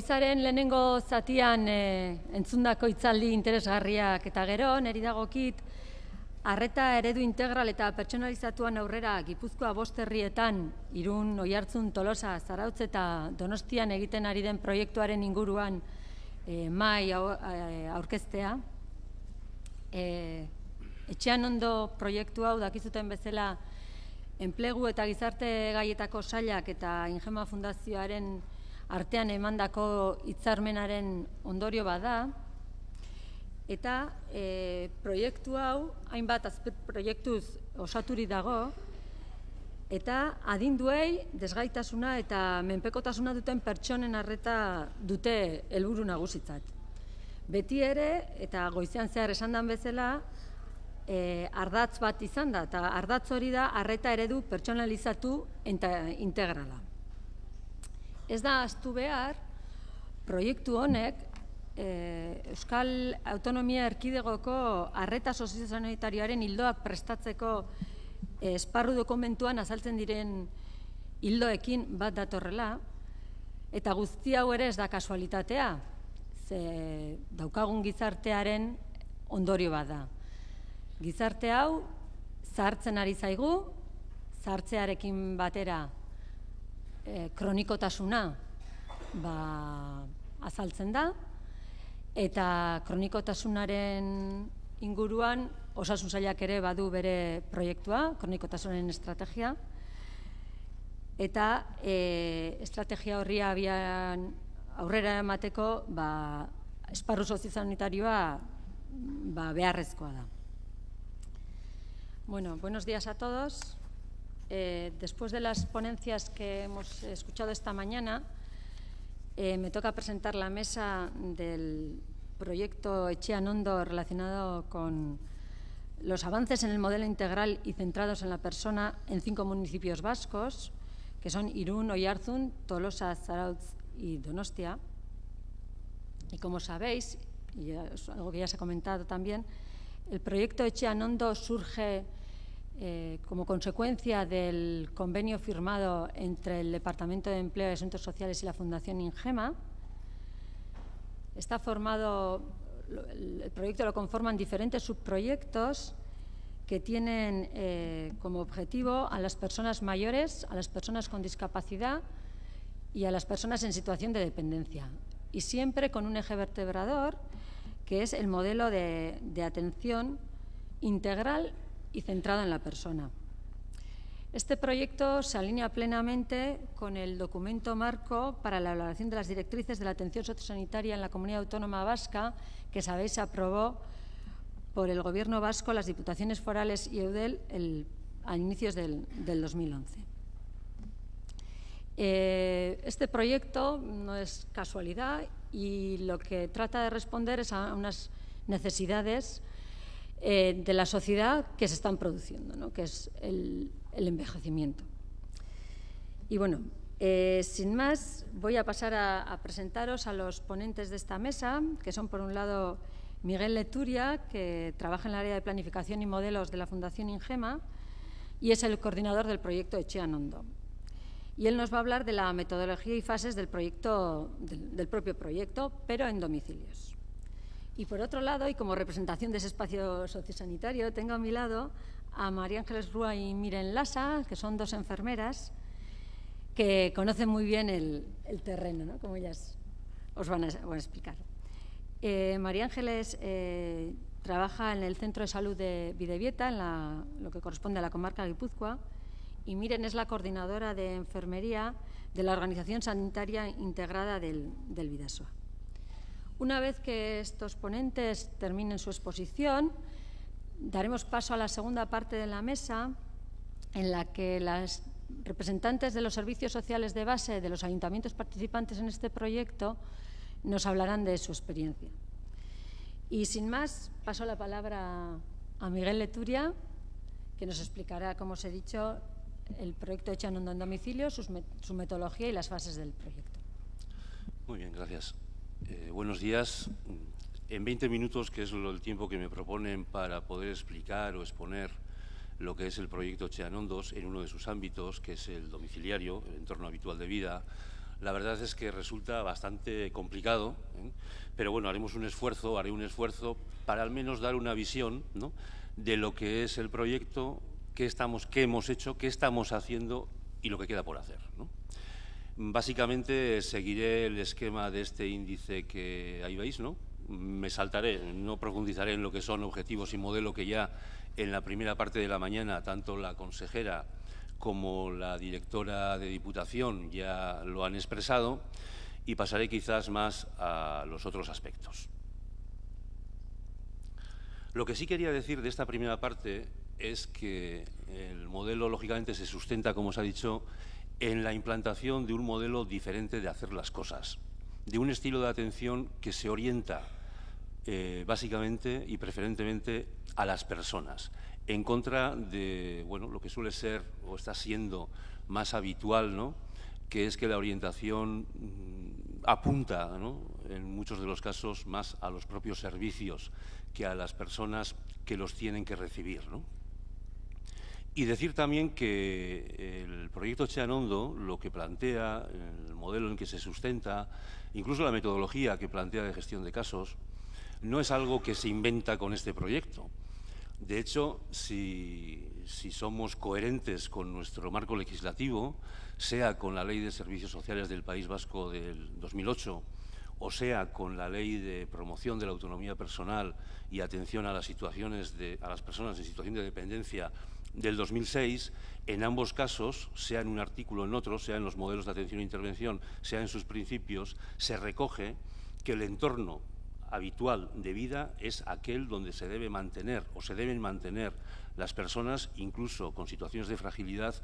goizaren lehenengo zatian entzundako hitzaldi interesgarriak eta gero, niri dagokit, arreta eredu integral eta pertsonalizatuan aurrera Gipuzkoa 5 herrietan, Irun, Oiartzun, Tolosa, Zarautz eta Donostian egiten ari den proiektuaren inguruan mahai aurkeztea. Etxean ondo proiektu hau dakizuten bezala enplegu eta gizarte gaietako sailak eta Ingema Fundazioaren artean emandako hitzarmenaren ondorio bada, eta proiektu hau hainbat azpiproiektuz osaturik dago, eta adinduei desgaitasuna eta menpekotasuna duten pertsonen arreta dute helburu nagusitzat. Beti ere, eta goizean zehar esan den bezala, ardatz bat izan da, eta ardatz hori da arreta eredu pertsonalizatu eta integrala. Ez da ahaztu behar, proiektu honek Euskal Autonomia Erkidegoko arreta soziosanitarioaren ildoak prestatzeko esparru dokumentuan azaltzen diren ildoekin bat datorrela, eta guzti hau ere ez da kasualitatea, ze daukagun gizartearen ondorio bat da. Gizarte hau zahartzen ari zaigu, zahartzearekin batera kronikotasuna azaltzen da, eta kronikotasunaren inguruan osasun sailak ere badu bere proiektua, kronikotasunaren estrategia, eta estrategia horri aurrera emateko esparru soziosanitarioa beharrezkoa da. Bueno, buenos días a todos. Después de las ponencias que hemos escuchado esta mañana, me toca presentar la mesa del proyecto Etxean Ondo relacionado con los avances en el modelo integral y centrados en la persona en 5 municipios vascos, que son Irún, Oiartzun, Tolosa, Zarautz y Donostia. Y como sabéis, y es algo que ya se ha comentado también, el proyecto Etxean Ondo surge como consecuencia del convenio firmado entre el Departamento de Empleo y Asuntos Sociales y la Fundación Ingema. Está formado, el proyecto lo conforman diferentes subproyectos que tienen como objetivo a las personas mayores, a las personas con discapacidad y a las personas en situación de dependencia. Y siempre con un eje vertebrador, que es el modelo de atención integral y centrado en la persona. Este proyecto se alinea plenamente con el documento marco para la elaboración de las directrices de la atención sociosanitaria en la Comunidad Autónoma Vasca, que sabéis se aprobó por el Gobierno vasco, las Diputaciones Forales y EUDEL a inicios del 2011. Este proyecto no es casualidad y lo que trata de responder es a unas necesidades de la sociedad que se están produciendo, ¿no? Que es el envejecimiento. Y bueno, sin más, voy a pasar a presentaros a los ponentes de esta mesa, que son por un lado Miguel Leturia, que trabaja en el área de planificación y modelos de la Fundación Ingema y es el coordinador del proyecto Etxean Ondo. Y él nos va a hablar de la metodología y fases del propio proyecto, pero en domicilios. Y por otro lado, y como representación de ese espacio sociosanitario, tengo a mi lado a María Ángeles Rúa y Miren Lasa, que son 2 enfermeras que conocen muy bien el terreno, ¿no? Como ellas os van a explicar. María Ángeles trabaja en el Centro de Salud de Bidebieta, en lo que corresponde a la comarca de Guipúzcoa, y Miren es la coordinadora de enfermería de la Organización Sanitaria Integrada del Bidasoa. Una vez que estos ponentes terminen su exposición, daremos paso a la segunda parte de la mesa, en la que las representantes de los servicios sociales de base de los ayuntamientos participantes en este proyecto nos hablarán de su experiencia. Y sin más, paso la palabra a Miguel Leturia, que nos explicará, como os he dicho, el proyecto Etxean Ondo en domicilio, su metodología y las fases del proyecto. Muy bien, gracias. Buenos días. En 20 minutos, que es el tiempo que me proponen para poder explicar o exponer lo que es el proyecto Etxean Ondo en uno de sus ámbitos, que es el domiciliario, el entorno habitual de vida, La verdad es que resulta bastante complicado, pero bueno, haré un esfuerzo para al menos dar una visión, ¿no?, de lo que es el proyecto, qué hemos hecho, qué estamos haciendo y lo que queda por hacer, ¿no? Básicamente seguiré el esquema de este índice que ahí veis, ¿no? Me saltaré, no profundizaré en lo que son objetivos y modelo, que ya en la primera parte de la mañana tanto la consejera como la directora de Diputación ya lo han expresado, y pasaré quizás más a los otros aspectos. Lo que sí quería decir de esta primera parte es que el modelo, lógicamente, se sustenta, como se ha dicho, en la implantación de un modelo diferente de hacer las cosas, de un estilo de atención que se orienta básicamente y preferentemente a las personas, en contra de, bueno, lo que suele ser o está siendo más habitual, ¿no?, que es que la orientación apunta, ¿no?, en muchos de los casos más a los propios servicios que a las personas que los tienen que recibir, ¿no? Y decir también que el proyecto Etxeanondo lo que plantea, el modelo en que se sustenta, incluso la metodología que plantea de gestión de casos, no es algo que se inventa con este proyecto. De hecho, si somos coherentes con nuestro marco legislativo, sea con la Ley de Servicios Sociales del País Vasco del 2008, o sea con la Ley de Promoción de la Autonomía Personal y Atención a las personas en situación de dependencia del 2006, en ambos casos, sea en un artículo o en otro, sea en los modelos de atención e intervención, sea en sus principios, se recoge que el entorno habitual de vida es aquel donde se debe mantener o se deben mantener las personas, incluso con situaciones de fragilidad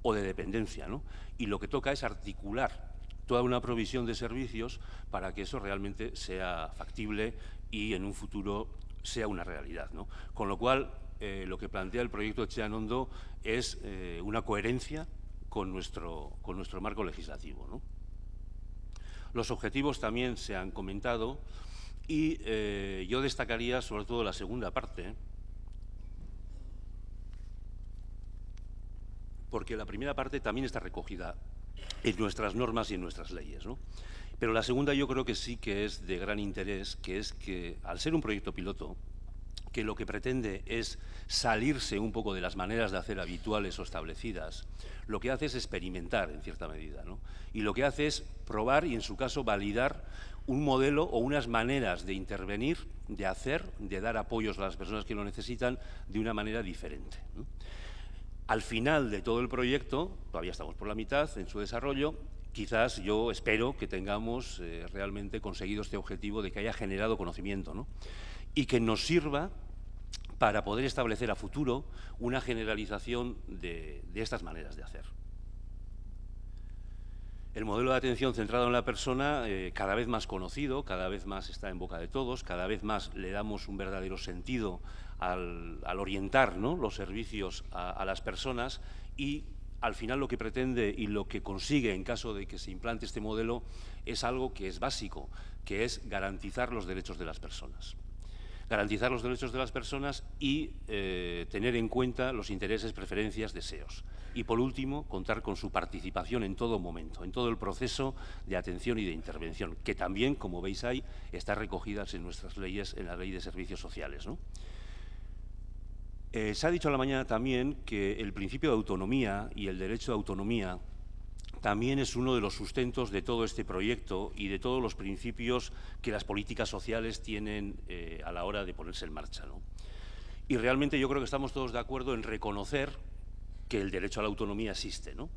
o de dependencia, ¿no? Y lo que toca es articular toda una provisión de servicios para que eso realmente sea factible y en un futuro sea una realidad, ¿no? Con lo cual, lo que plantea el proyecto Etxeanondo es una coherencia con nuestro marco legislativo, ¿no? Los objetivos también se han comentado y yo destacaría sobre todo la segunda parte, porque la primera parte también está recogida en nuestras normas y en nuestras leyes, ¿no? Pero la segunda yo creo que sí que es de gran interés, que es que al ser un proyecto piloto, que lo que pretende es salirse un poco de las maneras de hacer habituales o establecidas, lo que hace es experimentar en cierta medida, ¿no? Y lo que hace es probar y, en su caso, validar un modelo o unas maneras de intervenir, de hacer, de dar apoyos a las personas que lo necesitan de una manera diferente, ¿no? Al final de todo el proyecto, todavía estamos por la mitad en su desarrollo, quizás yo espero que tengamos realmente conseguido este objetivo de que haya generado conocimiento, ¿no?, y que nos sirva para poder establecer a futuro una generalización de estas maneras de hacer. El modelo de atención centrado en la persona, cada vez más conocido, cada vez más está en boca de todos, cada vez más le damos un verdadero sentido al orientar, ¿no?, los servicios a las personas, y al final lo que pretende y lo que consigue en caso de que se implante este modelo es algo que es básico, que es garantizar los derechos de las personas. Garantizar los derechos de las personas y tener en cuenta los intereses, preferencias, deseos. Y, por último, contar con su participación en todo momento, en todo el proceso de atención y de intervención, que también, como veis ahí, está recogida en nuestras leyes, en la Ley de Servicios Sociales, ¿no? Se ha dicho a la mañana también que el principio de autonomía y el derecho de autonomía también es uno de los sustentos de todo este proyecto y de todos los principios que las políticas sociales tienen a la hora de ponerse en marcha, ¿no? Y realmente yo creo que estamos todos de acuerdo en reconocer que el derecho a la autonomía existe, ¿no?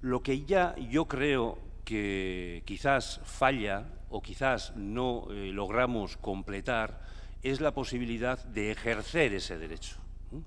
Lo que ya yo creo que quizás falla o quizás no logramos completar es la posibilidad de ejercer ese derecho, ¿no?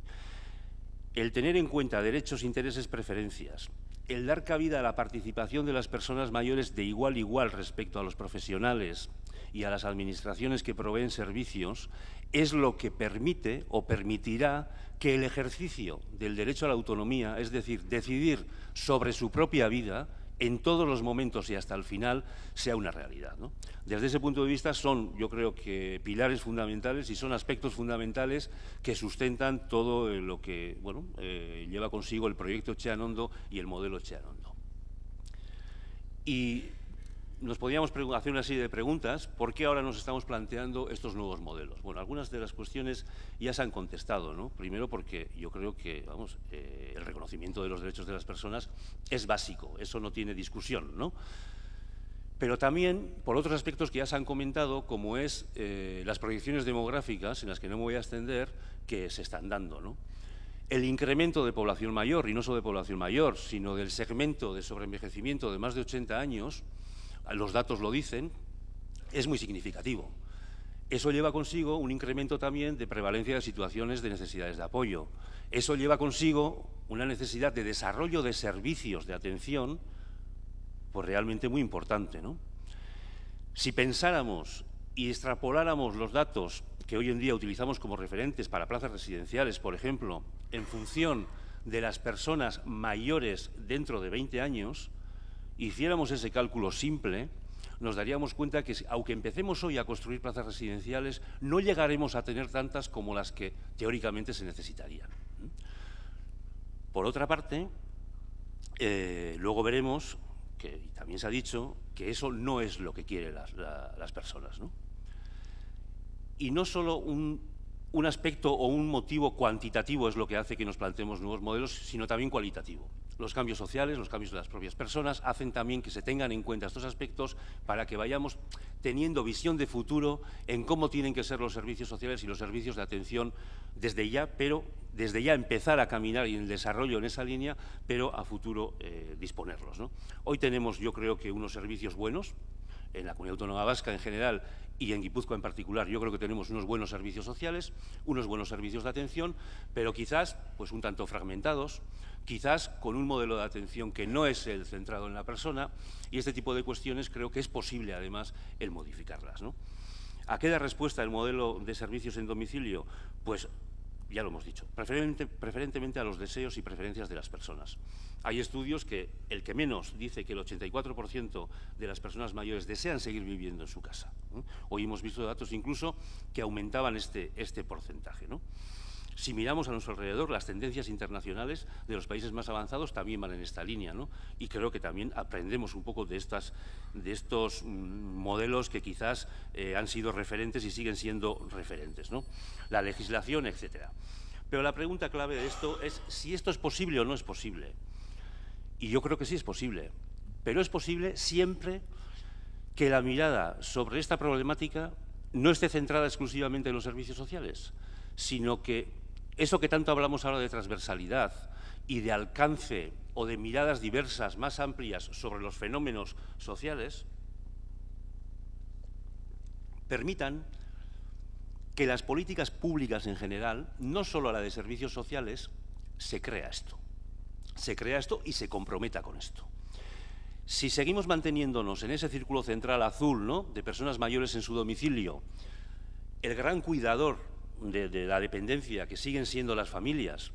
El tener en cuenta derechos, intereses, preferencias, el dar cabida a la participación de las personas mayores de igual a igual respecto a los profesionales y a las administraciones que proveen servicios, es lo que permite o permitirá que el ejercicio del derecho a la autonomía, es decir, decidir sobre su propia vida, en todos los momentos y hasta el final, sea una realidad, ¿no? Desde ese punto de vista son, yo creo que, pilares fundamentales y son aspectos fundamentales que sustentan todo lo que, bueno, lleva consigo el proyecto Etxeanondo y el modelo Etxeanondo. Y nos podíamos hacer una serie de preguntas. ¿Por qué ahora nos estamos planteando estos nuevos modelos? Bueno, algunas de las cuestiones ya se han contestado, ¿no? Primero porque yo creo que, vamos, el reconocimiento de los derechos de las personas es básico, eso no tiene discusión, ¿no? Pero también por otros aspectos que ya se han comentado, como es las proyecciones demográficas, en las que no me voy a extender, que se están dando, ¿no? El incremento de población mayor, y no solo de población mayor, sino del segmento de sobreenvejecimiento de más de 80 años, los datos lo dicen, es muy significativo. Eso lleva consigo un incremento también de prevalencia de situaciones de necesidades de apoyo. Eso lleva consigo una necesidad de desarrollo de servicios de atención, pues realmente muy importante, ¿no? Si pensáramos y extrapoláramos los datos que hoy en día utilizamos como referentes para plazas residenciales, por ejemplo, en función de las personas mayores dentro de 20 años, hiciéramos ese cálculo simple, nos daríamos cuenta que, aunque empecemos hoy a construir plazas residenciales, no llegaremos a tener tantas como las que teóricamente se necesitarían. Por otra parte, luego veremos, que también se ha dicho, que eso no es lo que quieren las personas, ¿no? Y no solo un aspecto o un motivo cuantitativo es lo que hace que nos planteemos nuevos modelos, sino también cualitativo. Los cambios sociales, los cambios de las propias personas, hacen también que se tengan en cuenta estos aspectos para que vayamos teniendo visión de futuro en cómo tienen que ser los servicios sociales y los servicios de atención desde ya, pero desde ya empezar a caminar y en el desarrollo en esa línea, pero a futuro disponerlos, ¿no? Hoy tenemos, yo creo que unos servicios buenos, en la Comunidad Autónoma Vasca en general y en Guipúzcoa en particular. Yo creo que tenemos unos buenos servicios sociales, unos buenos servicios de atención, pero quizás pues un tanto fragmentados, quizás con un modelo de atención que no es el centrado en la persona, y este tipo de cuestiones creo que es posible además el modificarlas, ¿no? ¿A qué da respuesta el modelo de servicios en domicilio? Pues ya lo hemos dicho, preferentemente a los deseos y preferencias de las personas. Hay estudios que el que menos dice que el 84% de las personas mayores desean seguir viviendo en su casa. Hoy hemos visto datos incluso que aumentaban este porcentaje, ¿no? Si miramos a nuestro alrededor, las tendencias internacionales de los países más avanzados también van en esta línea, ¿no? Y creo que también aprendemos un poco de estos modelos que quizás han sido referentes y siguen siendo referentes, ¿no? La legislación, etcétera. Pero la pregunta clave de esto es si esto es posible o no es posible. Y yo creo que sí es posible, pero es posible siempre que la mirada sobre esta problemática no esté centrada exclusivamente en los servicios sociales, sino que eso que tanto hablamos ahora de transversalidad y de alcance o de miradas diversas, más amplias sobre los fenómenos sociales, permitan que las políticas públicas en general, no solo la de servicios sociales, se crea esto y se comprometa con esto. Si seguimos manteniéndonos en ese círculo central azul, ¿no?, de personas mayores en su domicilio, el gran cuidador de la dependencia que siguen siendo las familias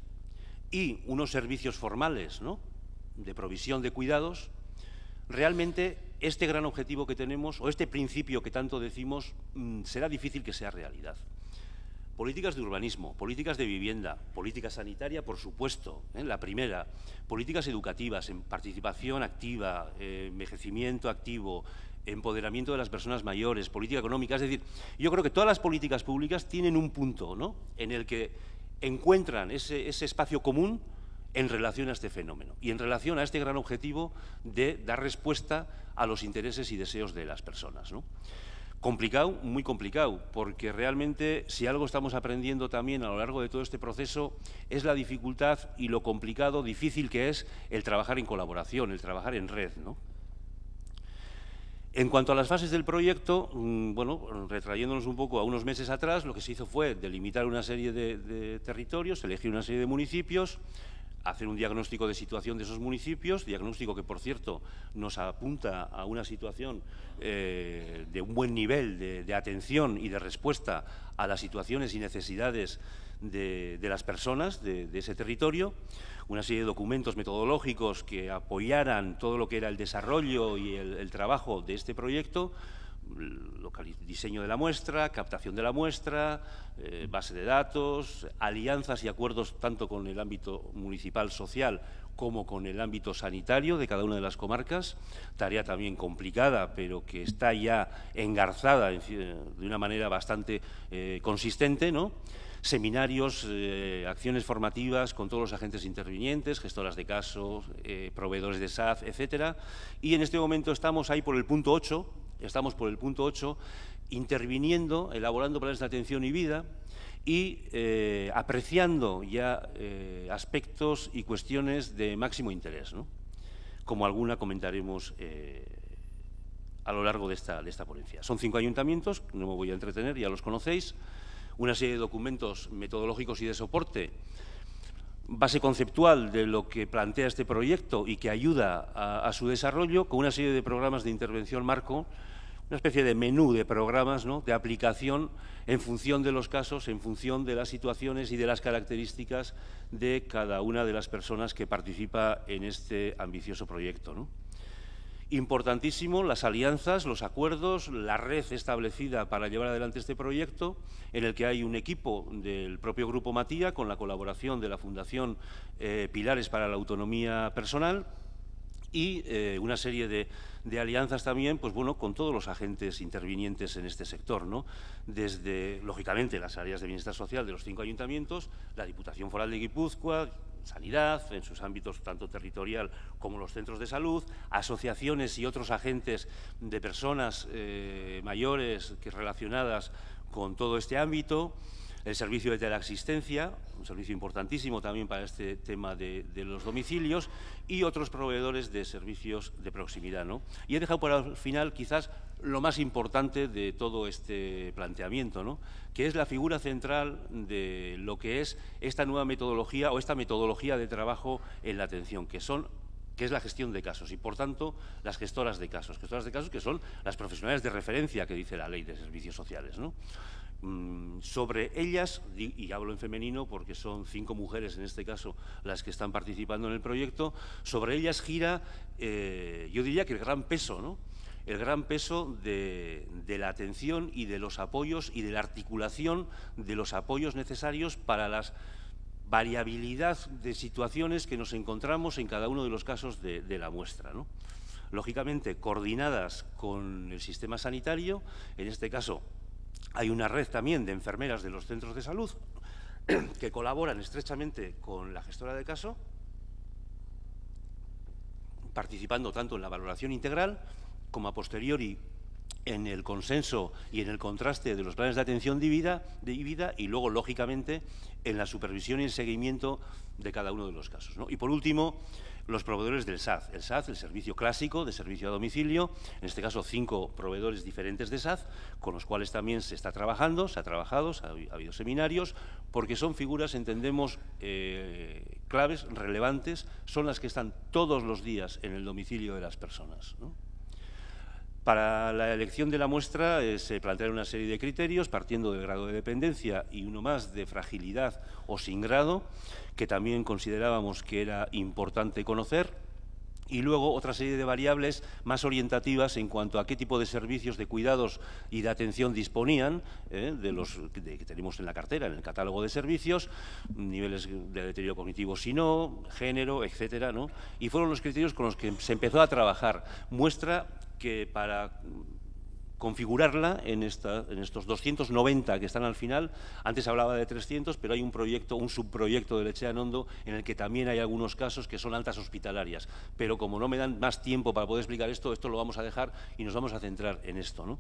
y unos servicios formales, ¿no?, de provisión de cuidados, realmente este gran objetivo que tenemos o este principio que tanto decimos será difícil que sea realidad. Políticas de urbanismo, políticas de vivienda, política sanitaria, por supuesto, la primera, políticas educativas, en participación activa, envejecimiento activo, empoderamiento de las personas mayores, política económica. Es decir, yo creo que todas las políticas públicas tienen un punto, ¿no?, en el que encuentran ese espacio común en relación a este fenómeno y en relación a este gran objetivo de dar respuesta a los intereses y deseos de las personas, ¿no? Complicado, muy complicado, porque realmente si algo estamos aprendiendo también a lo largo de todo este proceso es la dificultad y lo complicado, difícil que es el trabajar en colaboración, el trabajar en red, ¿no? En cuanto a las fases del proyecto, bueno, retrayéndonos un poco a unos meses atrás, lo que se hizo fue delimitar una serie de territorios, elegir una serie de municipios, hacer un diagnóstico de situación de esos municipios, diagnóstico que, por cierto, nos apunta a una situación de un buen nivel de atención y de respuesta a las situaciones y necesidades de las personas de ese territorio, una serie de documentos metodológicos que apoyaran todo lo que era el desarrollo y el trabajo de este proyecto, diseño de la muestra, captación de la muestra, base de datos, alianzas y acuerdos tanto con el ámbito municipal social como con el ámbito sanitario de cada una de las comarcas, tarea también complicada, pero que está ya engarzada de una manera bastante consistente, ¿no? Seminarios, acciones formativas con todos los agentes intervinientes, gestoras de casos, proveedores de SAF, etcétera. Y en este momento estamos ahí por el punto 8, interviniendo, elaborando planes de atención y vida y apreciando ya aspectos y cuestiones de máximo interés, ¿no? Como alguna comentaremos a lo largo de esta ponencia. Son 5 ayuntamientos, no me voy a entretener, ya los conocéis, una serie de documentos metodológicos y de soporte, base conceptual de lo que plantea este proyecto y que ayuda a su desarrollo, con una serie de programas de intervención marco, una especie de menú de programas, ¿no?, de aplicación en función de los casos, en función de las situaciones y de las características de cada una de las personas que participa en este ambicioso proyecto, ¿no? Importantísimo las alianzas, los acuerdos, la red establecida para llevar adelante este proyecto, en el que hay un equipo del propio Grupo Matía con la colaboración de la Fundación Pilares para la Autonomía Personal y una serie de alianzas también, pues bueno, con todos los agentes intervinientes en este sector, ¿no? Desde, lógicamente, las áreas de bienestar social de los 5 ayuntamientos, la Diputación Foral de Guipúzcoa, Sanidad, en sus ámbitos tanto territorial como los centros de salud, asociaciones y otros agentes de personas mayores que relacionadas con todo este ámbito, el servicio de teleasistencia, un servicio importantísimo también para este tema de los domicilios, y otros proveedores de servicios de proximidad, ¿no? Y he dejado para el final quizás lo más importante de todo este planteamiento, ¿no?, que es la figura central de lo que es esta nueva metodología o esta metodología de trabajo en la atención, que es la gestión de casos y, por tanto, las gestoras de casos que son las profesionales de referencia que dice la Ley de Servicios Sociales, ¿no? Sobre ellas, y hablo en femenino porque son 5 mujeres en este caso las que están participando en el proyecto, sobre ellas gira, yo diría que el gran peso, ¿no?, el gran peso de la atención y de los apoyos y de la articulación de los apoyos necesarios para la variabilidad de situaciones que nos encontramos en cada uno de los casos de la muestra, ¿no? Lógicamente, coordinadas con el sistema sanitario, en este caso hay una red también de enfermeras de los centros de salud que colaboran estrechamente con la gestora de caso, participando tanto en la valoración integral como a posteriori en el consenso y en el contraste de los planes de atención de vida y luego, lógicamente, en la supervisión y el seguimiento de cada uno de los casos, ¿no? Y, por último, los proveedores del SAD. El SAD, el servicio clásico de servicio a domicilio, en este caso 5 proveedores diferentes de SAD, con los cuales también se está trabajando, se ha habido seminarios, porque son figuras, entendemos, claves, relevantes, son las que están todos los días en el domicilio de las personas, ¿no? Para la elección de la muestra se plantearon una serie de criterios, partiendo del grado de dependencia y uno más de fragilidad o sin grado, que también considerábamos que era importante conocer, y luego otra serie de variables más orientativas en cuanto a qué tipo de servicios de cuidados y de atención disponían, de los que tenemos en la cartera, en el catálogo de servicios, niveles de deterioro cognitivo si no, género, etcétera, ¿no? Y fueron los criterios con los que se empezó a trabajar. Muestra que para configurarla en estos 290 que están al final, antes hablaba de 300, pero hay un subproyecto de Lechea Nondo en el que también hay algunos casos que son altas hospitalarias, pero como no me dan más tiempo para poder explicar esto lo vamos a dejar y nos vamos a centrar en esto, ¿no?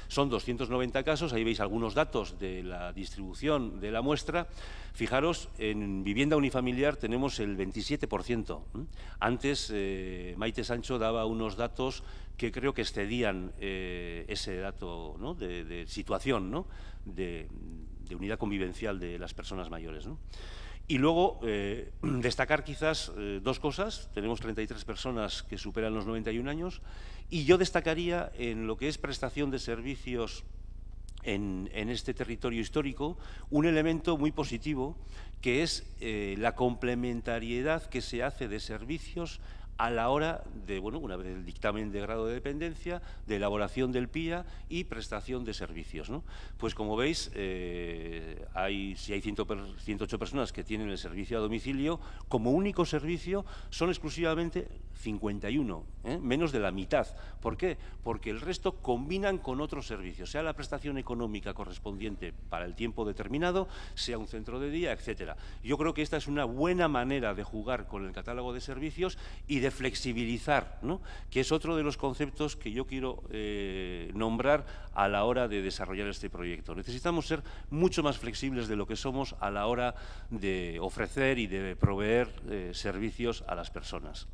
Son 290 casos, ahí veis algunos datos de la distribución de la muestra. Fijaros, en vivienda unifamiliar tenemos el 27%. Antes Maite Sancho daba unos datos que creo que excedían ese dato, ¿no?, de situación, ¿no?, de unidad convivencial de las personas mayores, ¿no? Y luego destacar quizás 2 cosas. Tenemos 33 personas que superan los 91 años y yo destacaría en lo que es prestación de servicios en este territorio histórico un elemento muy positivo, que es la complementariedad que se hace de servicios a la hora de, bueno, una vez el dictamen de grado de dependencia, de elaboración del PIA y prestación de servicios, ¿no? Pues como veis, si hay 108 personas que tienen el servicio a domicilio, como único servicio son exclusivamente 51, menos de la mitad. ¿Por qué? Porque el resto combinan con otros servicios, sea la prestación económica correspondiente para el tiempo determinado, sea un centro de día, etcétera. Yo creo que esta es una buena manera de jugar con el catálogo de servicios y de flexibilizar, ¿no? Que es otro de los conceptos que yo quiero nombrar a la hora de desarrollar este proyecto. Necesitamos ser mucho más flexibles de lo que somos a la hora de ofrecer y de proveer servicios a las personas.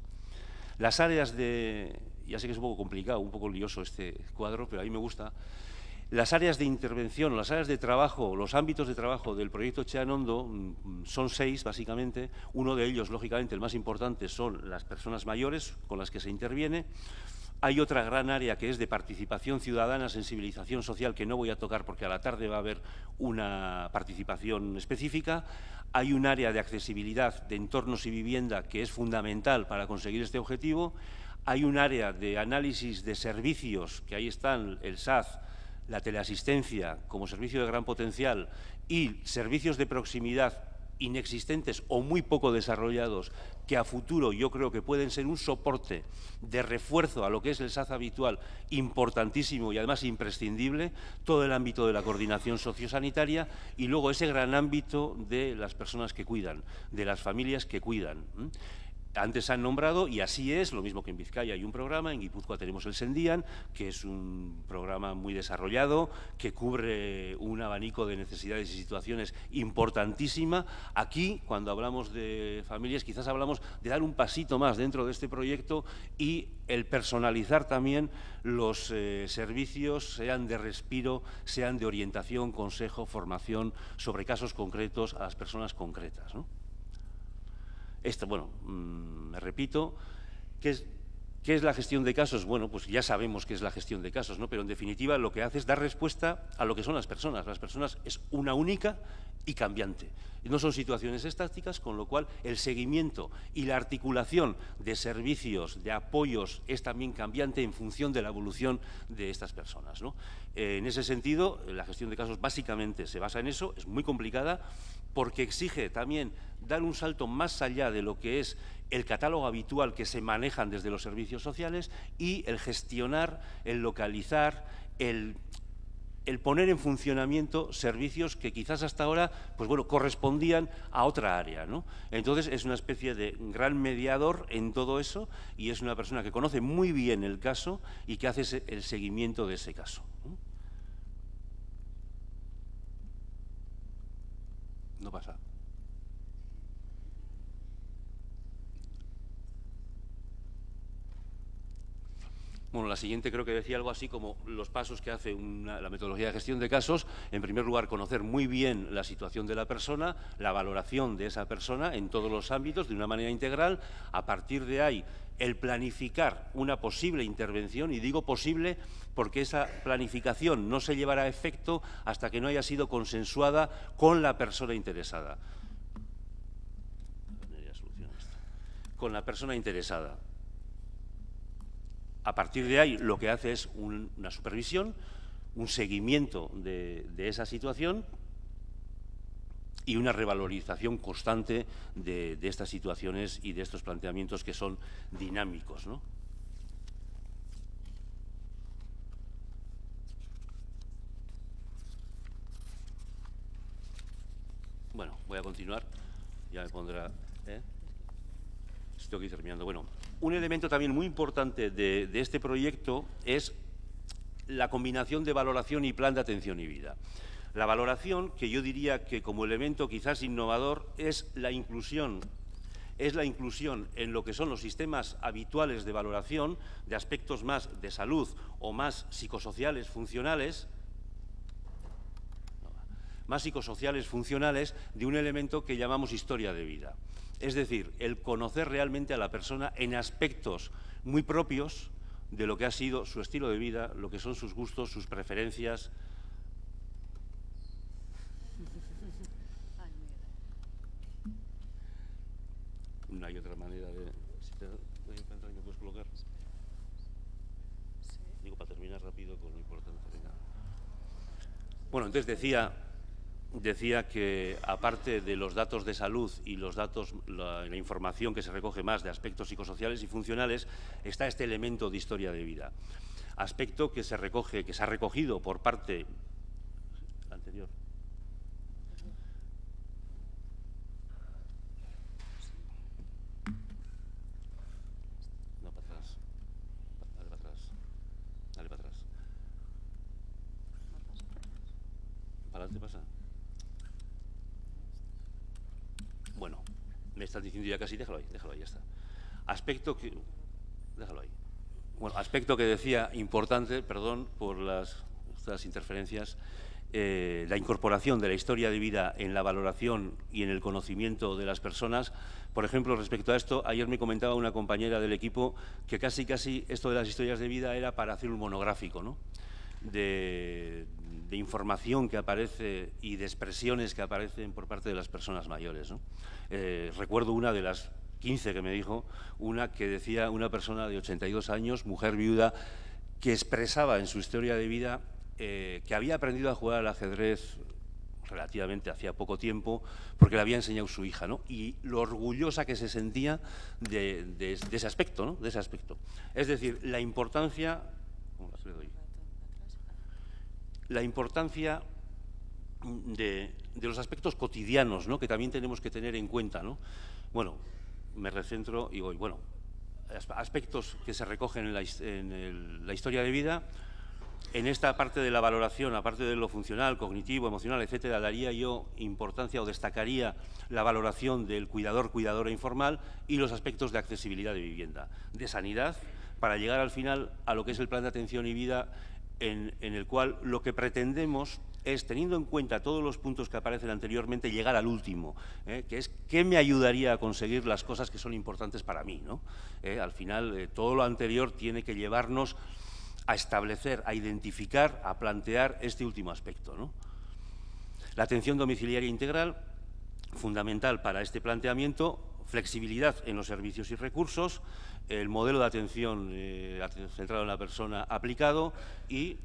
Las áreas de, ya sé que es un poco complicado, un poco lioso este cuadro, pero a mí me gusta. Las áreas de intervención, las áreas de trabajo, los ámbitos de trabajo del proyecto Cheanondo son 6, básicamente. Uno de ellos, lógicamente, el más importante, son las personas mayores con las que se interviene. Hay otra gran área que es de participación ciudadana, sensibilización social, que no voy a tocar porque a la tarde va a haber una participación específica. Hay un área de accesibilidad de entornos y vivienda que es fundamental para conseguir este objetivo. Hay un área de análisis de servicios, que ahí están el SAZ, la teleasistencia como servicio de gran potencial y servicios de proximidad inexistentes o muy poco desarrollados que a futuro yo creo que pueden ser un soporte de refuerzo a lo que es el SAZ habitual importantísimo y además imprescindible, todo el ámbito de la coordinación sociosanitaria y luego ese gran ámbito de las personas que cuidan, de las familias que cuidan. Antes se han nombrado, y así es, lo mismo que en Vizcaya hay un programa, en Guipúzcoa tenemos el Sendian, que es un programa muy desarrollado, que cubre un abanico de necesidades y situaciones importantísima. Aquí, cuando hablamos de familias, quizás hablamos de dar un pasito más dentro de este proyecto y el personalizar también los servicios, sean de respiro, sean de orientación, consejo, formación, sobre casos concretos a las personas concretas, ¿no? Esto, bueno, me repito, ¿qué es la gestión de casos? Bueno, pues ya sabemos qué es la gestión de casos, ¿no? Pero en definitiva lo que hace es dar respuesta a lo que son las personas. Las personas es una única y cambiante. No son situaciones estáticas, con lo cual el seguimiento y la articulación de servicios, de apoyos, es también cambiante en función de la evolución de estas personas, ¿no? En ese sentido, la gestión de casos básicamente se basa en eso, es muy complicada, porque exige también dar un salto más allá de lo que es el catálogo habitual que se manejan desde los servicios sociales y el gestionar, el localizar, el poner en funcionamiento servicios que quizás hasta ahora, pues bueno, correspondían a otra área, ¿no? Entonces es una especie de gran mediador en todo eso y es una persona que conoce muy bien el caso y que hace el seguimiento de ese caso, ¿no? No pasa. Bueno, la siguiente creo que decía algo así como los pasos que hace la metodología de gestión de casos. En primer lugar, conocer muy bien la situación de la persona, la valoración de esa persona en todos los ámbitos de una manera integral. A partir de ahí, el planificar una posible intervención, y digo posible porque esa planificación no se llevará a efecto hasta que no haya sido consensuada con la persona interesada. Con la persona interesada. A partir de ahí, lo que hace es una supervisión, un seguimiento de esa situación y una revalorización constante de estas situaciones y de estos planteamientos que son dinámicos, ¿no? Bueno, voy a continuar, ya me pondrá... Estoy aquí terminando. Bueno, un elemento también muy importante de este proyecto es la combinación de valoración y plan de atención y vida. La valoración, que yo diría que como elemento quizás innovador, es la inclusión en lo que son los sistemas habituales de valoración de aspectos más de salud o más psicosociales funcionales, de un elemento que llamamos historia de vida. Es decir, el conocer realmente a la persona en aspectos muy propios de lo que ha sido su estilo de vida, lo que son sus gustos, sus preferencias. No hay otra manera de... Bueno, entonces decía que, aparte de los datos de salud y los datos, la información que se recoge más de aspectos psicosociales y funcionales, está este elemento de historia de vida. Aspecto que se ha recogido por parte anterior. No, para atrás. Dale para atrás. Dale para atrás. ¿Para adelante pasa? Bueno, me estás diciendo ya casi, déjalo ahí, ya está. Aspecto que... Déjalo ahí. Bueno, aspecto que decía importante, perdón por estas interferencias, la incorporación de la historia de vida en la valoración y en el conocimiento de las personas. Por ejemplo, respecto a esto, ayer me comentaba una compañera del equipo que casi esto de las historias de vida era para hacer un monográfico, ¿no? de información que aparece y de expresiones que aparecen por parte de las personas mayores, ¿no? Recuerdo una de las 15 que me dijo, una que decía una persona de 82 años, mujer viuda, que expresaba en su historia de vida que había aprendido a jugar al ajedrez relativamente hacía poco tiempo, porque le había enseñado su hija, ¿no? Y lo orgullosa que se sentía de ese aspecto, ¿no? De ese aspecto. Es decir, la importancia... La importancia de los aspectos cotidianos, ¿no? Que también tenemos que tener en cuenta, ¿no? Bueno, me recentro y voy, bueno, aspectos que se recogen en la historia de vida. En esta parte de la valoración, aparte de lo funcional, cognitivo, emocional, etcétera, daría yo importancia o destacaría la valoración del cuidadora informal y los aspectos de accesibilidad de vivienda, de sanidad, para llegar al final a lo que es el plan de atención y vida, en el cual lo que pretendemos es, teniendo en cuenta todos los puntos que aparecen anteriormente, llegar al último, que es qué me ayudaría a conseguir las cosas que son importantes para mí, ¿no? Al final, todo lo anterior tiene que llevarnos a establecer, a identificar, a plantear este último aspecto, ¿no? La atención domiciliaria integral, fundamental para este planteamiento, flexibilidad en los servicios y recursos, el modelo de atención centrado en la persona aplicado y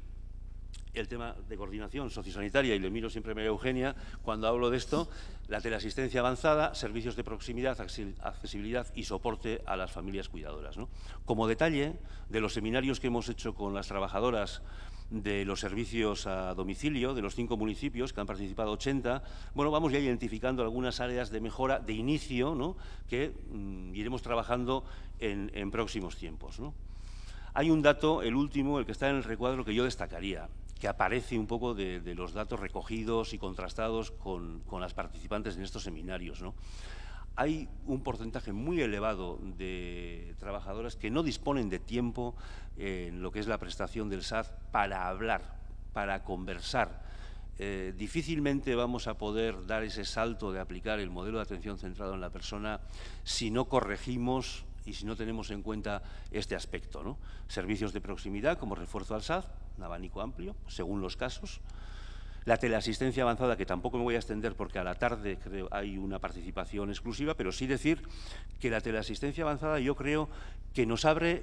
el tema de coordinación sociosanitaria, y le miro siempre a María Eugenia cuando hablo de esto, la teleasistencia avanzada, servicios de proximidad, accesibilidad y soporte a las familias cuidadoras, ¿no? Como detalle de los seminarios que hemos hecho con las trabajadoras de los servicios a domicilio de los 5 municipios, que han participado 80, bueno, vamos ya identificando algunas áreas de mejora de inicio, ¿no? Que iremos trabajando en próximos tiempos, ¿no? Hay un dato, el último, el que está en el recuadro, que yo destacaría, que aparece un poco de los datos recogidos y contrastados con las participantes en estos seminarios, ¿no? Hay un porcentaje muy elevado de trabajadoras que no disponen de tiempo en lo que es la prestación del SAD para hablar, para conversar. Difícilmente vamos a poder dar ese salto de aplicar el modelo de atención centrado en la persona si no corregimos y si no tenemos en cuenta este aspecto, ¿no? Servicios de proximidad como refuerzo al SAD, un abanico amplio, según los casos. La teleasistencia avanzada, que tampoco me voy a extender porque a la tarde creo hay una participación exclusiva, pero sí decir que la teleasistencia avanzada yo creo que nos abre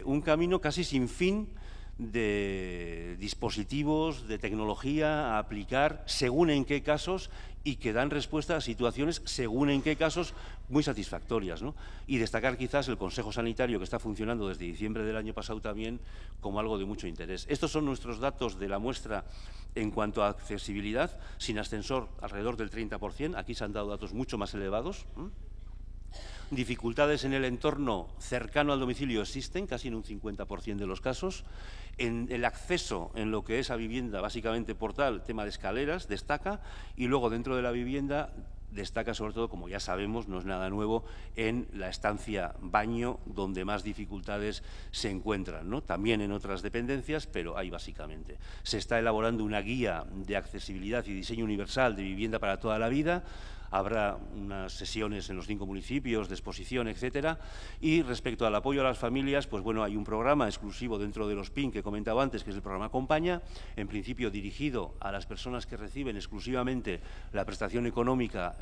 un camino casi sin fin de dispositivos, de tecnología a aplicar según en qué casos y que dan respuesta a situaciones según en qué casos muy satisfactorias, ¿no? Y destacar quizás el Consejo Sanitario, que está funcionando desde diciembre del año pasado también, como algo de mucho interés. Estos son nuestros datos de la muestra en cuanto a accesibilidad, sin ascensor alrededor del 30%, aquí se han dado datos mucho más elevados. Dificultades en el entorno cercano al domicilio existen, casi en un 50% de los casos. En el acceso en lo que es a vivienda, básicamente portal, tema de escaleras, destaca, y luego dentro de la vivienda destaca sobre todo, como ya sabemos, no es nada nuevo, en la estancia baño, donde más dificultades se encuentran, ¿no? También en otras dependencias, pero ahí básicamente. Se está elaborando una guía de accesibilidad y diseño universal de vivienda para toda la vida. habrá unas sesiones en los 5 municipios de exposición, etcétera. Y respecto al apoyo a las familias, pues bueno, hay un programa exclusivo dentro de los PIN que comentaba antes, que es el programa Acompaña, en principio dirigido a las personas que reciben exclusivamente la prestación económica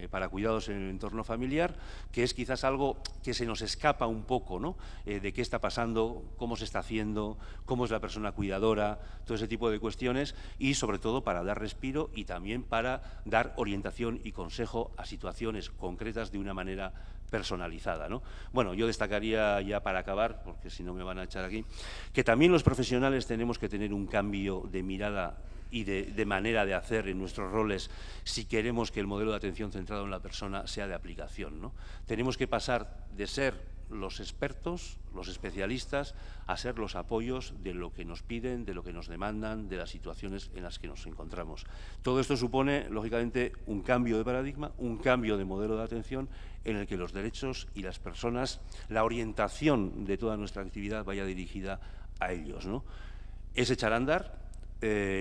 para cuidados en el entorno familiar, que es quizás algo que se nos escapa un poco, ¿no? De qué está pasando, cómo se está haciendo, cómo es la persona cuidadora, todo ese tipo de cuestiones, y sobre todo para dar respiro y también para dar orientación y consejo a situaciones concretas de una manera personalizada, ¿no? Bueno, yo destacaría ya para acabar, porque si no me van a echar aquí, que también los profesionales tenemos que tener un cambio de mirada y de manera de hacer en nuestros roles si queremos que el modelo de atención centrado en la persona sea de aplicación, ¿no? Tenemos que pasar de ser los expertos, los especialistas, a ser los apoyos de lo que nos piden, de lo que nos demandan, de las situaciones en las que nos encontramos. Todo esto supone, lógicamente, un cambio de paradigma, un cambio de modelo de atención en el que los derechos y las personas, la orientación de toda nuestra actividad vaya dirigida a ellos, ¿no? Es echar a andar.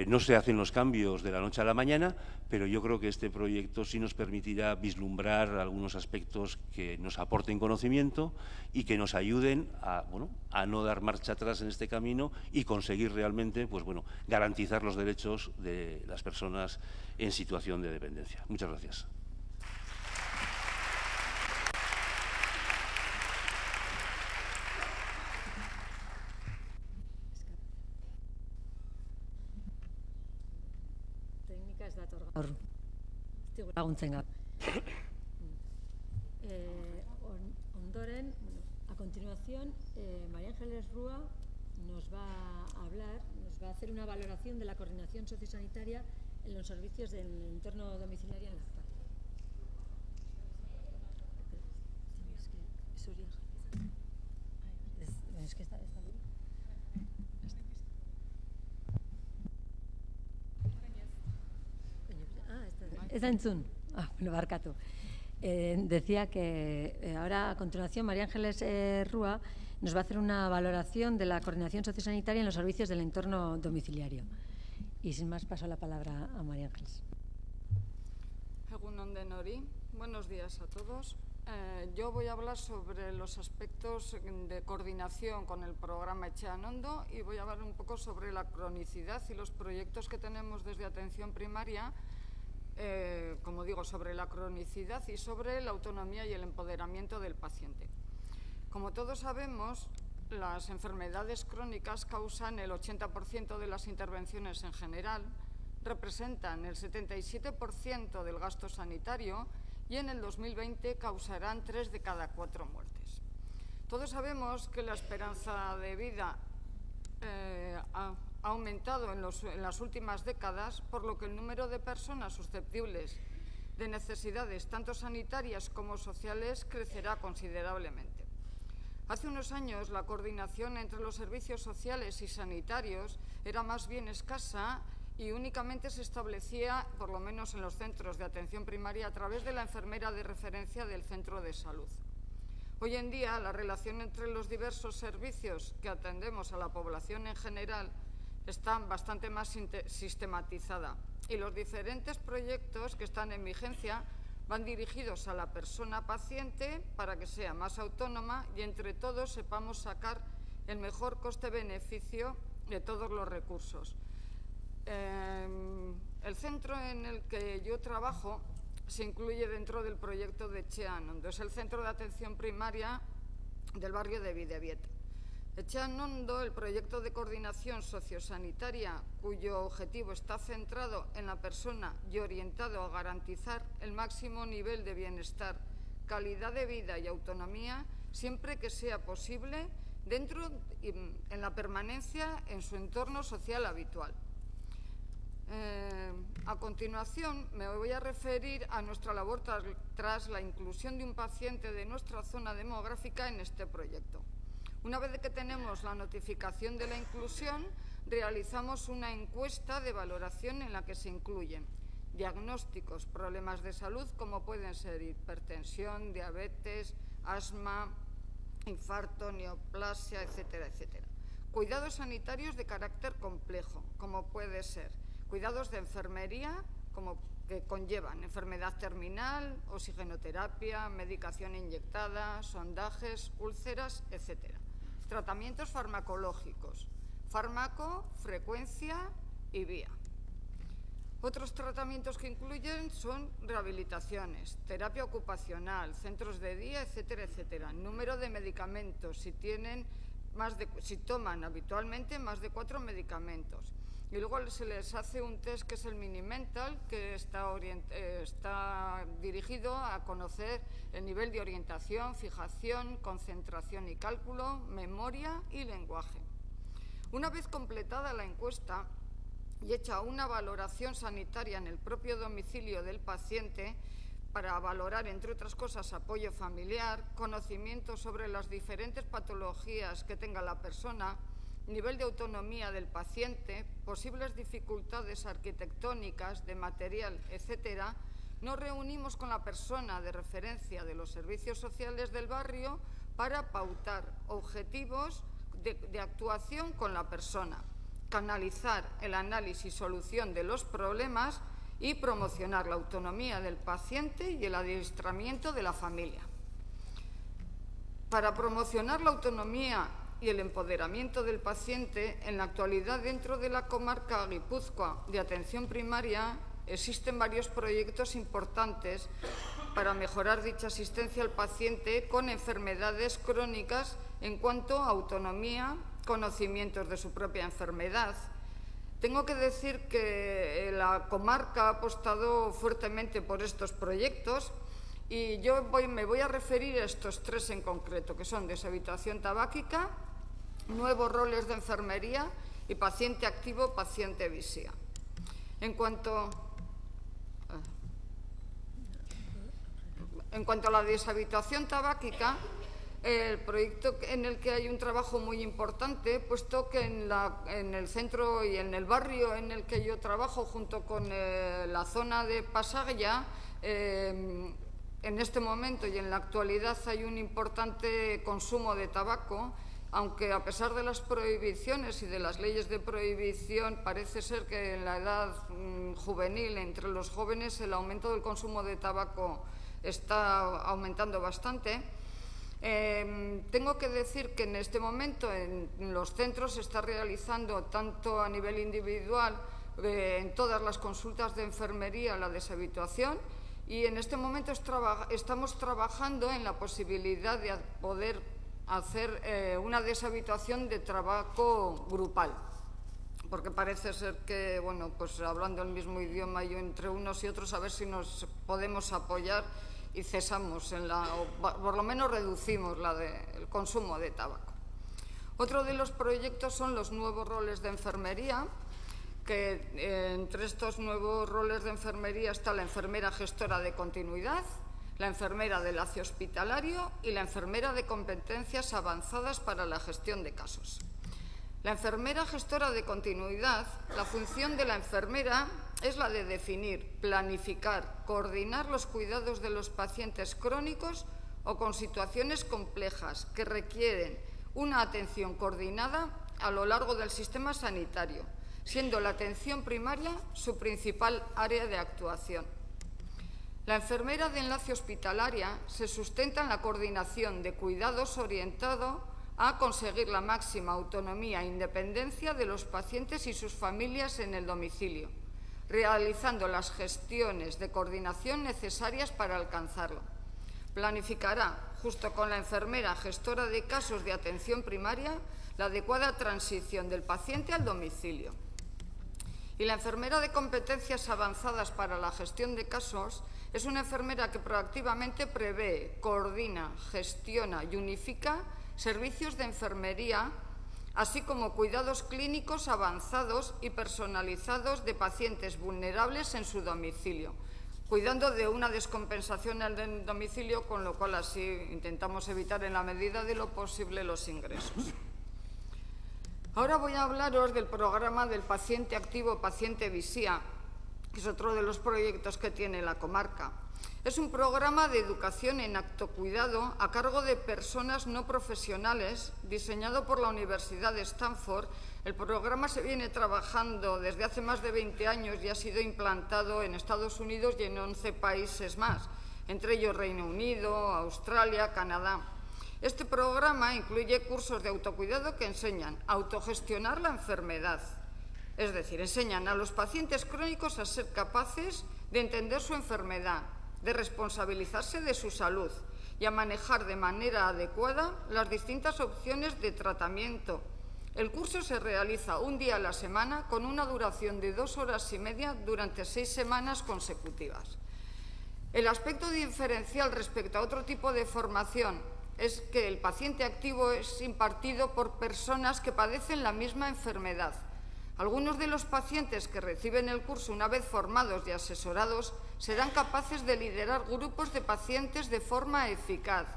No se hacen los cambios de la noche a la mañana, pero yo creo que este proyecto sí nos permitirá vislumbrar algunos aspectos que nos aporten conocimiento y que nos ayuden a, bueno, a no dar marcha atrás en este camino y conseguir realmente, pues bueno, garantizar los derechos de las personas en situación de dependencia. Muchas gracias. Ondoren, a continuación, María Ángeles Rúa nos va a hablar, nos va a hacer una valoración de la coordinación sociosanitaria en los servicios del entorno domiciliario en la actual. Es que está bien. Está en Zoom. Bueno, barkatu. Decía que ahora, a continuación, María Ángeles Rúa nos va a hacer una valoración de la coordinación sociosanitaria en los servicios del entorno domiciliario. Y sin más, paso la palabra a María Ángeles. Egun on denori. Buenos días a todos. Yo voy a hablar sobre los aspectos de coordinación con el programa Etxean Ondo y voy a hablar un poco sobre la cronicidad y los proyectos que tenemos desde atención primaria, como digo, sobre la cronicidad y sobre la autonomía y el empoderamiento del paciente. Como todos sabemos, las enfermedades crónicas causan el 80% de las intervenciones en general, representan el 77% del gasto sanitario y en el 2020 causarán 3 de cada 4 muertes. Todos sabemos que la esperanza de vida ha aumentado en las últimas décadas, por lo que el número de personas susceptibles de necesidades tanto sanitarias como sociales crecerá considerablemente. Hace unos años la coordinación entre los servicios sociales y sanitarios era más bien escasa y únicamente se establecía, por lo menos en los centros de atención primaria, a través de la enfermera de referencia del centro de salud. Hoy en día, la relación entre los diversos servicios que atendemos a la población en general está bastante más sistematizada y los diferentes proyectos que están en vigencia van dirigidos a la persona paciente para que sea más autónoma y entre todos sepamos sacar el mejor coste-beneficio de todos los recursos. El centro en el que yo trabajo se incluye dentro del proyecto de Etxean Ondo. Es el centro de atención primaria del barrio de Bidebieta. Etxean Ondo, el proyecto de coordinación sociosanitaria cuyo objetivo está centrado en la persona y orientado a garantizar el máximo nivel de bienestar, calidad de vida y autonomía, siempre que sea posible, en la permanencia en su entorno social habitual. A continuación, me voy a referir a nuestra labor tras la inclusión de un paciente de nuestra zona demográfica en este proyecto. Una vez que tenemos la notificación de la inclusión, realizamos una encuesta de valoración en la que se incluyen diagnósticos, problemas de salud como pueden ser hipertensión, diabetes, asma, infarto, neoplasia, etcétera, etcétera. Cuidados sanitarios de carácter complejo, como puede ser cuidados de enfermería, como que conllevan enfermedad terminal, oxigenoterapia, medicación inyectada, sondajes, úlceras, etc. Tratamientos farmacológicos, fármaco, frecuencia y vía. Otros tratamientos que incluyen son rehabilitaciones, terapia ocupacional, centros de día, etcétera, etcétera. Número de medicamentos, si toman habitualmente más de 4 medicamentos. Y luego se les hace un test que es el Mini-Mental, que está dirigido a conocer el nivel de orientación, fijación, concentración y cálculo, memoria y lenguaje. Una vez completada la encuesta y hecha una valoración sanitaria en el propio domicilio del paciente, para valorar, entre otras cosas, apoyo familiar, conocimiento sobre las diferentes patologías que tenga la persona, nivel de autonomía del paciente, posibles dificultades arquitectónicas, de material, etcétera, nos reunimos con la persona de referencia de los servicios sociales del barrio para pautar objetivos de actuación con la persona, canalizar el análisis y solución de los problemas y promocionar la autonomía del paciente y el adiestramiento de la familia. Para promocionar la autonomía y el empoderamiento del paciente, en la actualidad dentro de la comarca Guipúzcoa de atención primaria existen varios proyectos importantes para mejorar dicha asistencia al paciente con enfermedades crónicas en cuanto a autonomía, conocimientos de su propia enfermedad. Tengo que decir que la comarca ha apostado fuertemente por estos proyectos y yo me voy a referir a estos 3 en concreto, que son deshabituación tabáquica, nuevos roles de enfermería y paciente activo, paciente visía. En cuanto a la deshabituación tabáquica, el proyecto en el que hay un trabajo muy importante, puesto que en el centro y en el barrio en el que yo trabajo, junto con la zona de Pasaglia, en este momento y en la actualidad hay un importante consumo de tabaco, aunque a pesar de las prohibiciones y de las leyes de prohibición, parece ser que en la edad juvenil, entre los jóvenes, el aumento del consumo de tabaco está aumentando bastante. Tengo que decir que en este momento en los centros se está realizando, tanto a nivel individual, en todas las consultas de enfermería, la deshabituación, y en este momento estamos trabajando en la posibilidad de poder hacer una deshabituación de tabaco grupal, porque parece ser que, bueno, pues hablando el mismo idioma y entre unos y otros, a ver si nos podemos apoyar y cesamos, o por lo menos reducimos el consumo de tabaco. Otro de los proyectos son los nuevos roles de enfermería, que entre estos nuevos roles de enfermería está la enfermera gestora de continuidad, la enfermera de enlace hospitalario y la enfermera de competencias avanzadas para la gestión de casos. La enfermera gestora de continuidad, la función de la enfermera es la de definir, planificar, coordinar los cuidados de los pacientes crónicos o con situaciones complejas que requieren una atención coordinada a lo largo del sistema sanitario, siendo la atención primaria su principal área de actuación. La enfermera de enlace hospitalaria se sustenta en la coordinación de cuidados orientado a conseguir la máxima autonomía e independencia de los pacientes y sus familias en el domicilio, realizando las gestiones de coordinación necesarias para alcanzarlo. Planificará, junto con la enfermera gestora de casos de atención primaria, la adecuada transición del paciente al domicilio. Y la enfermera de competencias avanzadas para la gestión de casos es una enfermera que proactivamente prevé, coordina, gestiona y unifica servicios de enfermería, así como cuidados clínicos avanzados y personalizados de pacientes vulnerables en su domicilio, cuidando de una descompensación en el domicilio, con lo cual así intentamos evitar en la medida de lo posible los ingresos. Ahora voy a hablaros del programa del paciente activo, paciente visía, que es otro de los proyectos que tiene la comarca. Es un programa de educación en autocuidado a cargo de personas no profesionales, diseñado por la Universidad de Stanford, El programa se viene trabajando desde hace más de 20 años y ha sido implantado en Estados Unidos y en 11 países más, entre ellos Reino Unido, Australia, Canadá. Este programa incluye cursos de autocuidado que enseñan a autogestionar la enfermedad, es decir, enseñan a los pacientes crónicos a ser capaces de entender su enfermedad, de responsabilizarse de su salud y a manejar de manera adecuada las distintas opciones de tratamiento. El curso se realiza un día a la semana con una duración de 2 horas y media durante 6 semanas consecutivas. El aspecto diferencial respecto a otro tipo de formación es que el paciente activo es impartido por personas que padecen la misma enfermedad. Algunos de los pacientes que reciben el curso, una vez formados y asesorados, serán capaces de liderar grupos de pacientes de forma eficaz,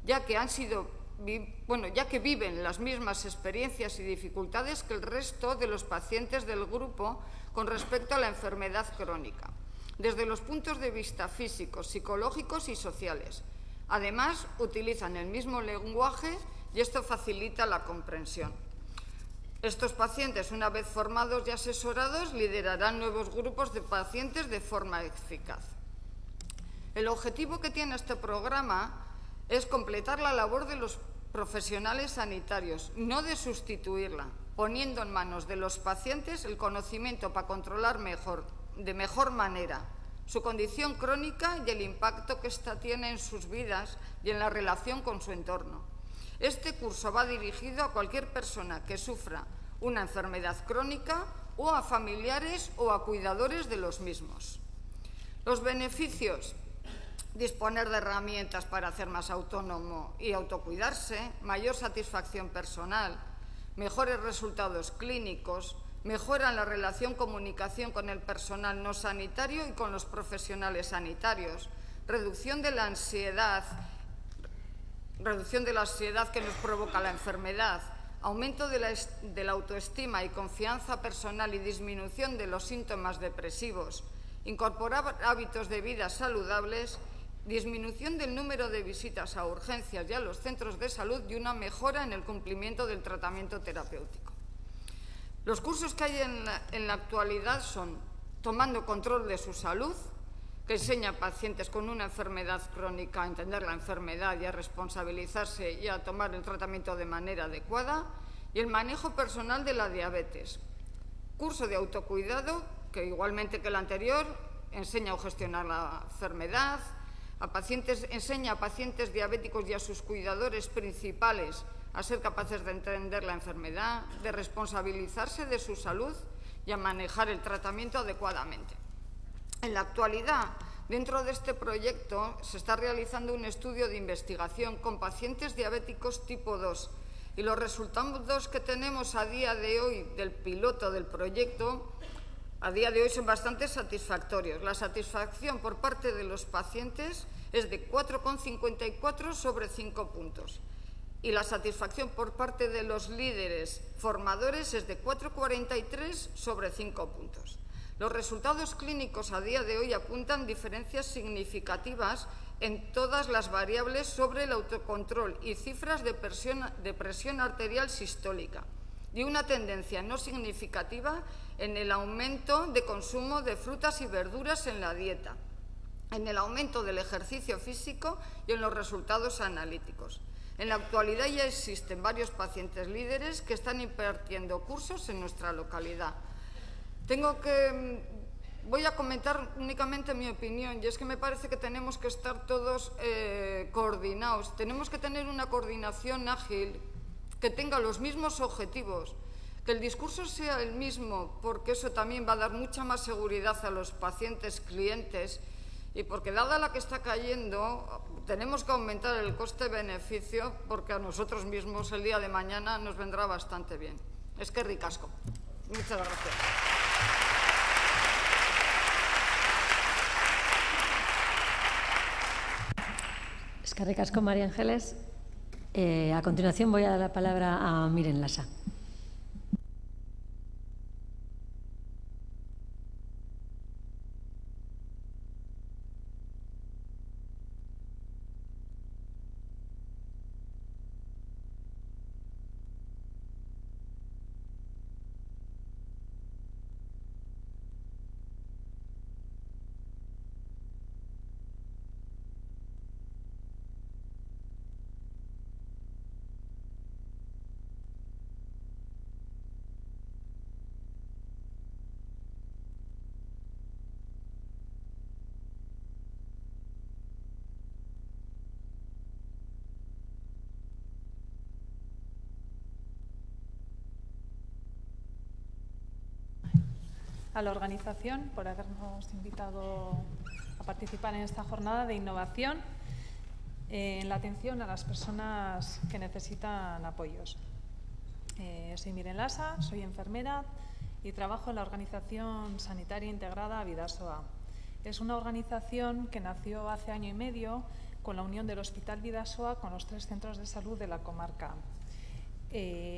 ya que viven las mismas experiencias y dificultades que el resto de los pacientes del grupo con respecto a la enfermedad crónica, desde los puntos de vista físicos, psicológicos y sociales. Además, utilizan el mismo lenguaje y esto facilita la comprensión. Estos pacientes, una vez formados y asesorados, liderarán nuevos grupos de pacientes de forma eficaz. El objetivo que tiene este programa es completar la labor de los profesionales sanitarios, no de sustituirla, poniendo en manos de los pacientes el conocimiento para controlar de mejor manera su condición crónica y el impacto que ésta tiene en sus vidas y en la relación con su entorno. Este curso va dirigido a cualquier persona que sufra una enfermedad crónica o a familiares o a cuidadores de los mismos. Los beneficios: disponer de herramientas para hacer más autónomo y autocuidarse, mayor satisfacción personal, mejores resultados clínicos, mejora en la relación comunicación con el personal no sanitario y con los profesionales sanitarios, reducción de la ansiedad que nos provoca la enfermedad, aumento de la autoestima y confianza personal y disminución de los síntomas depresivos, incorporar hábitos de vida saludables, disminución del número de visitas a urgencias y a los centros de salud y una mejora en el cumplimiento del tratamiento terapéutico. Los cursos que hay en la actualidad son Tomando control de su salud, que enseña a pacientes con una enfermedad crónica a entender la enfermedad y a responsabilizarse y a tomar el tratamiento de manera adecuada, y el manejo personal de la diabetes. Curso de autocuidado, que igualmente que el anterior, enseña a gestionar la enfermedad, enseña a pacientes diabéticos y a sus cuidadores principales a ser capaces de entender la enfermedad, de responsabilizarse de su salud y a manejar el tratamiento adecuadamente. En la actualidad, dentro de este proyecto, se está realizando un estudio de investigación con pacientes diabéticos tipo 2 y los resultados que tenemos a día de hoy del piloto del proyecto a día de hoy son bastante satisfactorios. La satisfacción por parte de los pacientes es de 4,54 sobre 5 puntos. Y la satisfacción por parte de los líderes formadores es de 4,43 sobre 5 puntos. Los resultados clínicos a día de hoy apuntan diferencias significativas en todas las variables sobre el autocontrol y cifras de presión arterial sistólica y una tendencia no significativa en el aumento de consumo de frutas y verduras en la dieta, en el aumento del ejercicio físico y en los resultados analíticos. En la actualidad ya existen varios pacientes líderes que están impartiendo cursos en nuestra localidad. Voy a comentar únicamente mi opinión, y es que me parece que tenemos que estar todos coordinados. Tenemos que tener una coordinación ágil, que tenga los mismos objetivos, que el discurso sea el mismo, porque eso también va a dar mucha más seguridad a los pacientes clientes, y porque dada la que está cayendo, tenemos que aumentar el coste-beneficio, porque a nosotros mismos el día de mañana nos vendrá bastante bien. Eskerrik asko. Muchas gracias. Eskerrik asko, María Ángeles. A continuación voy a dar la palabra a Miren Lasa. a la organización por habernos invitado a participar en esta jornada de innovación en la atención a las personas que necesitan apoyos. Soy Miren Lasa, soy enfermera y trabajo en la Organización Sanitaria Integrada Bidasoa. Es una organización que nació hace año y medio con la unión del Hospital Bidasoa con los 3 centros de salud de la comarca,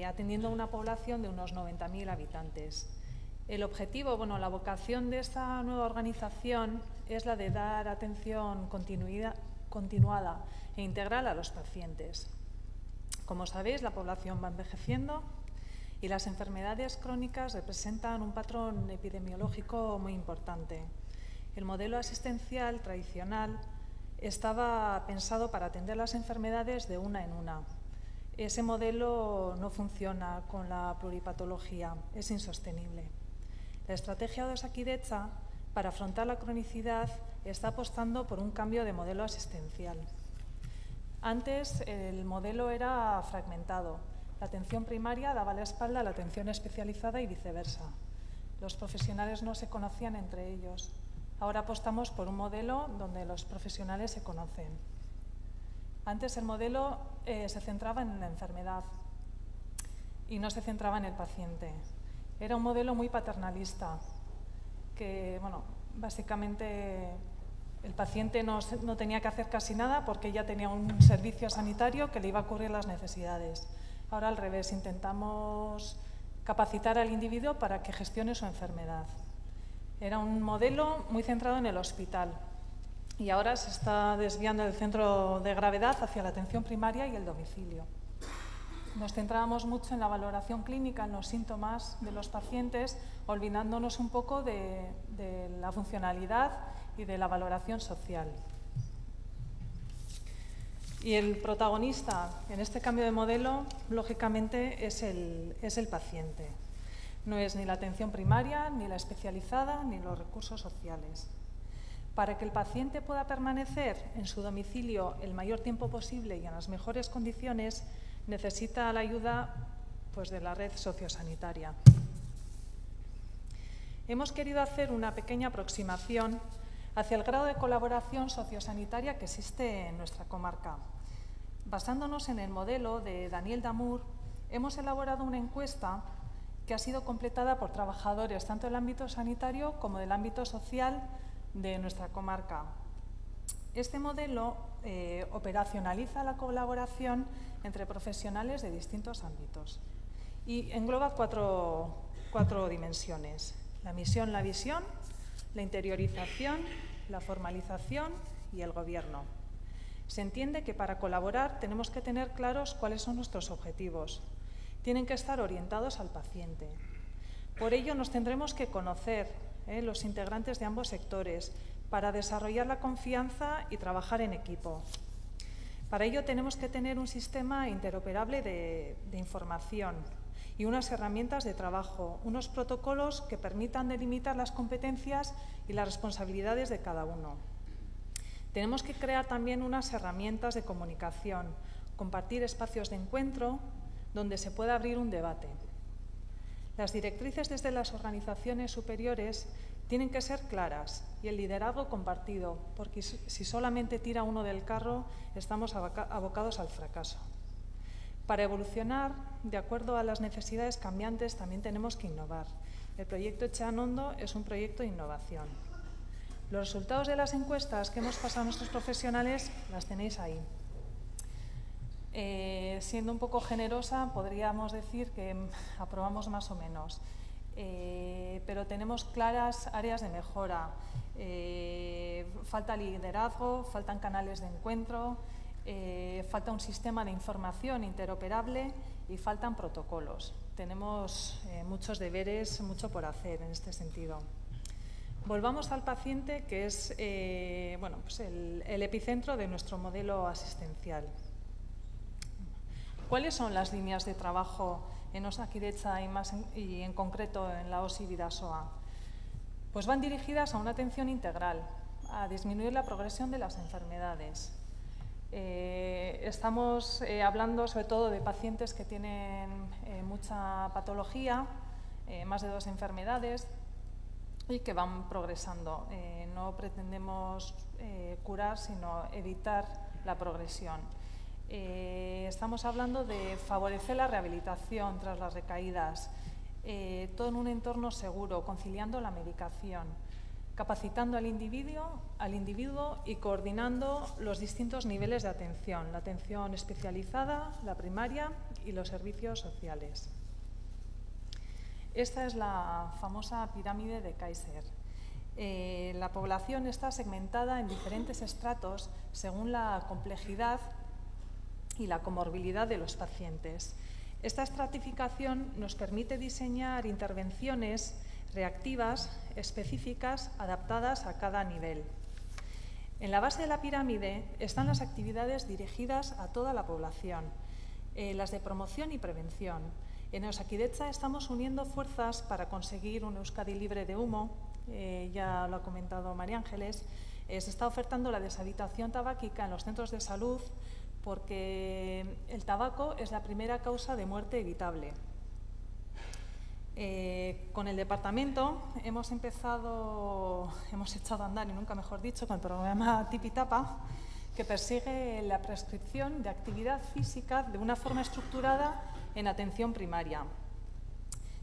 atendiendo a una población de unos 90.000 habitantes. El objetivo, la vocación de esta nueva organización es la de dar atención continuada e integral a los pacientes. Como sabéis, la población va envejeciendo y las enfermedades crónicas representan un patrón epidemiológico muy importante. El modelo asistencial tradicional estaba pensado para atender las enfermedades de una en una. Ese modelo no funciona con la pluripatología, es insostenible. La estrategia de Osakidetza para afrontar la cronicidad está apostando por un cambio de modelo asistencial. Antes el modelo era fragmentado. La atención primaria daba la espalda a la atención especializada y viceversa. Los profesionales no se conocían entre ellos. Ahora apostamos por un modelo donde los profesionales se conocen. Antes el modelo se centraba en la enfermedad y no se centraba en el paciente. Era un modelo muy paternalista, que básicamente el paciente no tenía que hacer casi nada porque ya tenía un servicio sanitario que le iba a cubrir las necesidades. Ahora al revés, intentamos capacitar al individuo para que gestione su enfermedad. Era un modelo muy centrado en el hospital y ahora se está desviando el centro de gravedad hacia la atención primaria y el domicilio. Nos centrábamos mucho en la valoración clínica, en los síntomas de los pacientes, olvidándonos un poco de la funcionalidad y de la valoración social. Y el protagonista en este cambio de modelo, lógicamente, es el paciente. No es ni la atención primaria, ni la especializada, ni los recursos sociales. Para que el paciente pueda permanecer en su domicilio el mayor tiempo posible y en las mejores condiciones, necesita la ayuda de la red sociosanitaria. Hemos querido hacer una pequeña aproximación hacia el grado de colaboración sociosanitaria que existe en nuestra comarca. Basándonos en el modelo de Daniel Damour, hemos elaborado una encuesta que ha sido completada por trabajadores tanto del ámbito sanitario como del ámbito social de nuestra comarca. Este modelo operacionaliza la colaboración entre profesionales de distintos ámbitos y engloba cuatro dimensiones: la misión, la visión, la interiorización, la formalización y el gobierno. Se entiende que para colaborar tenemos que tener claros cuáles son nuestros objetivos. Tienen que estar orientados al paciente. Por ello nos tendremos que conocer los integrantes de ambos sectores para desarrollar la confianza y trabajar en equipo. Para ello tenemos que tener un sistema interoperable de información y unas herramientas de trabajo, unos protocolos que permitan delimitar las competencias y las responsabilidades de cada uno. Tenemos que crear también unas herramientas de comunicación, compartir espacios de encuentro donde se pueda abrir un debate. Las directrices desde las organizaciones superiores tienen que ser claras y el liderazgo compartido, porque si solamente tira uno del carro, estamos abocados al fracaso. Para evolucionar, de acuerdo a las necesidades cambiantes, también tenemos que innovar. El proyecto Etxeanondo es un proyecto de innovación. Los resultados de las encuestas que hemos pasado a nuestros profesionales las tenéis ahí. Siendo un poco generosa, podríamos decir que aprobamos más o menos, pero tenemos claras áreas de mejora. Falta liderazgo, faltan canales de encuentro, falta un sistema de información interoperable y faltan protocolos. Tenemos muchos deberes, mucho por hacer en este sentido. Volvamos al paciente, que es el epicentro de nuestro modelo asistencial. ¿Cuáles son las líneas de trabajo en Osakidetza y en concreto en la OSI Bidasoa? Pues van dirigidas a una atención integral, a disminuir la progresión de las enfermedades. Estamos hablando sobre todo de pacientes que tienen mucha patología, más de 2 enfermedades, y que van progresando. No pretendemos curar, sino evitar la progresión. Estamos hablando de favorecer la rehabilitación tras las recaídas, todo en un entorno seguro, conciliando la medicación, capacitando al individuo y coordinando los distintos niveles de atención, la atención especializada, la primaria y los servicios sociales. Esta es la famosa pirámide de Kaiser. La población está segmentada en diferentes estratos según la complejidad y la comorbilidad de los pacientes. Esta estratificación nos permite diseñar intervenciones reactivas, específicas, adaptadas a cada nivel. En la base de la pirámide están las actividades dirigidas a toda la población, las de promoción y prevención. En Osakidetza estamos uniendo fuerzas para conseguir un Euskadi libre de humo, ya lo ha comentado María Ángeles. Se está ofertando la deshabitación tabáquica en los centros de salud porque el tabaco es la primera causa de muerte evitable. Con el departamento hemos echado a andar, y nunca mejor dicho, con el programa Tipitapa, que persigue la prescripción de actividad física de una forma estructurada en atención primaria.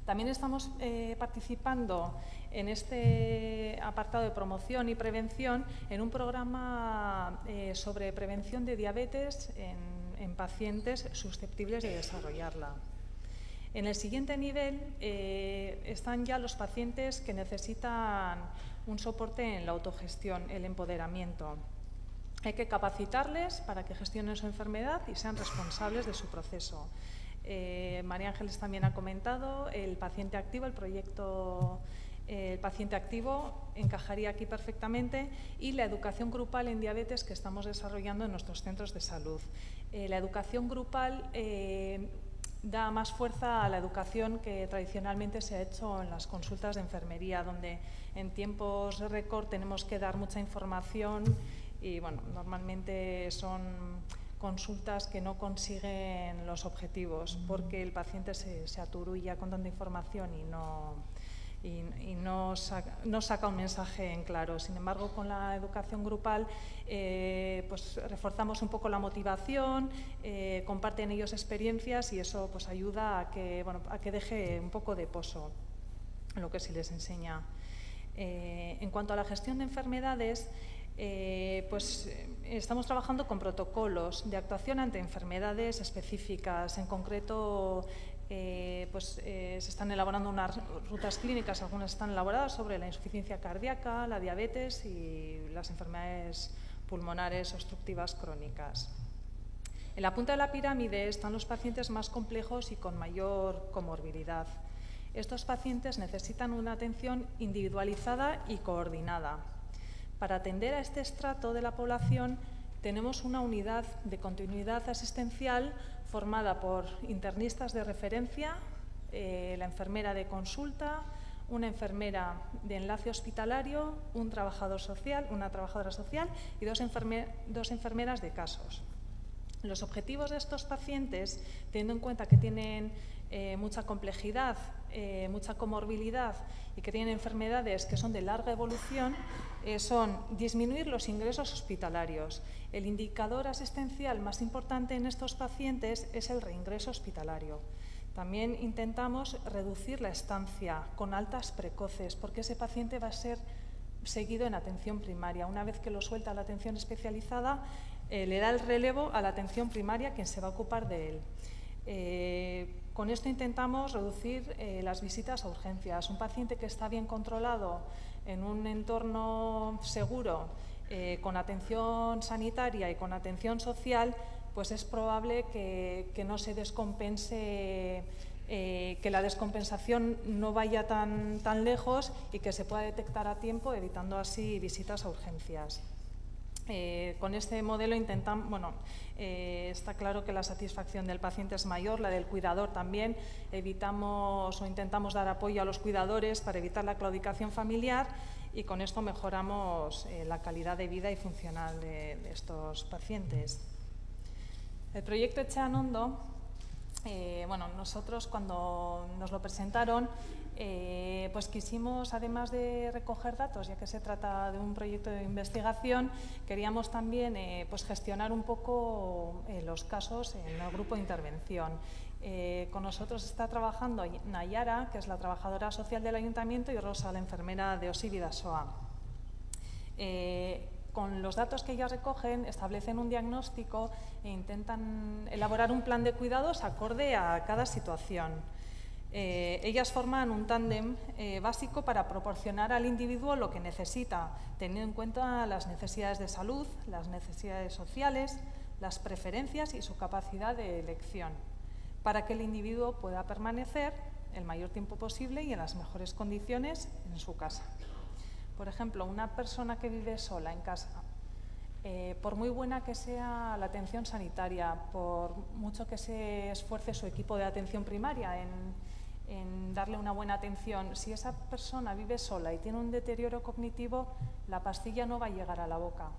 También estamos participando en este apartado de promoción y prevención en un programa sobre prevención de diabetes en pacientes susceptibles de desarrollarla. En el siguiente nivel están ya los pacientes que necesitan un soporte en la autogestión, el empoderamiento. Hay que capacitarles para que gestionen su enfermedad y sean responsables de su proceso. María Ángeles también ha comentado el paciente activo, el proyecto El paciente activo encajaría aquí perfectamente, y la educación grupal en diabetes que estamos desarrollando en nuestros centros de salud. La educación grupal da más fuerza a la educación que tradicionalmente se ha hecho en las consultas de enfermería, donde en tiempos de récord tenemos que dar mucha información y bueno, normalmente son consultas que no consiguen los objetivos porque el paciente se aturulla con tanta información y no saca un mensaje en claro. Sin embargo, con la educación grupal pues reforzamos un poco la motivación, comparten ellos experiencias y eso pues ayuda a que deje un poco de pozo lo que se les enseña. En cuanto a la gestión de enfermedades, estamos trabajando con protocolos de actuación ante enfermedades específicas. En concreto, se están elaborando unas rutas clínicas, algunas están elaboradas sobre la insuficiencia cardíaca, la diabetes y las enfermedades pulmonares obstructivas crónicas. En la punta de la pirámide están los pacientes más complejos y con mayor comorbilidad. Estos pacientes necesitan una atención individualizada y coordinada. Para atender a este estrato de la población tenemos una unidad de continuidad asistencial formada por internistas de referencia, la enfermera de consulta, una enfermera de enlace hospitalario, un trabajador social, una trabajadora social y dos enfermeras de casos. Los objetivos de estos pacientes, teniendo en cuenta que tienen mucha complejidad, mucha comorbilidad y que tienen enfermedades que son de larga evolución, son disminuir los ingresos hospitalarios. El indicador asistencial más importante en estos pacientes es el reingreso hospitalario. También intentamos reducir la estancia con altas precoces, porque ese paciente va a ser seguido en atención primaria. Una vez que lo suelta a la atención especializada, le da el relevo a la atención primaria, quien se va a ocupar de él. Con esto intentamos reducir las visitas a urgencias. Un paciente que está bien controlado en un entorno seguro, con atención sanitaria y con atención social, pues es probable que no se descompense, que la descompensación no vaya tan lejos y que se pueda detectar a tiempo, evitando así visitas a urgencias. Con este modelo está claro que la satisfacción del paciente es mayor, la del cuidador también. Intentamos dar apoyo a los cuidadores para evitar la claudicación familiar y con esto mejoramos la calidad de vida y funcional de estos pacientes. El proyecto Etxean Ondo, nosotros cuando nos lo presentaron Pues quisimos, además de recoger datos, ya que se trata de un proyecto de investigación, queríamos también pues gestionar un poco los casos en el grupo de intervención. Con nosotros está trabajando Nayara, que es la trabajadora social del Ayuntamiento, y Rosa, la enfermera de Osi Bidasoa. Con los datos que ellas recogen, establecen un diagnóstico e intentan elaborar un plan de cuidados acorde a cada situación. Ellas forman un tándem básico para proporcionar al individuo lo que necesita, teniendo en cuenta las necesidades de salud, las necesidades sociales, las preferencias y su capacidad de elección, para que el individuo pueda permanecer el mayor tiempo posible y en las mejores condiciones en su casa. Por ejemplo, una persona que vive sola en casa, por muy buena que sea la atención sanitaria, por mucho que se esfuerce su equipo de atención primaria en darle una buena atención, si esa persona vive sola y tiene un deterioro cognitivo, la pastilla no va a llegar a la boca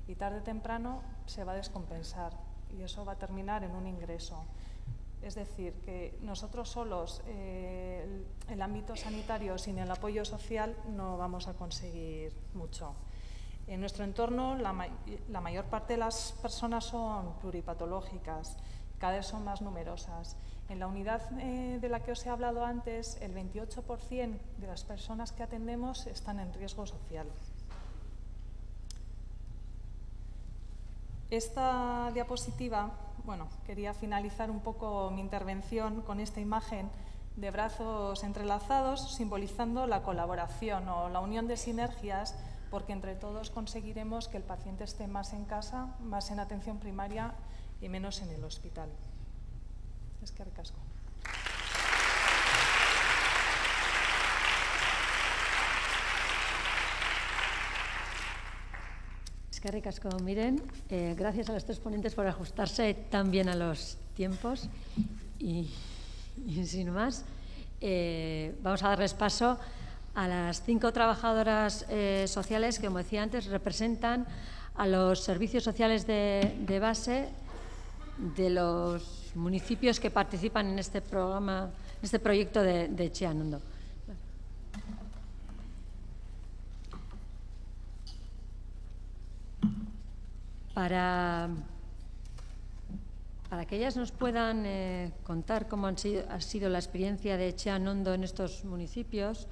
y tarde o temprano se va a descompensar y eso va a terminar en un ingreso. Es decir, que nosotros solos, el ámbito sanitario, sin el apoyo social, no vamos a conseguir mucho. En nuestro entorno, la mayor parte de las personas son pluripatológicas, cada vez son más numerosas. En la unidad de la que os he hablado antes, el 28% de las personas que atendemos están en riesgo social. Esta diapositiva, bueno, quería finalizar un poco mi intervención con esta imagen de brazos entrelazados, simbolizando la colaboración o la unión de sinergias, porque entre todos conseguiremos que el paciente esté más en casa, más en atención primaria y menos en el hospital. Eskerrik asko. Eskerrik asko, Miren. Gracias a los tres ponentes por ajustarse tan bien a los tiempos. Y sin más, vamos a darles paso a las 5 trabajadoras sociales que, como decía antes, representan a los servicios sociales de base de los municipios que participan en este programa, en este proyecto de Etxea Anondo. Para que ellas nos puedan contar cómo ha sido la experiencia de Etxea Anondo en estos municipios,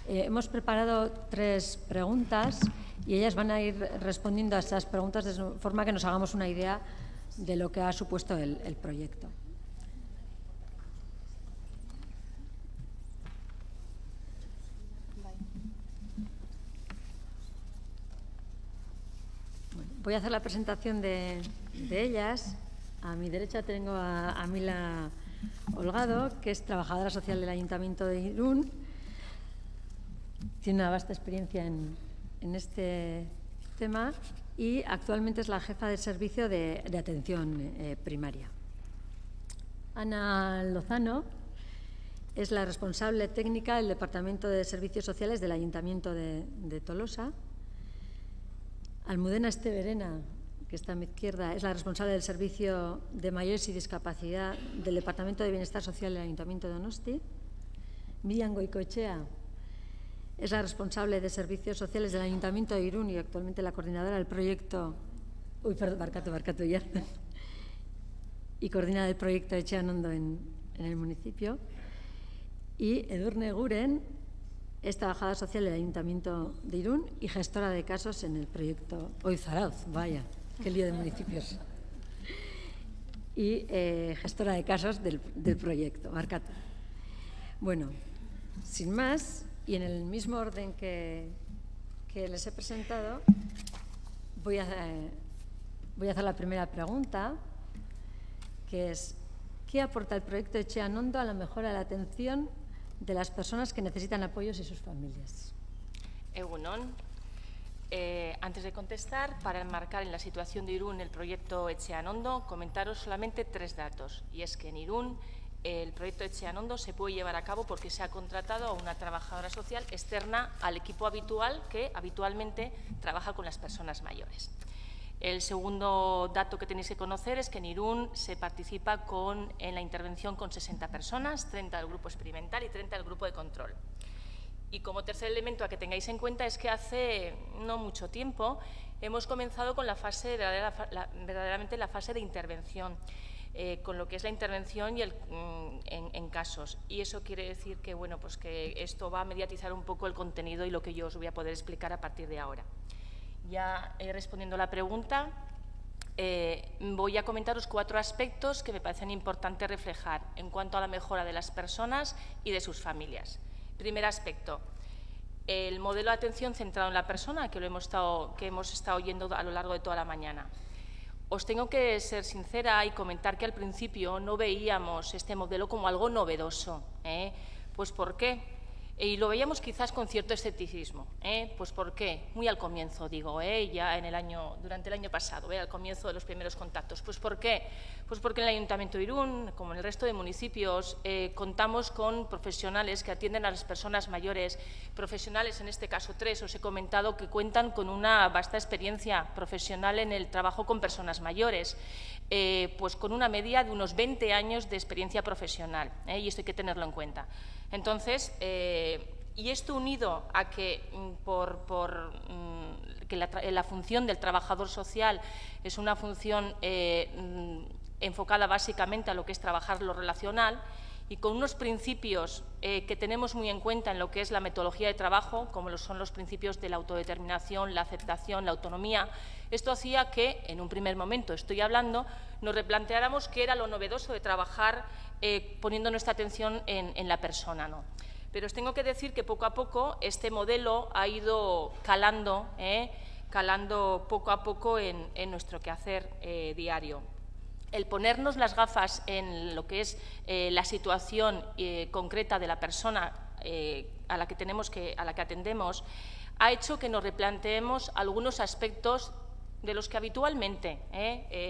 hemos preparado 3 preguntas y ellas van a ir respondiendo a estas preguntas de forma que nos hagamos una idea de lo que ha supuesto el proyecto. Bueno, voy a hacer la presentación de ellas. A mi derecha tengo a Mila Holgado, que es trabajadora social del Ayuntamiento de Irún. Tiene una vasta experiencia en este tema y actualmente es la jefa de servicio de atención primaria. Ana Lozano es la responsable técnica del Departamento de Servicios Sociales del Ayuntamiento de Tolosa. Almudena Esteberena, que está a mi izquierda, es la responsable del Servicio de Mayores y Discapacidad del Departamento de Bienestar Social del Ayuntamiento de Donosti. Miriam Goicoechea es la responsable de Servicios Sociales del Ayuntamiento de Irún y actualmente la coordinadora del proyecto... Barkatu ya. Y coordina el proyecto de Etxea Anondo en el municipio. Y Edurne Guren es trabajadora social del Ayuntamiento de Irún y gestora de casos en el proyecto Oizarauz. Vaya, qué lío de municipios. Y gestora de casos del proyecto, Barkatu. Bueno, sin más... Y en el mismo orden que les he presentado, voy a hacer la primera pregunta, que es: ¿qué aporta el proyecto Etxea Anondo a la mejora de la atención de las personas que necesitan apoyos y sus familias? Egunon. Antes de contestar, para enmarcar en la situación de Irún el proyecto Etxea Anondo, comentaros solamente 3 datos. Y es que en Irún el proyecto Etxea Anondo se puede llevar a cabo porque se ha contratado a una trabajadora social externa al equipo habitual que habitualmente trabaja con las personas mayores. El segundo dato que tenéis que conocer es que en Irún se participa en la intervención con 60 personas, 30 del grupo experimental y 30 del grupo de control. Y como tercer elemento a que tengáis en cuenta es que hace no mucho tiempo hemos comenzado con la fase, verdaderamente la fase de intervención, con lo que es la intervención y en casos. Y eso quiere decir que, bueno, pues que esto va a mediatizar un poco el contenido y lo que yo os voy a poder explicar a partir de ahora. Ya respondiendo a la pregunta, voy a comentaros 4 aspectos que me parecen importantes reflejar en cuanto a la mejora de las personas y de sus familias. Primer aspecto, el modelo de atención centrado en la persona, que hemos estado oyendo a lo largo de toda la mañana. Os tengo que ser sincera y comentar que al principio no veíamos este modelo como algo novedoso. Pues ¿por qué? Y lo veíamos quizás con cierto escepticismo. Pues ¿por qué? Muy al comienzo, digo, ya durante el año pasado, al comienzo de los primeros contactos. Pues ¿por qué? Pues porque en el Ayuntamiento de Irún, como en el resto de municipios, contamos con profesionales que atienden a las personas mayores, profesionales, en este caso 3, os he comentado, que cuentan con una vasta experiencia profesional en el trabajo con personas mayores, pues con una media de unos 20 años de experiencia profesional, y esto hay que tenerlo en cuenta. Entonces, y esto unido a que que la función del trabajador social es una función enfocada básicamente a lo que es trabajar lo relacional y con unos principios que tenemos muy en cuenta en lo que es la metodología de trabajo, como son los principios de la autodeterminación, la aceptación, la autonomía. Esto hacía que, en un primer momento, estoy hablando, nos replanteáramos qué era lo novedoso de trabajar poniendo nuestra atención en la persona, ¿no? Pero os tengo que decir que poco a poco este modelo ha ido calando poco a poco en nuestro quehacer diario. El ponernos las gafas en lo que es la situación concreta de la persona a la que atendemos ha hecho que nos replanteemos algunos aspectos de los que habitualmente,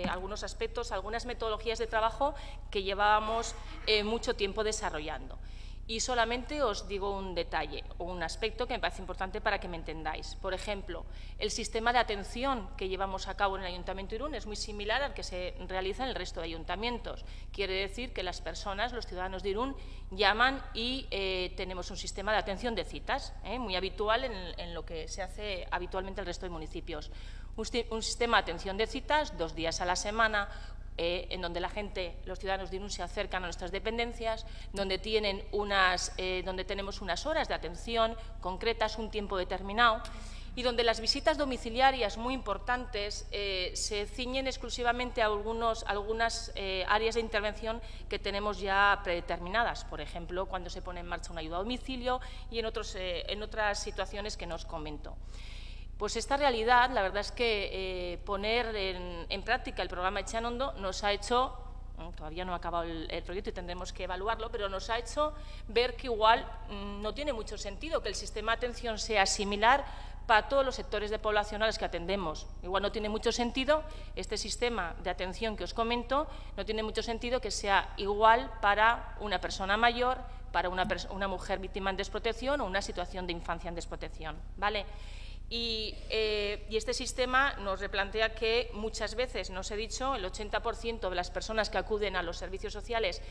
algunos aspectos, algunas metodologías de trabajo que llevábamos mucho tiempo desarrollando. Y solamente os digo un detalle o un aspecto que me parece importante para que me entendáis. Por ejemplo, el sistema de atención que llevamos a cabo en el Ayuntamiento de Irún es muy similar al que se realiza en el resto de ayuntamientos. Quiere decir que las personas, los ciudadanos de Irún, llaman y tenemos un sistema de atención de citas, muy habitual en lo que se hace habitualmente en el resto de municipios. Un sistema de atención de citas, 2 días a la semana, en donde los ciudadanos de Irún se acercan a nuestras dependencias, donde tenemos unas horas de atención concretas, un tiempo determinado, y donde las visitas domiciliarias muy importantes se ciñen exclusivamente a algunas áreas de intervención que tenemos ya predeterminadas, por ejemplo, cuando se pone en marcha una ayuda a domicilio y en otras situaciones que nos comento. Pues esta realidad, la verdad es que poner en práctica el programa Etxean Ondo nos ha hecho, todavía no ha acabado el proyecto y tendremos que evaluarlo, pero nos ha hecho ver que igual no tiene mucho sentido que el sistema de atención sea similar para todos los sectores de población a los que atendemos. Igual no tiene mucho sentido este sistema de atención que os comento, no tiene mucho sentido que sea igual para una persona mayor, para una mujer víctima en desprotección o una situación de infancia en desprotección, ¿vale? Y este sistema nos replantea que muchas veces, nos he dicho, el 80% de las personas que acuden a los servicios sociales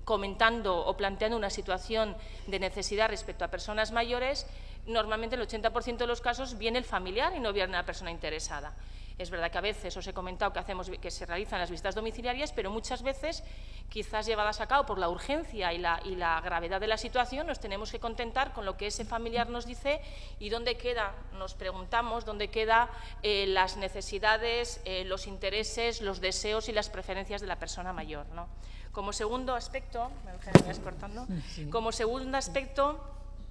comentando o planteando una situación de necesidad respecto a personas mayores, normalmente en el 80% de los casos viene el familiar y no viene la persona interesada. Es verdad que a veces os he comentado que se realizan las visitas domiciliarias, pero muchas veces, quizás llevadas a cabo por la urgencia y la gravedad de la situación, nos tenemos que contentar con lo que ese familiar nos dice y dónde queda, nos preguntamos, dónde quedan las necesidades, los intereses, los deseos y las preferencias de la persona mayor, ¿no? Como segundo aspecto,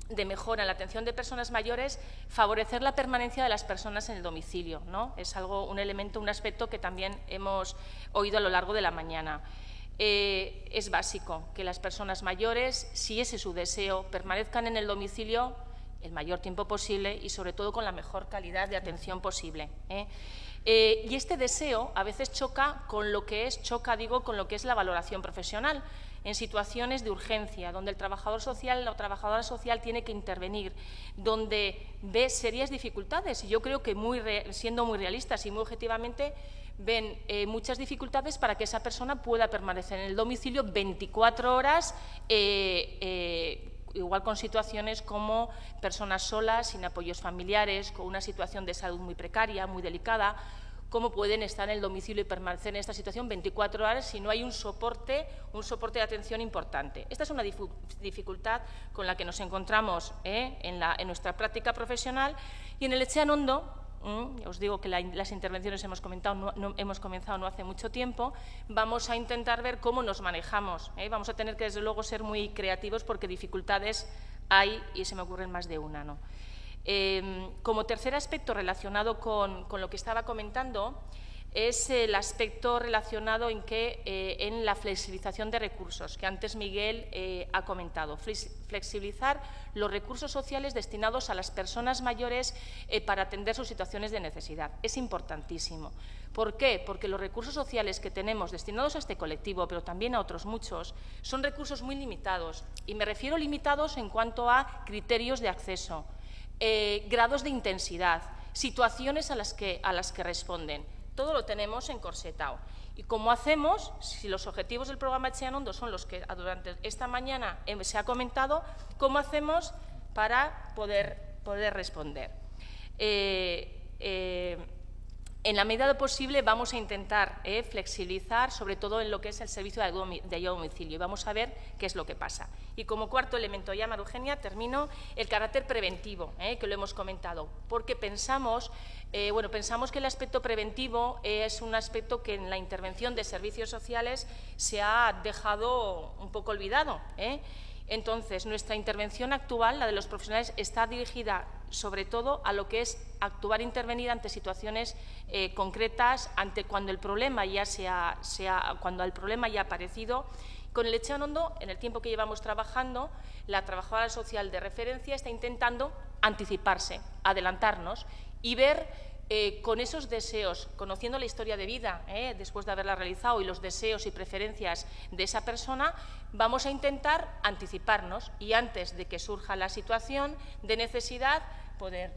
de mejora en la atención de personas mayores, favorecer la permanencia de las personas en el domicilio, ¿no? Es un elemento, un aspecto que también hemos oído a lo largo de la mañana. Es básico que las personas mayores, si ese es su deseo, permanezcan en el domicilio el mayor tiempo posible y, sobre todo, con la mejor calidad de atención posible. Y este deseo a veces choca con lo que es, con lo que es la valoración profesional, en situaciones de urgencia, donde el trabajador social o trabajadora social tiene que intervenir, donde ve serias dificultades. Y yo creo que, siendo muy realistas y muy objetivamente, ven muchas dificultades para que esa persona pueda permanecer en el domicilio 24 horas, igual con situaciones como personas solas, sin apoyos familiares, con una situación de salud muy precaria, muy delicada. Cómo pueden estar en el domicilio y permanecer en esta situación 24 horas si no hay un soporte de atención importante. Esta es una dificultad con la que nos encontramos en nuestra práctica profesional, y en el Etxean Ondo, os digo que las intervenciones hemos comenzado no hace mucho tiempo, vamos a intentar ver cómo nos manejamos. Vamos a tener que, desde luego, ser muy creativos porque dificultades hay y se me ocurren más de una, ¿no? Como tercer aspecto relacionado con lo que estaba comentando es el aspecto relacionado en la flexibilización de recursos, que antes Miguel ha comentado. Flexibilizar los recursos sociales destinados a las personas mayores para atender sus situaciones de necesidad. Es importantísimo. ¿Por qué? Porque los recursos sociales que tenemos destinados a este colectivo, pero también a otros muchos, son recursos muy limitados. Y me refiero limitados en cuanto a criterios de acceso, grados de intensidad, situaciones a las que responden. Todo lo tenemos encorsetado. ¿Y cómo hacemos? Si los objetivos del programa Etxean Ondo son los que durante esta mañana se ha comentado, ¿cómo hacemos para poder responder? En la medida de lo posible vamos a intentar flexibilizar, sobre todo en lo que es el servicio de ayuda a domicilio, y vamos a ver qué es lo que pasa. Y como cuarto elemento, ya María Eugenia, termino, el carácter preventivo, que lo hemos comentado, porque pensamos que el aspecto preventivo es un aspecto que en la intervención de servicios sociales se ha dejado un poco olvidado. Entonces, nuestra intervención actual, la de los profesionales, está dirigida sobre todo a lo que es actuar e intervenir ante situaciones concretas, cuando el problema ya ha aparecido. Con el Etxean Ondo, en el tiempo que llevamos trabajando, la trabajadora social de referencia está intentando anticiparse, adelantarnos y ver con esos deseos, conociendo la historia de vida después de haberla realizado y los deseos y preferencias de esa persona, vamos a intentar anticiparnos y, antes de que surja la situación de necesidad, poder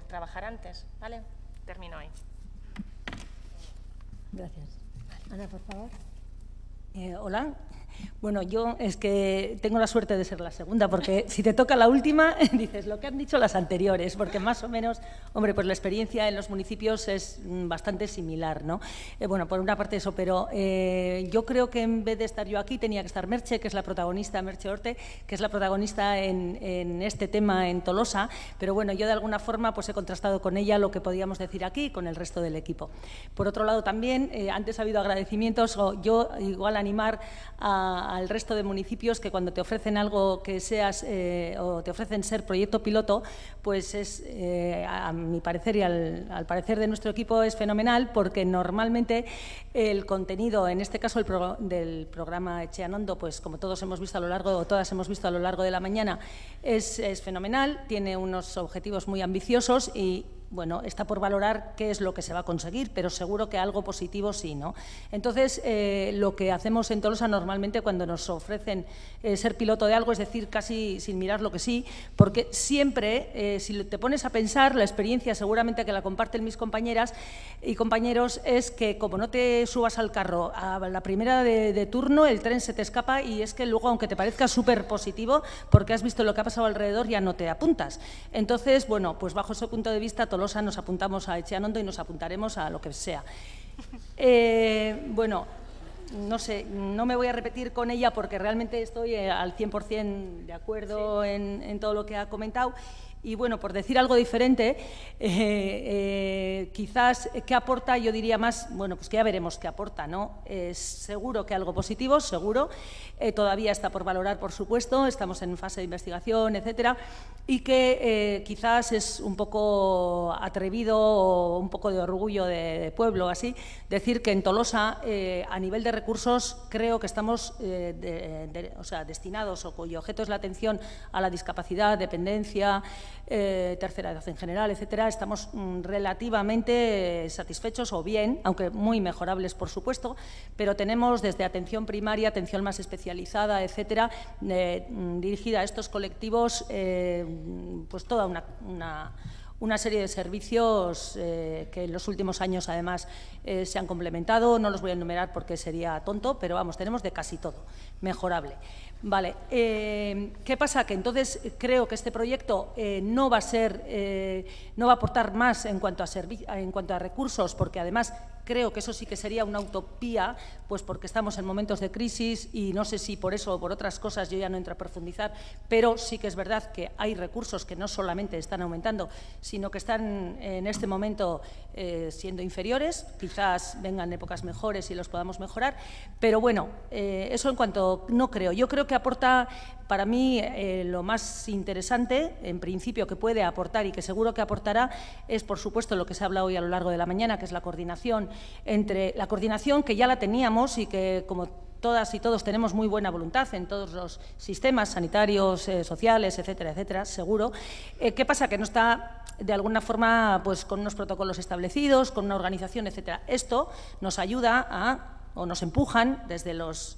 trabajar antes. ¿Vale? Termino ahí. Gracias. Ana, por favor. Hola. Bueno, yo es que tengo la suerte de ser la segunda, porque si te toca la última, dices lo que han dicho las anteriores, porque más o menos, hombre, pues la experiencia en los municipios es bastante similar, ¿no? Bueno, por una parte eso, pero yo creo que en vez de estar yo aquí tenía que estar Merche, que es la protagonista, Merche Orte, que es la protagonista en este tema en Tolosa, pero bueno, yo de alguna forma pues he contrastado con ella lo que podíamos decir aquí y con el resto del equipo. Por otro lado también, antes ha habido agradecimientos, yo igual animar al resto de municipios que cuando te ofrecen algo que seas o te ofrecen ser proyecto piloto, pues es, a mi parecer y al parecer de nuestro equipo, es fenomenal, porque normalmente el contenido, en este caso del programa Etxean Ondo, pues como todos hemos visto a lo largo, o todas hemos visto a lo largo de la mañana, es fenomenal, tiene unos objetivos muy ambiciosos y bueno, está por valorar qué es lo que se va a conseguir, pero seguro que algo positivo sí, ¿no? Entonces, lo que hacemos en Tolosa normalmente cuando nos ofrecen ser piloto de algo, es decir, casi sin mirar lo que sí, porque siempre, si te pones a pensar, la experiencia seguramente que la comparten mis compañeras y compañeros es que como no te subas al carro a la primera de turno, el tren se te escapa y es que luego, aunque te parezca súper positivo, porque has visto lo que ha pasado alrededor, ya no te apuntas. Entonces, bueno, pues bajo ese punto de vista, Tolosa nos apuntamos a Etxean Ondo y nos apuntaremos a lo que sea. Bueno, no sé, no me voy a repetir con ella porque realmente estoy al 100% de acuerdo en todo lo que ha comentado. Y bueno, por decir algo diferente, quizás, ¿qué aporta? Yo diría más, bueno, pues que ya veremos qué aporta, ¿no? Seguro que algo positivo, seguro. Todavía está por valorar, por supuesto, estamos en fase de investigación, etcétera, y que quizás es un poco atrevido o un poco de orgullo de pueblo, así, decir que en Tolosa, a nivel de recursos, creo que estamos destinados o cuyo objeto es la atención a la discapacidad, dependencia, tercera edad en general, etcétera, estamos relativamente satisfechos o bien, aunque muy mejorables, por supuesto, pero tenemos desde atención primaria, atención más especializada, etcétera, dirigida a estos colectivos, pues toda una serie de servicios que en los últimos años, además, se han complementado. No los voy a enumerar porque sería tonto, pero vamos, tenemos de casi todo, mejorable. Vale, ¿qué pasa? Que entonces creo que este proyecto no va a aportar más en cuanto a recursos, porque además creo que eso sí que sería una utopía, pues porque estamos en momentos de crisis y no sé si por eso o por otras cosas, yo ya no entro a profundizar, pero sí que es verdad que hay recursos que no solamente están aumentando, sino que están en este momento siendo inferiores, quizás vengan épocas mejores y los podamos mejorar, pero bueno, eso en cuanto no creo. Yo creo que aporta, para mí, lo más interesante, en principio, que puede aportar y que seguro que aportará, es, por supuesto, lo que se ha hablado hoy a lo largo de la mañana, que es la coordinación que ya la teníamos y que, como todas y todos tenemos muy buena voluntad en todos los sistemas sanitarios, sociales, etcétera, etcétera, seguro. ¿Qué pasa? Que no está, de alguna forma, pues con unos protocolos establecidos, con una organización, etcétera. Esto nos ayuda o nos empujan desde los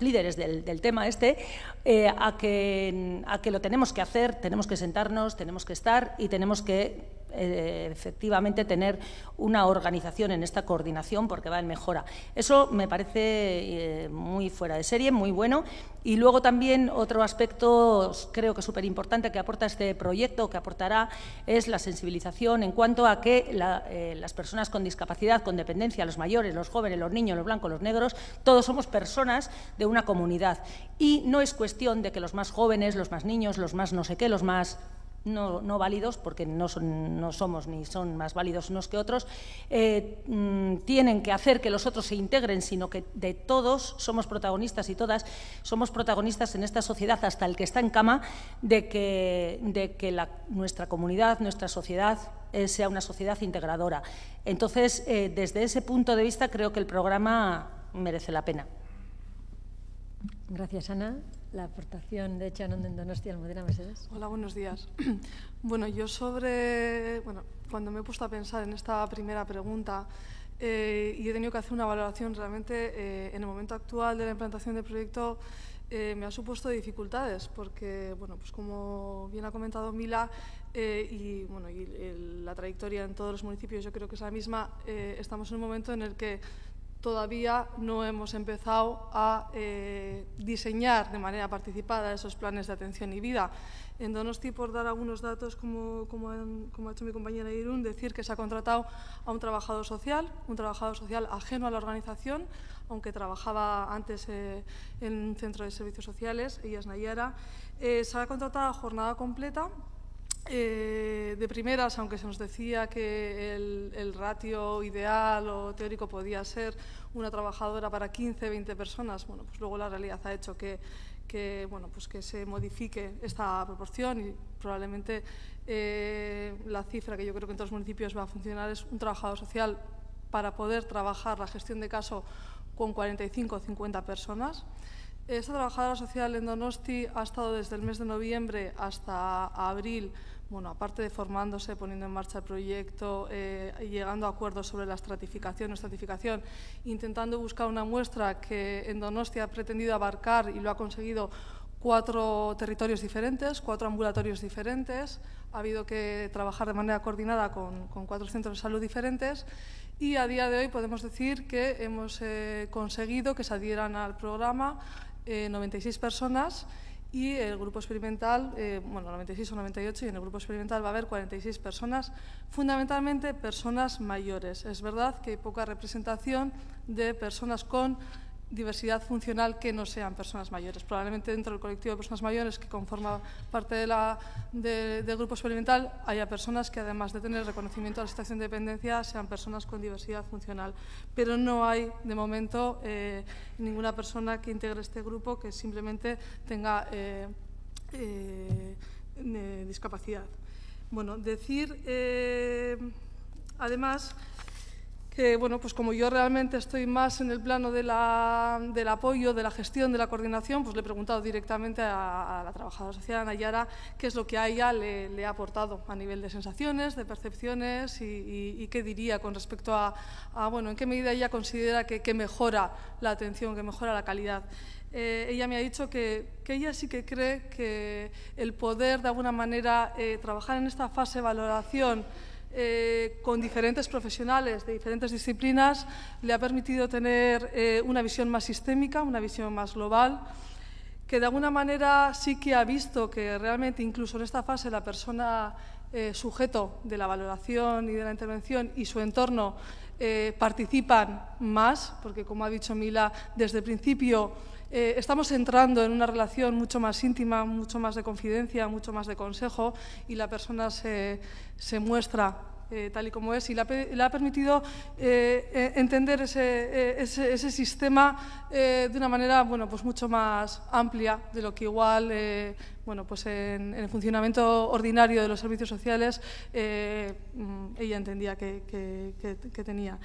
líderes del tema a que lo tenemos que hacer, tenemos que sentarnos, tenemos que estar y tenemos que efectivamente tener una organización en esta coordinación porque va en mejora. Eso me parece muy fuera de serie, muy bueno. Y luego también otro aspecto, creo que súper importante, que aporta este proyecto, que aportará, es la sensibilización en cuanto a que las personas con discapacidad, con dependencia, los mayores, los jóvenes, los niños, los blancos, los negros, todos somos personas de una comunidad. Y no es cuestión de que los más jóvenes, los más niños, los más no sé qué, los más no válidos, porque no somos ni son más válidos unos que otros, tienen que hacer que los otros se integren, sino que de todos somos protagonistas y todas somos protagonistas en esta sociedad, hasta el que está en cama, de que nuestra comunidad, nuestra sociedad sea una sociedad integradora. Entonces, desde ese punto de vista, creo que el programa merece la pena. Gracias, Ana. La aportación de Etxeanondo en Donostia, Almudena Mesedes. Hola, buenos días. Bueno, cuando me he puesto a pensar en esta primera pregunta y he tenido que hacer una valoración, realmente en el momento actual de la implantación del proyecto me ha supuesto dificultades porque, bueno, pues como bien ha comentado Mila y la trayectoria en todos los municipios yo creo que es la misma, estamos en un momento en el que todavía no hemos empezado a diseñar de manera participada esos planes de atención y vida. En Donosti, por dar algunos datos, como ha hecho mi compañera Irún, decir que se ha contratado a un trabajador social ajeno a la organización, aunque trabajaba antes en un centro de servicios sociales, ella es Nayara. Se ha contratado a jornada completa. De primeras, aunque se nos decía que el ratio ideal o teórico podía ser una trabajadora para 15, 20 personas, bueno, pues luego la realidad ha hecho que se modifique esta proporción y probablemente la cifra que yo creo que en todos los municipios va a funcionar es un trabajador social para poder trabajar la gestión de caso con 45 o 50 personas. Esta trabajadora social en Donosti ha estado desde el mes de noviembre hasta abril, bueno, aparte de formándose, poniendo en marcha el proyecto, llegando a acuerdos sobre la estratificación, intentando buscar una muestra que en Donosti ha pretendido abarcar y lo ha conseguido 4 territorios diferentes, 4 ambulatorios diferentes. Ha habido que trabajar de manera coordinada con 4 centros de salud diferentes y a día de hoy podemos decir que hemos conseguido que se adhieran al programa 96 personas y el grupo experimental, 96 o 98, y en el grupo experimental va a haber 46 personas, fundamentalmente personas mayores. Es verdad que hay poca representación de personas con diversidad funcional que no sean personas mayores. Probablemente dentro del colectivo de personas mayores que conforma parte del grupo experimental haya personas que, además de tener reconocimiento de la situación de dependencia, sean personas con diversidad funcional. Pero no hay, de momento, ninguna persona que integre este grupo que simplemente tenga discapacidad. Bueno, decir, además, que, bueno, pues como yo realmente estoy más en el plano del apoyo, de la gestión, de la coordinación, pues le he preguntado directamente a la trabajadora social, a Nayara, qué es lo que a ella le ha aportado a nivel de sensaciones, de percepciones y qué diría con respecto a bueno, en qué medida ella considera que mejora la atención, que mejora la calidad. Ella me ha dicho que ella sí que cree que el poder, de alguna manera, trabajar en esta fase de valoración con diferentes profesionales de diferentes disciplinas le ha permitido tener una visión más sistémica, una visión más global, que de alguna manera sí que ha visto que realmente incluso en esta fase la persona sujeto de la valoración y de la intervención y su entorno participan más, porque como ha dicho Mila, desde el principio estamos entrando en una relación mucho más íntima, mucho más de confidencia, mucho más de consejo y la persona se muestra tal y como es y le ha permitido entender ese sistema de una manera bueno, pues mucho más amplia de lo que igual bueno, pues en el funcionamiento ordinario de los servicios sociales ella entendía que tenía.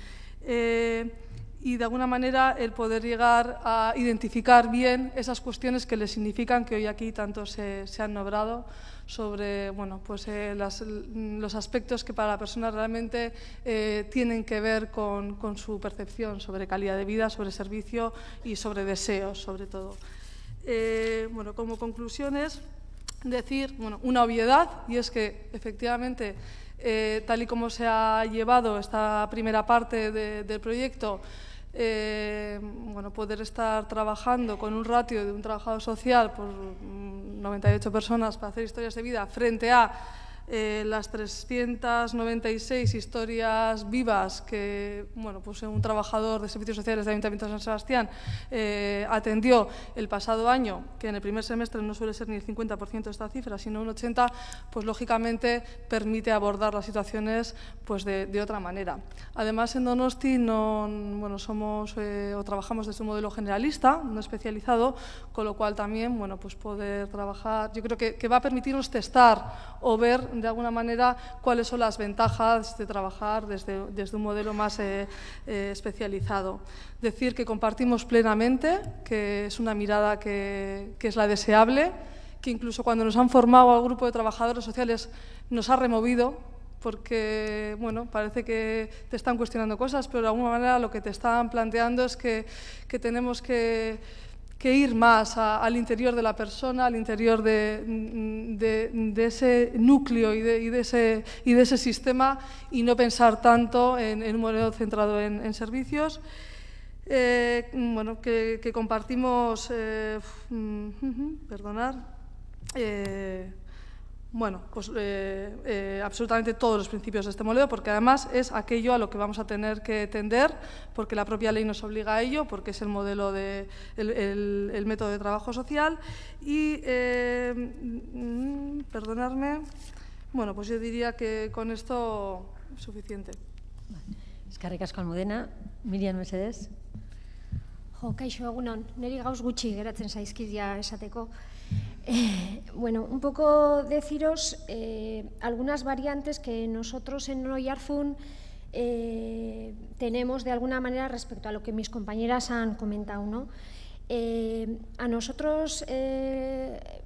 Y de alguna manera el poder llegar a identificar bien esas cuestiones que le significan que hoy aquí tanto se han nombrado sobre bueno, pues, los aspectos que para la persona realmente tienen que ver con su percepción sobre calidad de vida, sobre servicio y sobre deseos, sobre todo. Bueno, como conclusiones, decir bueno, una obviedad, y es que efectivamente tal y como se ha llevado esta primera parte del proyecto, bueno, poder estar trabajando con un ratio de un trabajador social por 98 personas para hacer historias de vida frente a las 396 historias vivas que bueno, pues un trabajador de servicios sociales del Ayuntamiento de San Sebastián atendió el pasado año, que en el primer semestre no suele ser ni el 50% de esta cifra, sino un 80%, pues lógicamente permite abordar las situaciones pues, de otra manera. Además, en Donosti bueno, somos o trabajamos desde un modelo generalista, no especializado, con lo cual también bueno, pues poder trabajar, yo creo que va a permitirnos testar o ver de alguna manera cuáles son las ventajas de trabajar desde un modelo más especializado. Decir que compartimos plenamente, que es una mirada que es la deseable, que incluso cuando nos han formado al grupo de trabajadores sociales nos ha removido, porque bueno, parece que te están cuestionando cosas, pero de alguna manera lo que te están planteando es que tenemos que ir más al interior de la persona, al interior de ese núcleo y de ese sistema y no pensar tanto en un modelo centrado en servicios. Bueno, que compartimos, bueno, pues absolutamente todos los principios de este modelo, porque además es aquello a lo que vamos a tener que tender, porque la propia ley nos obliga a ello, porque es el modelo el método de trabajo social. Y, perdonadme, bueno, pues yo diría que con esto es suficiente. Eskerrik asko, Almudena. Miriam Mesedez. Kaixo, egunon, niri gauz gutxi geratzen zaizkit ja esateko. Bueno, un poco deciros algunas variantes que nosotros en Oiartzun tenemos de alguna manera respecto a lo que mis compañeras han comentado, ¿no? A nosotros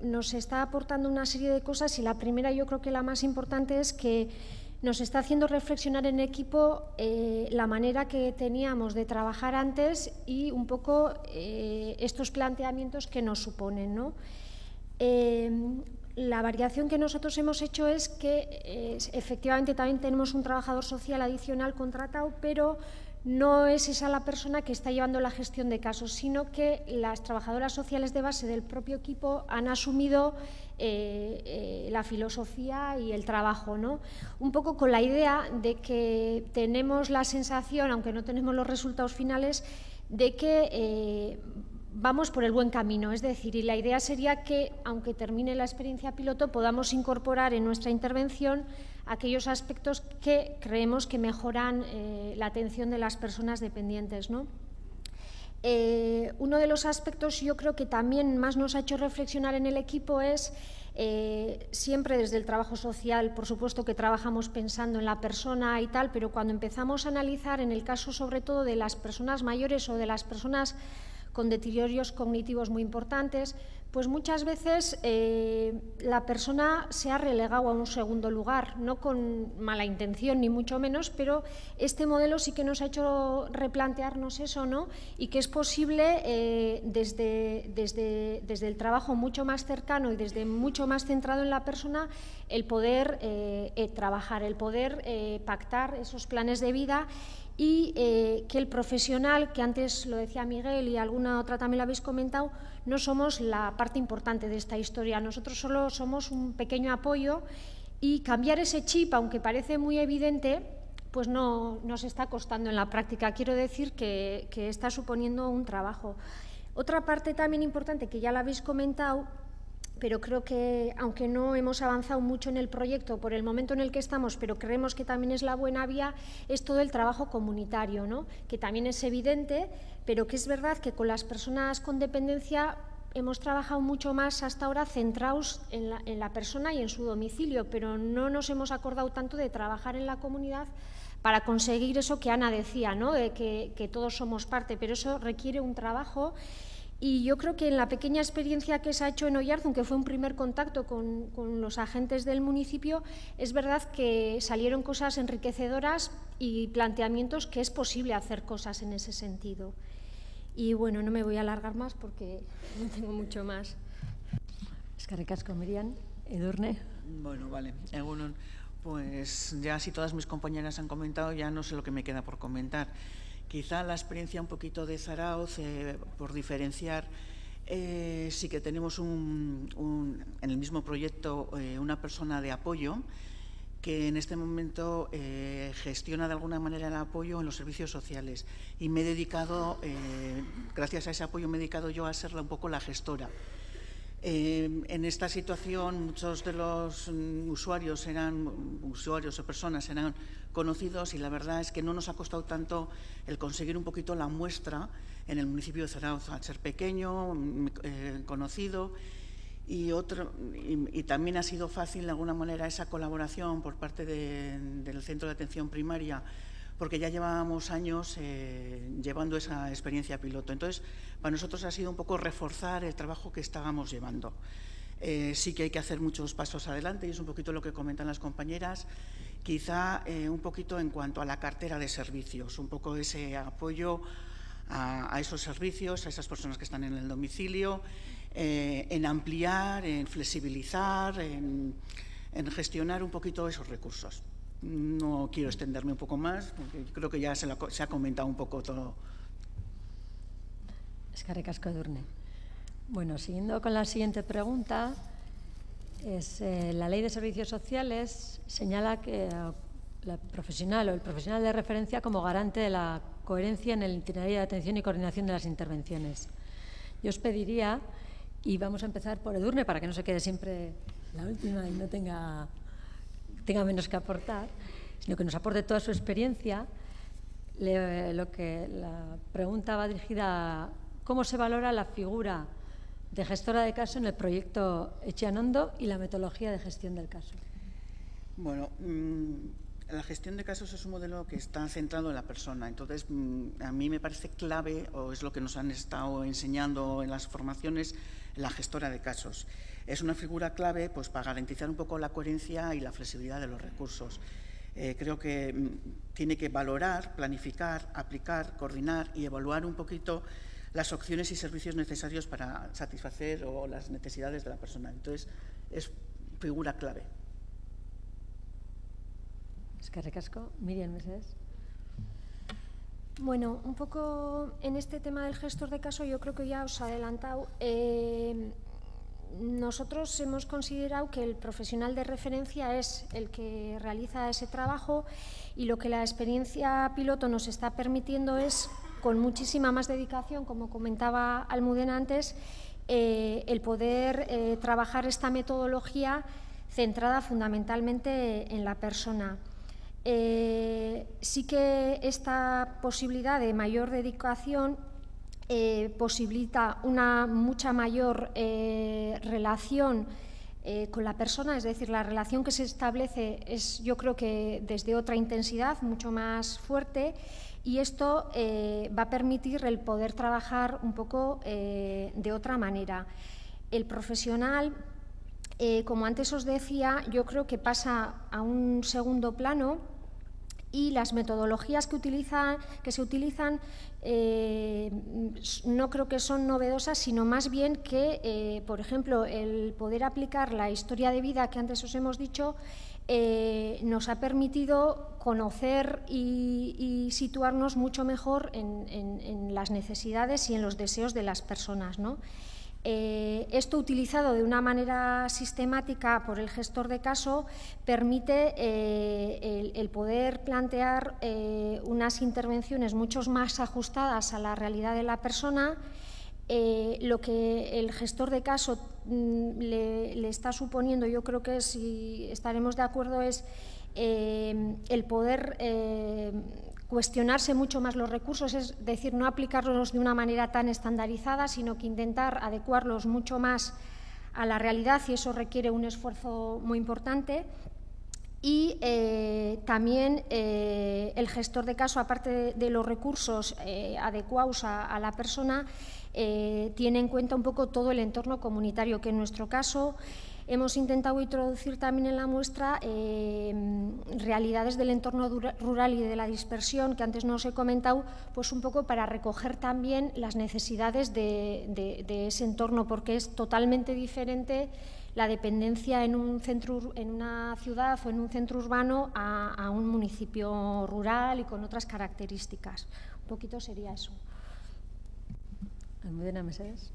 nos está aportando una serie de cosas y la primera, yo creo que la más importante, es que nos está haciendo reflexionar en equipo la manera que teníamos de trabajar antes y un poco estos planteamientos que nos suponen, ¿no? La variación que nosotros hemos hecho es que efectivamente también tenemos un trabajador social adicional contratado, pero no es esa la persona que está llevando la gestión de casos, sino que las trabajadoras sociales de base del propio equipo han asumido la filosofía y el trabajo, ¿no? Un poco con la idea de que tenemos la sensación, aunque no tenemos los resultados finales, de que vamos por el buen camino. Es decir, y la idea sería que, aunque termine la experiencia piloto, podamos incorporar en nuestra intervención aquellos aspectos que creemos que mejoran la atención de las personas dependientes, ¿no? Uno de los aspectos, yo creo que también más nos ha hecho reflexionar en el equipo es siempre desde el trabajo social, por supuesto que trabajamos pensando en la persona y tal, pero cuando empezamos a analizar, en el caso sobre todo de las personas mayores o de las personas con deteriorios cognitivos muy importantes, pues muchas veces la persona se ha relegado a un segundo lugar, no con mala intención ni mucho menos, pero este modelo sí que nos ha hecho replantearnos eso, ¿no? Y que es posible desde el trabajo mucho más cercano y desde mucho más centrado en la persona el poder trabajar, el poder pactar esos planes de vida y que el profesional, que antes lo decía Miguel y alguna otra también lo habéis comentado, no somos la parte importante de esta historia, nosotros solo somos un pequeño apoyo y cambiar ese chip, aunque parece muy evidente, pues no nos está costando en la práctica. Quiero decir que está suponiendo un trabajo. Otra parte también importante, que ya la habéis comentado, pero creo que, aunque no hemos avanzado mucho en el proyecto por el momento en el que estamos, pero creemos que también es la buena vía, es todo el trabajo comunitario, ¿no? Que también es evidente, pero que es verdad que con las personas con dependencia hemos trabajado mucho más hasta ahora centrados en la persona y en su domicilio, pero no nos hemos acordado tanto de trabajar en la comunidad para conseguir eso que Ana decía, ¿no? De que todos somos parte, pero eso requiere un trabajo. Y yo creo que en la pequeña experiencia que se ha hecho en Oyarzun, que fue un primer contacto con los agentes del municipio, es verdad que salieron cosas enriquecedoras y planteamientos que es posible hacer cosas en ese sentido. Y bueno, no me voy a alargar más porque no tengo mucho más. Eskerrik asko, Miriam. Edurne. Bueno, vale. Egunon, pues ya si todas mis compañeras han comentado, ya no sé lo que me queda por comentar. Quizá la experiencia un poquito de Zarautz, por diferenciar, sí que tenemos en el mismo proyecto una persona de apoyo que en este momento gestiona de alguna manera el apoyo en los servicios sociales. Y me he dedicado, gracias a ese apoyo, me he dedicado yo a ser un poco la gestora. En esta situación muchos de los usuarios o personas eran conocidos y la verdad es que no nos ha costado tanto el conseguir un poquito la muestra en el municipio de Zarautz, al ser pequeño, conocido y también ha sido fácil de alguna manera esa colaboración por parte del centro de atención primaria, porque ya llevábamos años llevando esa experiencia piloto. Entonces, para nosotros ha sido un poco reforzar el trabajo que estábamos llevando. Sí que hay que hacer muchos pasos adelante y es un poquito lo que comentan las compañeras, quizá un poquito en cuanto a la cartera de servicios, un poco ese apoyo a esos servicios, a esas personas que están en el domicilio, en ampliar, en flexibilizar, en gestionar un poquito esos recursos. No quiero extenderme un poco más, porque creo que ya se ha comentado un poco todo. Eskerrik asko, Edurne. Bueno, siguiendo con la siguiente pregunta, la Ley de Servicios Sociales señala que la profesional o el profesional de referencia como garante de la coherencia en el itinerario de atención y coordinación de las intervenciones. Yo os pediría, y vamos a empezar por Edurne para que no se quede siempre la última y no tenga menos que aportar, sino que nos aporte toda su experiencia. La pregunta va dirigida a cómo se valora la figura de gestora de caso en el proyecto Etxean Ondo y la metodología de gestión del caso. Bueno, la gestión de casos es un modelo que está centrado en la persona. Entonces, a mí me parece clave, o es lo que nos han estado enseñando en las formaciones, la gestora de casos. Es una figura clave pues, para garantizar un poco la coherencia y la flexibilidad de los recursos. Creo que tiene que valorar, planificar, aplicar, coordinar y evaluar un poquito las opciones y servicios necesarios para satisfacer las necesidades de la persona. Entonces, es figura clave. Eskerrik asko. Miriam, mesedez. Bueno, un poco en este tema del gestor de caso, yo creo que ya os he adelantado. Nosotros hemos considerado que el profesional de referencia es el que realiza ese trabajo y lo que la experiencia piloto nos está permitiendo es con muchísima más dedicación, como comentaba Almudena antes, el poder trabajar esta metodología centrada fundamentalmente en la persona. Sí que esta posibilidad de mayor dedicación posibilita una mucha mayor relación con la persona, es decir, la relación que se establece es, yo creo que desde otra intensidad, mucho más fuerte, y esto va a permitir el poder trabajar un poco de otra manera. El profesional, como antes os decía, yo creo que pasa a un segundo plano y las metodologías que se utilizan no creo que son novedosas, sino más bien que, por ejemplo, el poder aplicar la historia de vida que antes os hemos dicho nos ha permitido conocer y situarnos mucho mejor en las necesidades y en los deseos de las personas, ¿no? Esto, utilizado de una manera sistemática por el gestor de caso, permite el poder plantear unas intervenciones mucho más ajustadas a la realidad de la persona. Lo que el gestor de caso le está suponiendo, yo creo que si estaremos de acuerdo, es el poder cuestionarse mucho más los recursos, es decir, no aplicarlos de una manera tan estandarizada, sino que intentar adecuarlos mucho más a la realidad, y eso requiere un esfuerzo muy importante. Y también el gestor de caso, aparte de los recursos adecuados a la persona, tiene en cuenta un poco todo el entorno comunitario, que en nuestro caso hemos intentado introducir también en la muestra realidades del entorno rural y de la dispersión, que antes no os he comentado, pues un poco para recoger también las necesidades de ese entorno, porque es totalmente diferente la dependencia en una ciudad o en un centro urbano a un municipio rural y con otras características. Un poquito sería eso. Almudena Mesegues.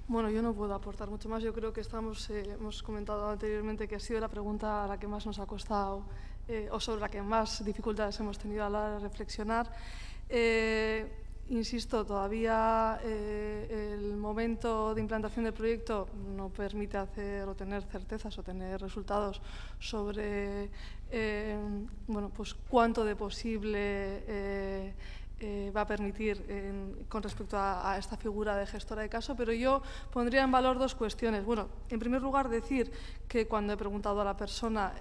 Bueno, yo no puedo aportar mucho más. Yo creo que hemos comentado anteriormente que ha sido la pregunta a la que más nos ha costado o sobre la que más dificultades hemos tenido a la hora de reflexionar. Insisto, todavía el momento de implantación del proyecto no permite hacer o tener certezas o tener resultados sobre bueno, pues cuánto de posible va a permitir con respecto a esta figura de gestora de caso, pero yo pondría en valor dos cuestiones. Bueno, en primer lugar, decir que cuando he preguntado a la persona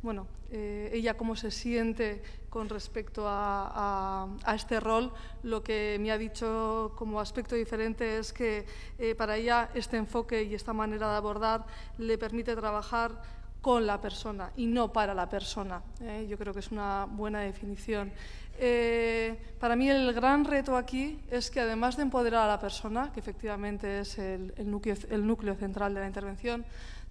bueno, ella cómo se siente con respecto a este rol, lo que me ha dicho como aspecto diferente es que para ella este enfoque y esta manera de abordar le permite trabajar con la persona y no para la persona. Yo creo que es una buena definición. Para mí el gran reto aquí es que, además de empoderar a la persona, que efectivamente es el núcleo central de la intervención,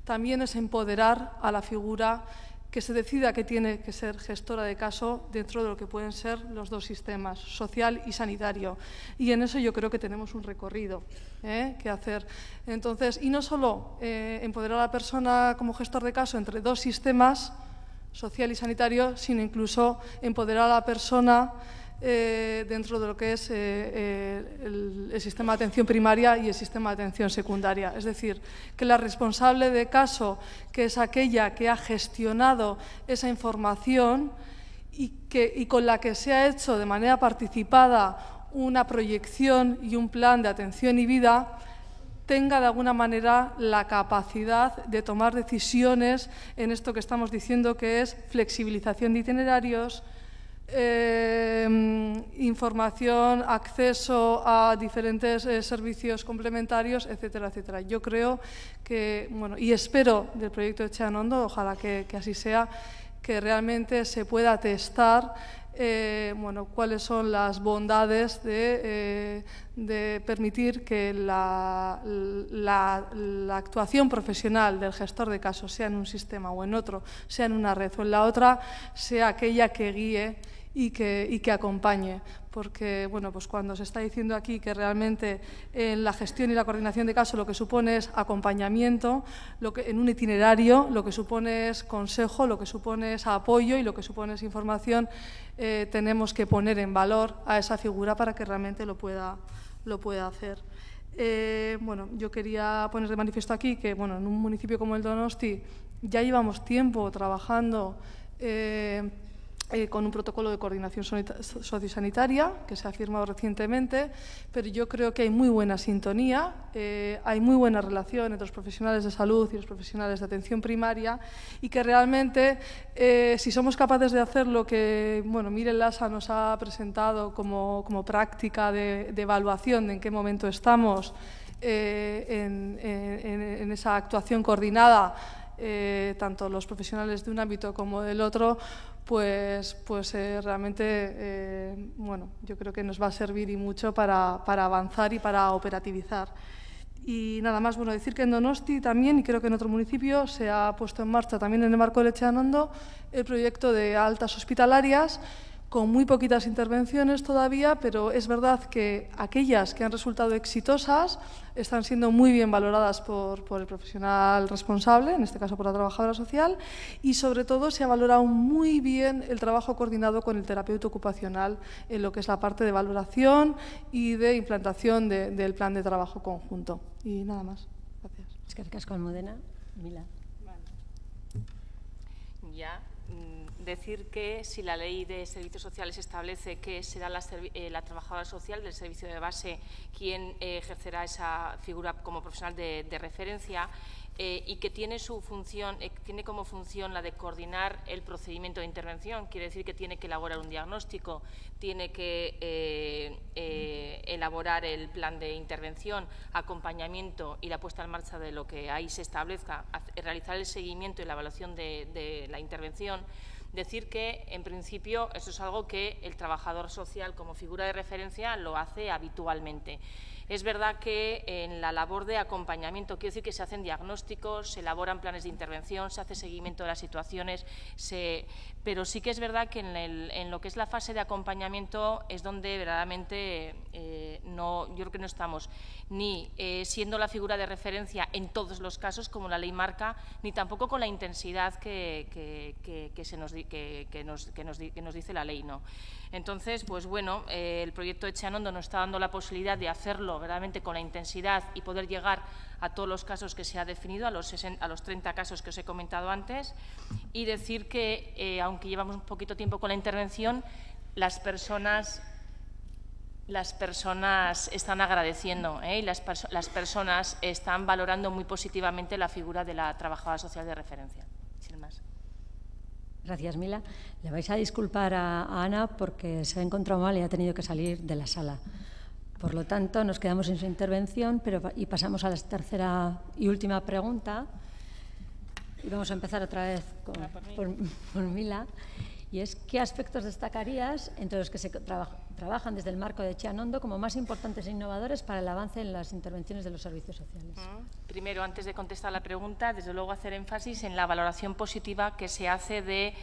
también es empoderar a la figura que se decida que tiene que ser gestora de caso dentro de lo que pueden ser los dos sistemas, social y sanitario. Y en eso yo creo que tenemos un recorrido que hacer. Entonces, y no solo empoderar a la persona como gestor de caso entre dos sistemas, social y sanitario, sino incluso empoderar a la persona dentro de lo que es el sistema de atención primaria y el sistema de atención secundaria. Es decir, que la responsable de caso, que es aquella que ha gestionado esa información y con la que se ha hecho de manera participada una proyección y un plan de atención y vida, tenga de alguna manera la capacidad de tomar decisiones en esto que estamos diciendo, que es flexibilización de itinerarios, información, acceso a diferentes servicios complementarios, etcétera, etcétera. Yo creo que, bueno, y espero del proyecto Etxean Ondo, ojalá que así sea, que realmente se pueda testar bueno, cuáles son las bondades de permitir que la actuación profesional del gestor de casos, sea en un sistema o en otro, sea en una red o en la otra, sea aquella que guíe y que acompañe, porque bueno, pues cuando se está diciendo aquí que realmente en la gestión y la coordinación de caso lo que supone es acompañamiento, en un itinerario lo que supone es consejo, lo que supone es apoyo y lo que supone es información, tenemos que poner en valor a esa figura para que realmente lo pueda hacer. Bueno, yo quería poner de manifiesto aquí que bueno, en un municipio como el Donosti ya llevamos tiempo trabajando con un protocolo de coordinación sociosanitaria que se ha firmado recientemente, pero yo creo que hay muy buena sintonía, hay muy buena relación entre los profesionales de salud y los profesionales de atención primaria y que realmente si somos capaces de hacer lo que Miren Lasa nos ha presentado como práctica de evaluación de en qué momento estamos en esa actuación coordinada, tanto los profesionales de un ámbito como del otro, pues realmente yo creo que nos va a servir y mucho para avanzar y para operativizar. Y nada más, decir que en Donosti también, y creo que en otro municipio, se ha puesto en marcha también en el marco del Etxeanondo el proyecto de altas hospitalarias, con muy poquitas intervenciones todavía, pero es verdad que aquellas que han resultado exitosas están siendo muy bien valoradas por el profesional responsable, en este caso por la trabajadora social, y sobre todo se ha valorado muy bien el trabajo coordinado con el terapeuta ocupacional en lo que es la parte de valoración y de implantación del plan de trabajo conjunto. Y nada más. Gracias. Eskerrik asko, Almudena. Mila. Ya. Decir que si la Ley de Servicios Sociales establece que será la trabajadora social del servicio de base quien ejercerá esa figura como profesional de referencia y que tiene tiene como función la de coordinar el procedimiento de intervención, quiere decir que tiene que elaborar un diagnóstico, tiene que elaborar el plan de intervención, acompañamiento y la puesta en marcha de lo que ahí se establezca, realizar el seguimiento y la evaluación de la intervención. Decir que, en principio, eso es algo que el trabajador social como figura de referencia lo hace habitualmente. Es verdad que en la labor de acompañamiento, quiero decir que se hacen diagnósticos, se elaboran planes de intervención, se hace seguimiento de las situaciones, pero sí que es verdad que en lo que es la fase de acompañamiento es donde verdaderamente yo creo que no estamos ni siendo la figura de referencia en todos los casos, como la ley marca, ni tampoco con la intensidad que nos dice la ley, ¿no? Entonces, pues bueno, el proyecto Etxeanondo nos está dando la posibilidad de hacerlo verdaderamente con la intensidad y poder llegar a todos los casos que se ha definido, a los 30 casos que os he comentado antes, y decir que, aunque llevamos un poquito tiempo con la intervención, las personas están agradeciendo y las personas están valorando muy positivamente la figura de la trabajadora social de referencia. Sin más. Gracias, Mila. Le vais a disculpar a Ana porque se ha encontrado mal y ha tenido que salir de la sala. Por lo tanto, nos quedamos sin su intervención y pasamos a la tercera y última pregunta. Y vamos a empezar otra vez por Mila. Y es, ¿qué aspectos destacarías entre los que se trabajan desde el marco de Etxeanondo como más importantes e innovadores para el avance en las intervenciones de los servicios sociales? Primero, antes de contestar la pregunta, desde luego hacer énfasis en la valoración positiva que se hace de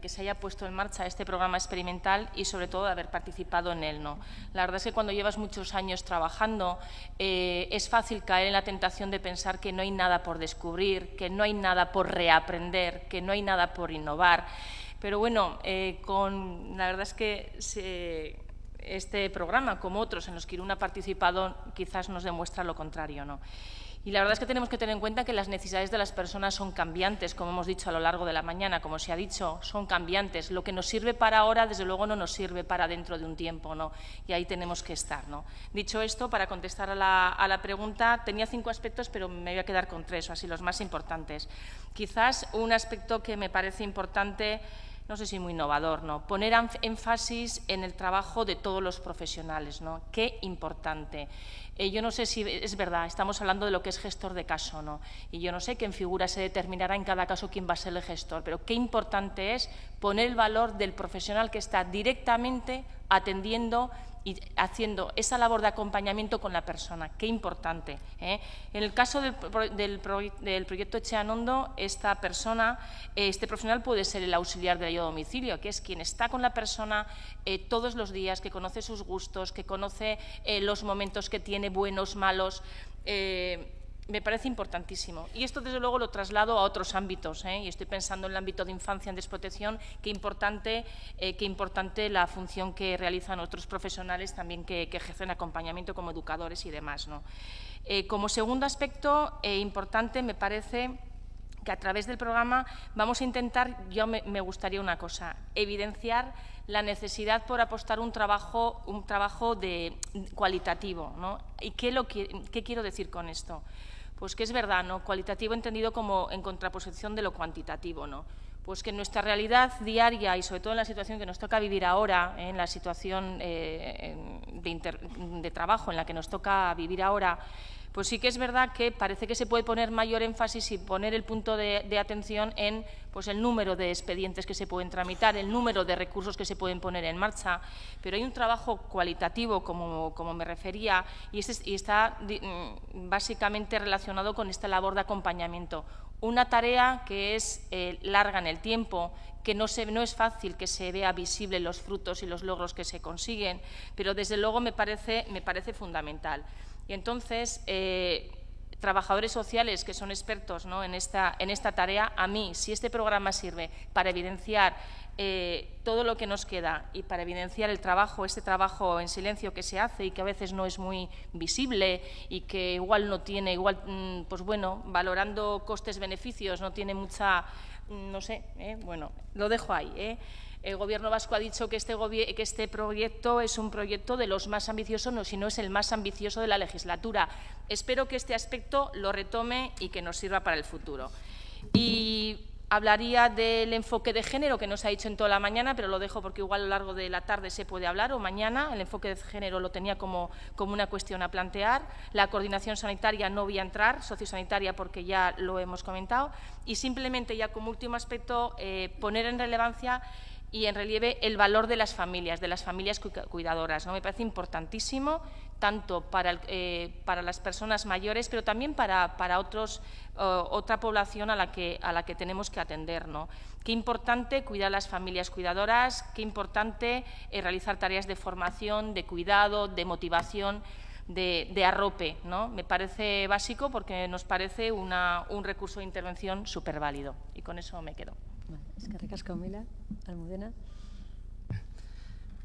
que se haya puesto en marcha este programa experimental y, sobre todo, de haber participado en él, ¿no? La verdad es que cuando llevas muchos años trabajando es fácil caer en la tentación de pensar que no hay nada por descubrir, que no hay nada por reaprender, que no hay nada por innovar. Pero bueno, la verdad es que este programa, como otros en los que Irún ha participado, quizás nos demuestra lo contrario, ¿no? Y la verdad es que tenemos que tener en cuenta que las necesidades de las personas son cambiantes, como hemos dicho a lo largo de la mañana, como se ha dicho, son cambiantes. Lo que nos sirve para ahora, desde luego, no nos sirve para dentro de un tiempo, ¿no? Y ahí tenemos que estar, ¿no? Dicho esto, para contestar a la pregunta, tenía 5 aspectos, pero me voy a quedar con 3, o así los más importantes. Quizás un aspecto que me parece importante, no sé si muy innovador, ¿no? Poner énfasis en el trabajo de todos los profesionales, ¿no? Qué importante. Yo no sé si es verdad, estamos hablando de lo que es gestor de caso, ¿no? Y yo no sé qué en figura se determinará en cada caso quién va a ser el gestor, pero qué importante es poner el valor del profesional que está directamente atendiendo y haciendo esa labor de acompañamiento con la persona. Qué importante. En el caso del proyecto Etxean Ondo, esta persona, este profesional puede ser el auxiliar de ayuda a domicilio, que es quien está con la persona todos los días, que conoce sus gustos, que conoce los momentos que tiene, buenos, malos. Me parece importantísimo. Y esto, desde luego, lo traslado a otros ámbitos, y estoy pensando en el ámbito de infancia en desprotección, qué importante la función que realizan otros profesionales también que ejercen acompañamiento como educadores y demás, ¿no? Como segundo aspecto importante, me parece que a través del programa vamos a intentar, me gustaría una cosa, evidenciar la necesidad por apostar un trabajo cualitativo, ¿no? ¿Y qué quiero decir con esto? Pues que es verdad, ¿no? Cualitativo entendido como en contraposición de lo cuantitativo, ¿no? Pues que en nuestra realidad diaria y sobre todo en la situación que nos toca vivir ahora, en la situación de trabajo en la que nos toca vivir ahora, pues sí que es verdad que parece que se puede poner mayor énfasis y poner el punto de atención en pues, el número de expedientes que se pueden tramitar, el número de recursos que se pueden poner en marcha, pero hay un trabajo cualitativo, como me refería, y está básicamente relacionado con esta labor de acompañamiento. Una tarea que es larga en el tiempo, que no es fácil que se vea visible los frutos y los logros que se consiguen, pero desde luego me parece fundamental. Y entonces, trabajadores sociales que son expertos, ¿no? en esta tarea, a mí, si este programa sirve para evidenciar todo lo que nos queda y para evidenciar este trabajo en silencio que se hace y que a veces no es muy visible y que igual no tiene, pues bueno, valorando costes-beneficios, no tiene mucha, no sé, bueno, lo dejo ahí, El Gobierno vasco ha dicho que este proyecto es un proyecto de los más ambiciosos, no, si no es el más ambicioso de la legislatura. Espero que este aspecto lo retome y que nos sirva para el futuro. Y hablaría del enfoque de género, que no se ha dicho en toda la mañana, pero lo dejo porque igual a lo largo de la tarde se puede hablar, o mañana. El enfoque de género lo tenía como una cuestión a plantear. La coordinación sanitaria no voy a entrar, sociosanitaria porque ya lo hemos comentado. Y simplemente, ya como último aspecto, poner en relevancia y en relieve el valor de las familias cuidadoras, ¿no? Me parece importantísimo, tanto para las personas mayores, pero también para otra población a la que tenemos que atender, ¿no? Qué importante cuidar a las familias cuidadoras, qué importante realizar tareas de formación, de cuidado, de motivación, de arrope, ¿no? Me parece básico porque nos parece un recurso de intervención súper válido. Y con eso me quedo. Es que ricasco, Mila, Almudena.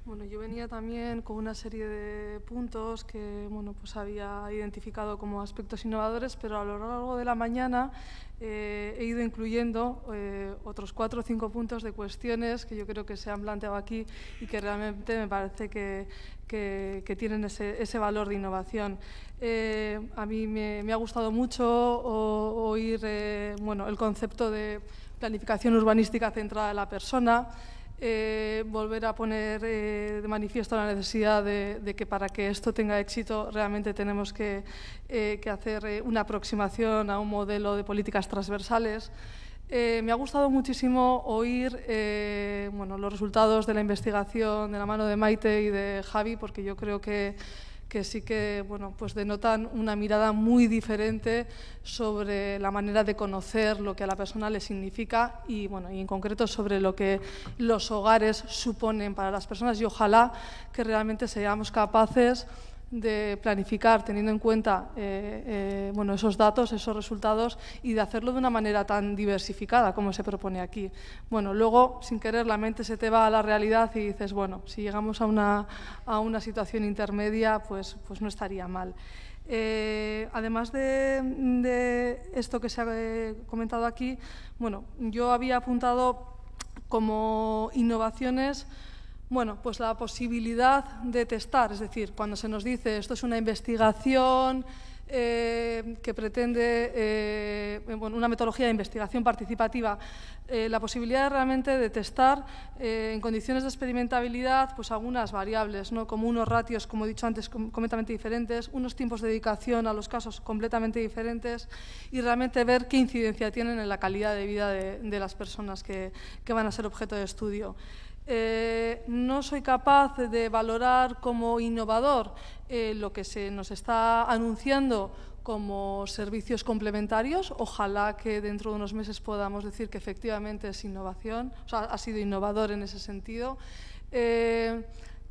Bueno, yo venía también con una serie de puntos que pues había identificado como aspectos innovadores, pero a lo largo de la mañana he ido incluyendo otros 4 o 5 puntos de cuestiones que yo creo que se han planteado aquí y que realmente me parece que tienen ese valor de innovación. A mí me ha gustado mucho oír el concepto de planificación urbanística centrada en la persona, volver a poner de manifiesto la necesidad de que para que esto tenga éxito realmente tenemos que hacer una aproximación a un modelo de políticas transversales. Me ha gustado muchísimo oír los resultados de la investigación de la mano de Maite y de Javi, porque yo creo que sí que pues denotan una mirada muy diferente sobre la manera de conocer lo que a la persona le significa y en concreto sobre lo que los hogares suponen para las personas, y ojalá que realmente seamos capaces de planificar teniendo en cuenta esos datos, esos resultados, y de hacerlo de una manera tan diversificada como se propone aquí. Luego, sin querer, la mente se te va a la realidad y dices, si llegamos a una situación intermedia, pues no estaría mal. Además de esto que se ha comentado aquí, yo había apuntado como innovaciones pues la posibilidad de testar, es decir, cuando se nos dice esto es una investigación que pretende una metodología de investigación participativa, la posibilidad realmente de testar en condiciones de experimentabilidad pues algunas variables, ¿no? Como unos ratios, como he dicho antes, completamente diferentes, unos tiempos de dedicación a los casos completamente diferentes y realmente ver qué incidencia tienen en la calidad de vida de las personas que van a ser objeto de estudio. no soy capaz de valorar como innovador lo que se nos está anunciando como servicios complementarios. Ojalá que dentro de unos meses podamos decir que efectivamente es innovación, o sea, ha sido innovador en ese sentido.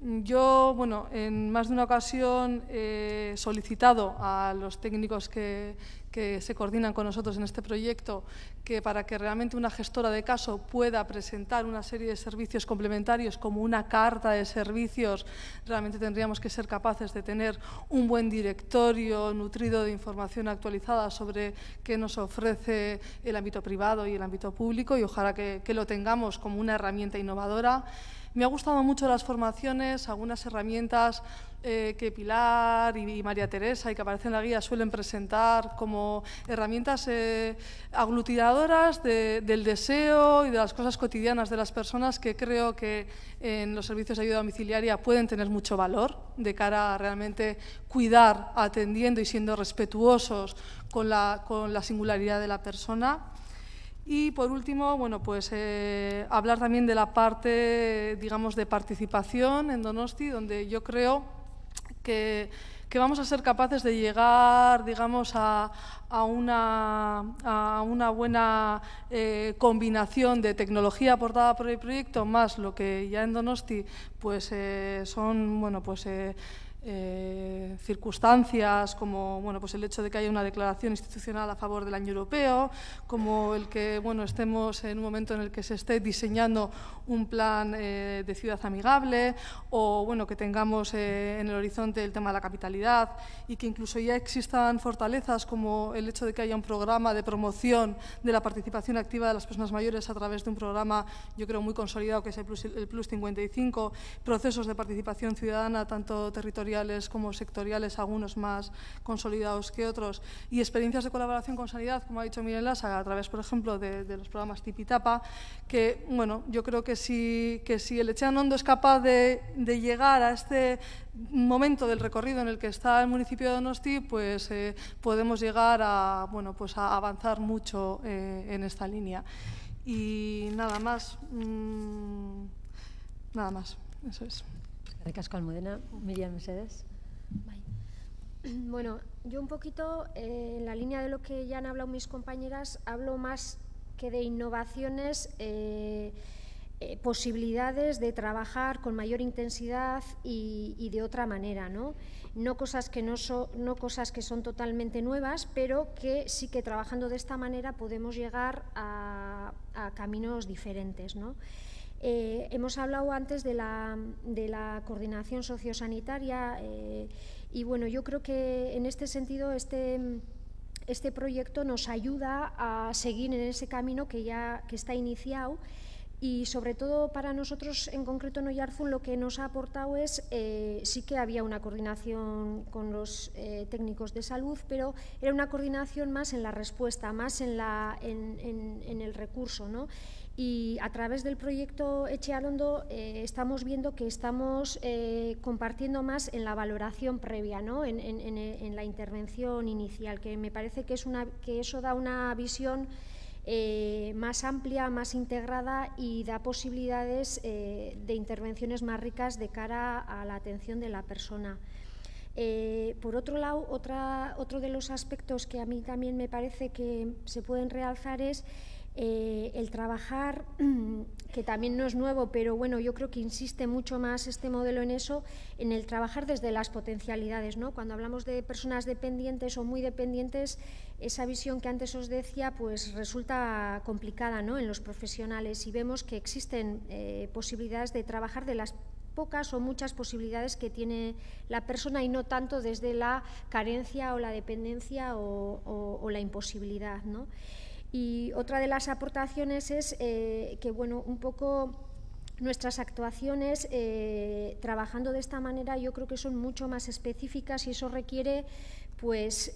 Yo, bueno, en más de una ocasión he solicitado a los técnicos que se coordinan con nosotros en este proyecto que para que realmente una gestora de caso pueda presentar una serie de servicios complementarios como una carta de servicios, realmente tendríamos que ser capaces de tener un buen directorio nutrido de información actualizada sobre qué nos ofrece el ámbito privado y el ámbito público, y ojalá que lo tengamos como una herramienta innovadora. Me ha gustado mucho las formaciones, algunas herramientas que Pilar y María Teresa y que aparecen en la guía suelen presentar como herramientas aglutinadoras del deseo y de las cosas cotidianas de las personas, que creo que en los servicios de ayuda domiciliaria pueden tener mucho valor de cara a realmente cuidar, atendiendo y siendo respetuosos con la singularidad de la persona. Y, por último, bueno, pues hablar también de la parte, digamos, de participación en Donosti, donde yo creo que vamos a ser capaces de llegar, digamos, a una buena combinación de tecnología aportada por el proyecto, más lo que ya en Donosti pues, son, bueno, pues, circunstancias como bueno, pues el hecho de que haya una declaración institucional a favor del año europeo, como el que bueno, estemos en un momento en el que se esté diseñando un plan de ciudad amigable, o bueno, que tengamos en el horizonte el tema de la capitalidad, y que incluso ya existan fortalezas como el hecho de que haya un programa de promoción de la participación activa de las personas mayores a través de un programa, yo creo, muy consolidado, que es el Plus 55, procesos de participación ciudadana tanto territoriales como sectoriales, algunos más consolidados que otros, y experiencias de colaboración con sanidad, como ha dicho Miguel Lasa, a través, por ejemplo, de los programas Tipitapa, que, bueno, yo creo que si el Etxean Ondo es capaz de llegar a este momento del recorrido en el que está el municipio de Donosti, pues podemos llegar a, bueno, pues a avanzar mucho en esta línea. Y nada más, eso es. Eskerrik Almudena. Miriam Mercedes. Bueno, yo un poquito, en la línea de lo que ya han hablado mis compañeras, hablo más que de innovaciones, posibilidades de trabajar con mayor intensidad y de otra manera, ¿no? No cosas que son totalmente nuevas, pero que sí que trabajando de esta manera podemos llegar a caminos diferentes, ¿no? Hemos hablado antes de la coordinación sociosanitaria y bueno, yo creo que en este sentido este proyecto nos ayuda a seguir en ese camino que está iniciado, y sobre todo para nosotros en concreto en Oiartzun lo que nos ha aportado es, sí que había una coordinación con los técnicos de salud, pero era una coordinación más en la respuesta, más en el recurso, ¿no? Y a través del proyecto Etxean Ondo estamos viendo que estamos compartiendo más en la valoración previa, ¿no? en la intervención inicial, que me parece que eso da una visión más amplia, más integrada, y da posibilidades de intervenciones más ricas de cara a la atención de la persona. Por otro lado, otro de los aspectos que a mí también me parece que se pueden realzar es el trabajar, que también no es nuevo, pero bueno, yo creo que insiste mucho más este modelo en eso, en el trabajar desde las potencialidades, ¿no? Cuando hablamos de personas dependientes o muy dependientes, esa visión que antes os decía, pues resulta complicada, ¿no? En los profesionales, y vemos que existen posibilidades de trabajar de las pocas o muchas posibilidades que tiene la persona, y no tanto desde la carencia o la dependencia o la imposibilidad, ¿no? Y otra de las aportaciones es que, bueno, un poco nuestras actuaciones, trabajando de esta manera, yo creo que son mucho más específicas, y eso requiere pues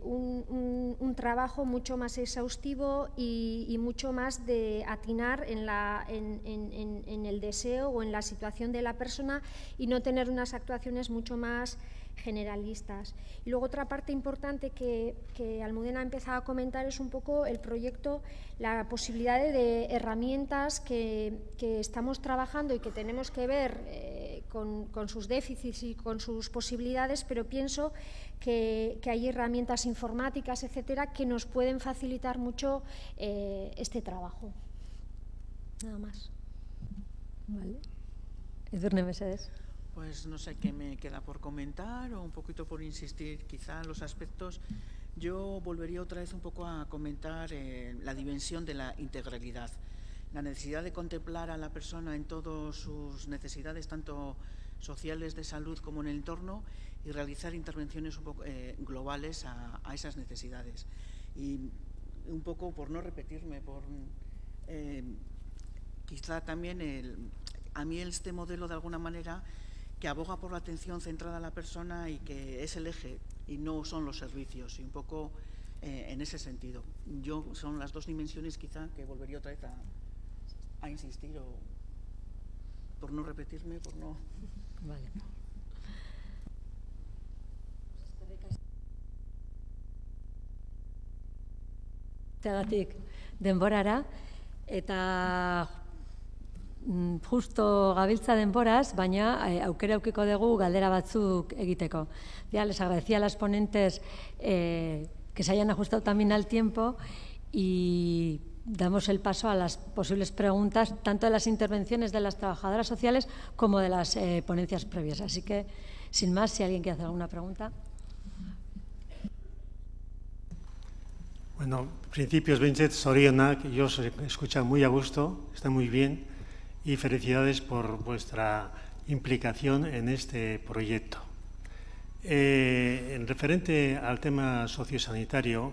un trabajo mucho más exhaustivo y mucho más de atinar en el deseo o en la situación de la persona, y no tener unas actuaciones mucho más generalistas. Y luego otra parte importante que Almudena ha empezado a comentar es un poco el proyecto, la posibilidad de herramientas que estamos trabajando y que tenemos que ver con sus déficits y con sus posibilidades, pero pienso que hay herramientas informáticas, etcétera, que nos pueden facilitar mucho este trabajo. Nada más. Vale. Edurne Mesedes. Pues no sé qué me queda por comentar o un poquito por insistir quizá en los aspectos. Yo volvería otra vez un poco a comentar la dimensión de la integralidad, la necesidad de contemplar a la persona en todas sus necesidades, tanto sociales, de salud como en el entorno, y realizar intervenciones un poco globales a esas necesidades. Y un poco, por no repetirme, quizá también a mí este modelo de alguna manera que aboga por la atención centrada a la persona y que es el eje y no son los servicios, y un poco en ese sentido. Son las dos dimensiones quizá que volvería otra vez a insistir, o por no repetirme, por no... Vale. Teagatik denborara, eta justo gabiltza denboraz, baina aukera aukiko dugu galdera batzuk egiteko. Ya les agradecía a las ponentes que se hayan ajustado también al tiempo y damos el paso a las posibles preguntas, tanto de las intervenciones de las trabajadoras sociales como de las ponencias previas. Así que, sin más, si alguien quiere hacer alguna pregunta. Bueno, principios behintzat zorionak, yo os he escuchado muy a gusto, está muy bien, y felicidades por vuestra implicación en este proyecto. En referente al tema sociosanitario,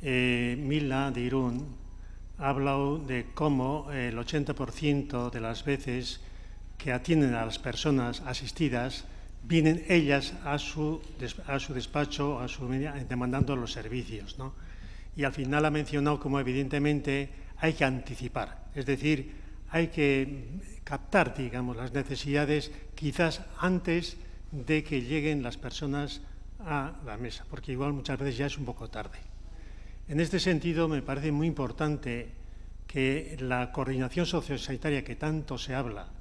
Mila de Irún ha hablado de cómo el 80% de las veces que atienden a las personas asistidas vienen ellas a su despacho, demandando los servicios, ¿no? Y al final ha mencionado cómo evidentemente hay que anticipar, es decir, hay que captar, digamos, las necesidades quizás antes de que lleguen las personas a la mesa, porque igual muchas veces ya es un poco tarde. En este sentido, me parece muy importante que la coordinación sociosanitaria que tanto se habla,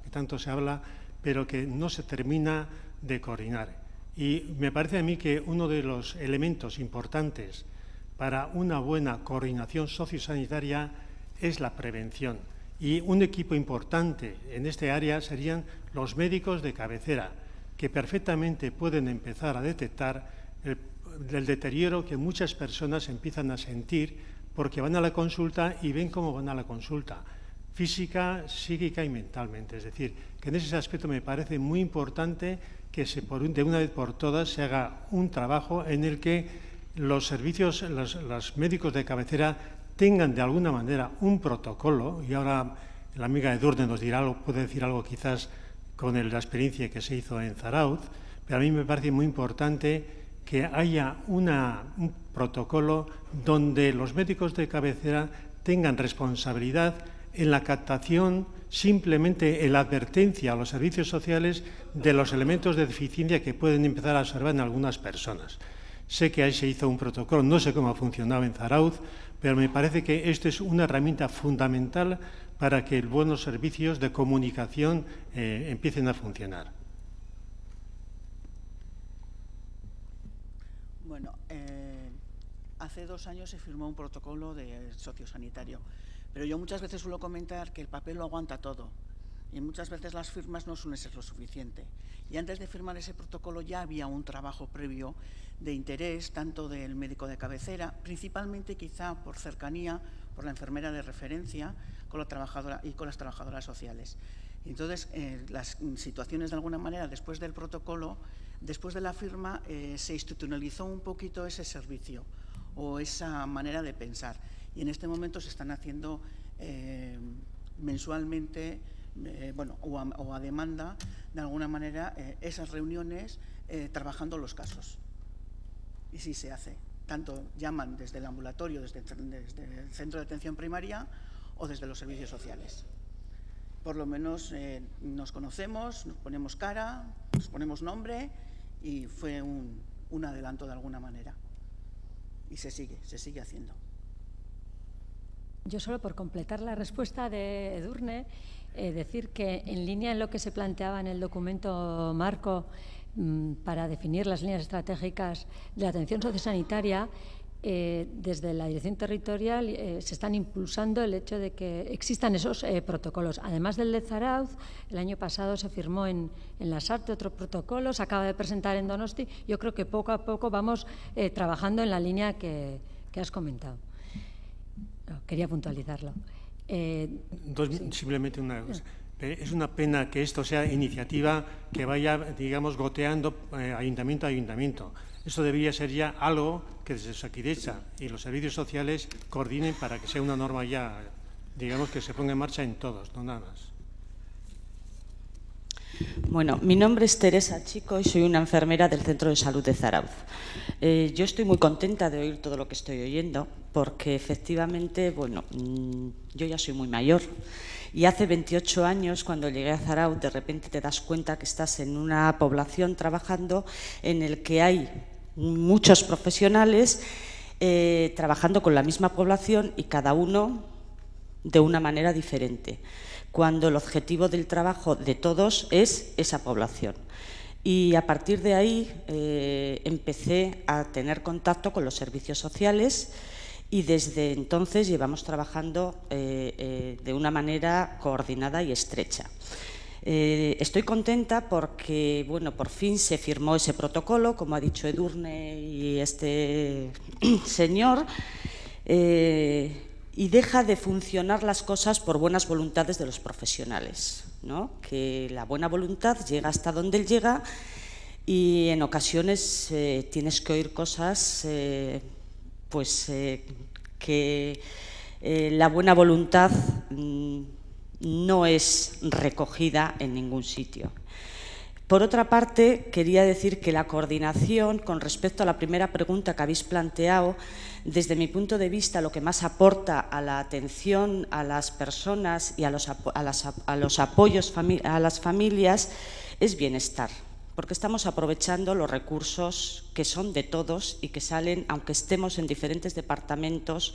pero que no se termina de coordinar. Y me parece a mí que uno de los elementos importantes para una buena coordinación sociosanitaria es la prevención. Y un equipo importante en este área serían los médicos de cabecera, que perfectamente pueden empezar a detectar el deterioro que muchas personas empiezan a sentir porque van a la consulta y ven cómo van a la consulta, física, psíquica y mentalmente. Es decir, que en ese aspecto me parece muy importante que de una vez por todas se haga un trabajo en el que los servicios, los médicos de cabecera tengan de alguna manera un protocolo, y ahora la amiga Edurne nos dirá algo, puede decir algo quizás con la experiencia que se hizo en Zarauz, pero a mí me parece muy importante que haya un protocolo donde los médicos de cabecera tengan responsabilidad en la captación, simplemente en la advertencia a los servicios sociales de los elementos de deficiencia que pueden empezar a observar en algunas personas. Sé que ahí se hizo un protocolo, no sé cómo ha funcionado en Zarauz, pero me parece que esto es una herramienta fundamental para que buenos servicios de comunicación empiecen a funcionar. Bueno, hace 2 años se firmó un protocolo de sociosanitario, pero yo muchas veces suelo comentar que el papel lo aguanta todo y muchas veces las firmas no suelen ser lo suficiente. Y antes de firmar ese protocolo ya había un trabajo previo de interés, tanto del médico de cabecera, principalmente quizá por cercanía, por la enfermera de referencia con la trabajadora y con las trabajadoras sociales. Entonces, las situaciones de alguna manera después del protocolo, después de la firma, se institucionalizó un poquito ese servicio o esa manera de pensar. Y en este momento se están haciendo mensualmente, o a demanda, de alguna manera, esas reuniones trabajando los casos. Y sí se hace. Tanto llaman desde el ambulatorio, desde el centro de atención primaria o desde los servicios sociales. Por lo menos nos conocemos, nos ponemos cara, nos ponemos nombre y fue un adelanto de alguna manera. Y se sigue haciendo. Yo solo por completar la respuesta de Edurne, decir que en línea en lo que se planteaba en el documento marco para definir las líneas estratégicas de la atención sociosanitaria, desde la Dirección Territorial se están impulsando el hecho de que existan esos protocolos. Además del de Zarautz, el año pasado se firmó en Lasarte otro protocolo, se acaba de presentar en Donosti. Yo creo que poco a poco vamos trabajando en la línea que has comentado. No, quería puntualizarlo. Simplemente una cosa. Es una pena que esto sea iniciativa que vaya, digamos, goteando ayuntamiento a ayuntamiento. Esto debería ser ya algo que desde Osakidetza y los servicios sociales coordinen para que sea una norma ya, digamos, que se ponga en marcha en todos, no nada más. Bueno, mi nombre es Teresa Chico y soy una enfermera del Centro de Salud de Zarautz. Yo estoy muy contenta de oír todo lo que estoy oyendo porque efectivamente, bueno, yo ya soy muy mayor y hace 28 años cuando llegué a Zarautz de repente te das cuenta que estás en una población trabajando en el que hay muchos profesionales trabajando con la misma población y cada uno de una manera diferente, cuando el objetivo del trabajo de todos es esa población. Y a partir de ahí empecé a tener contacto con los servicios sociales y desde entonces llevamos trabajando de una manera coordinada y estrecha. Estoy contenta porque, bueno, por fin se firmó ese protocolo, como ha dicho Edurne y este señor, y deja de funcionar las cosas por buenas voluntades de los profesionales, ¿no? Que la buena voluntad llega hasta donde él llega y en ocasiones tienes que oír cosas que la buena voluntad no es recogida en ningún sitio. Por otra parte, quería decir que la coordinación, con respecto a la primera pregunta que habéis planteado, desde mi punto de vista, lo que más aporta a la atención a las personas y a los apoyos a las familias es bienestar, porque estamos aprovechando los recursos que son de todos y que salen, aunque estemos en diferentes departamentos,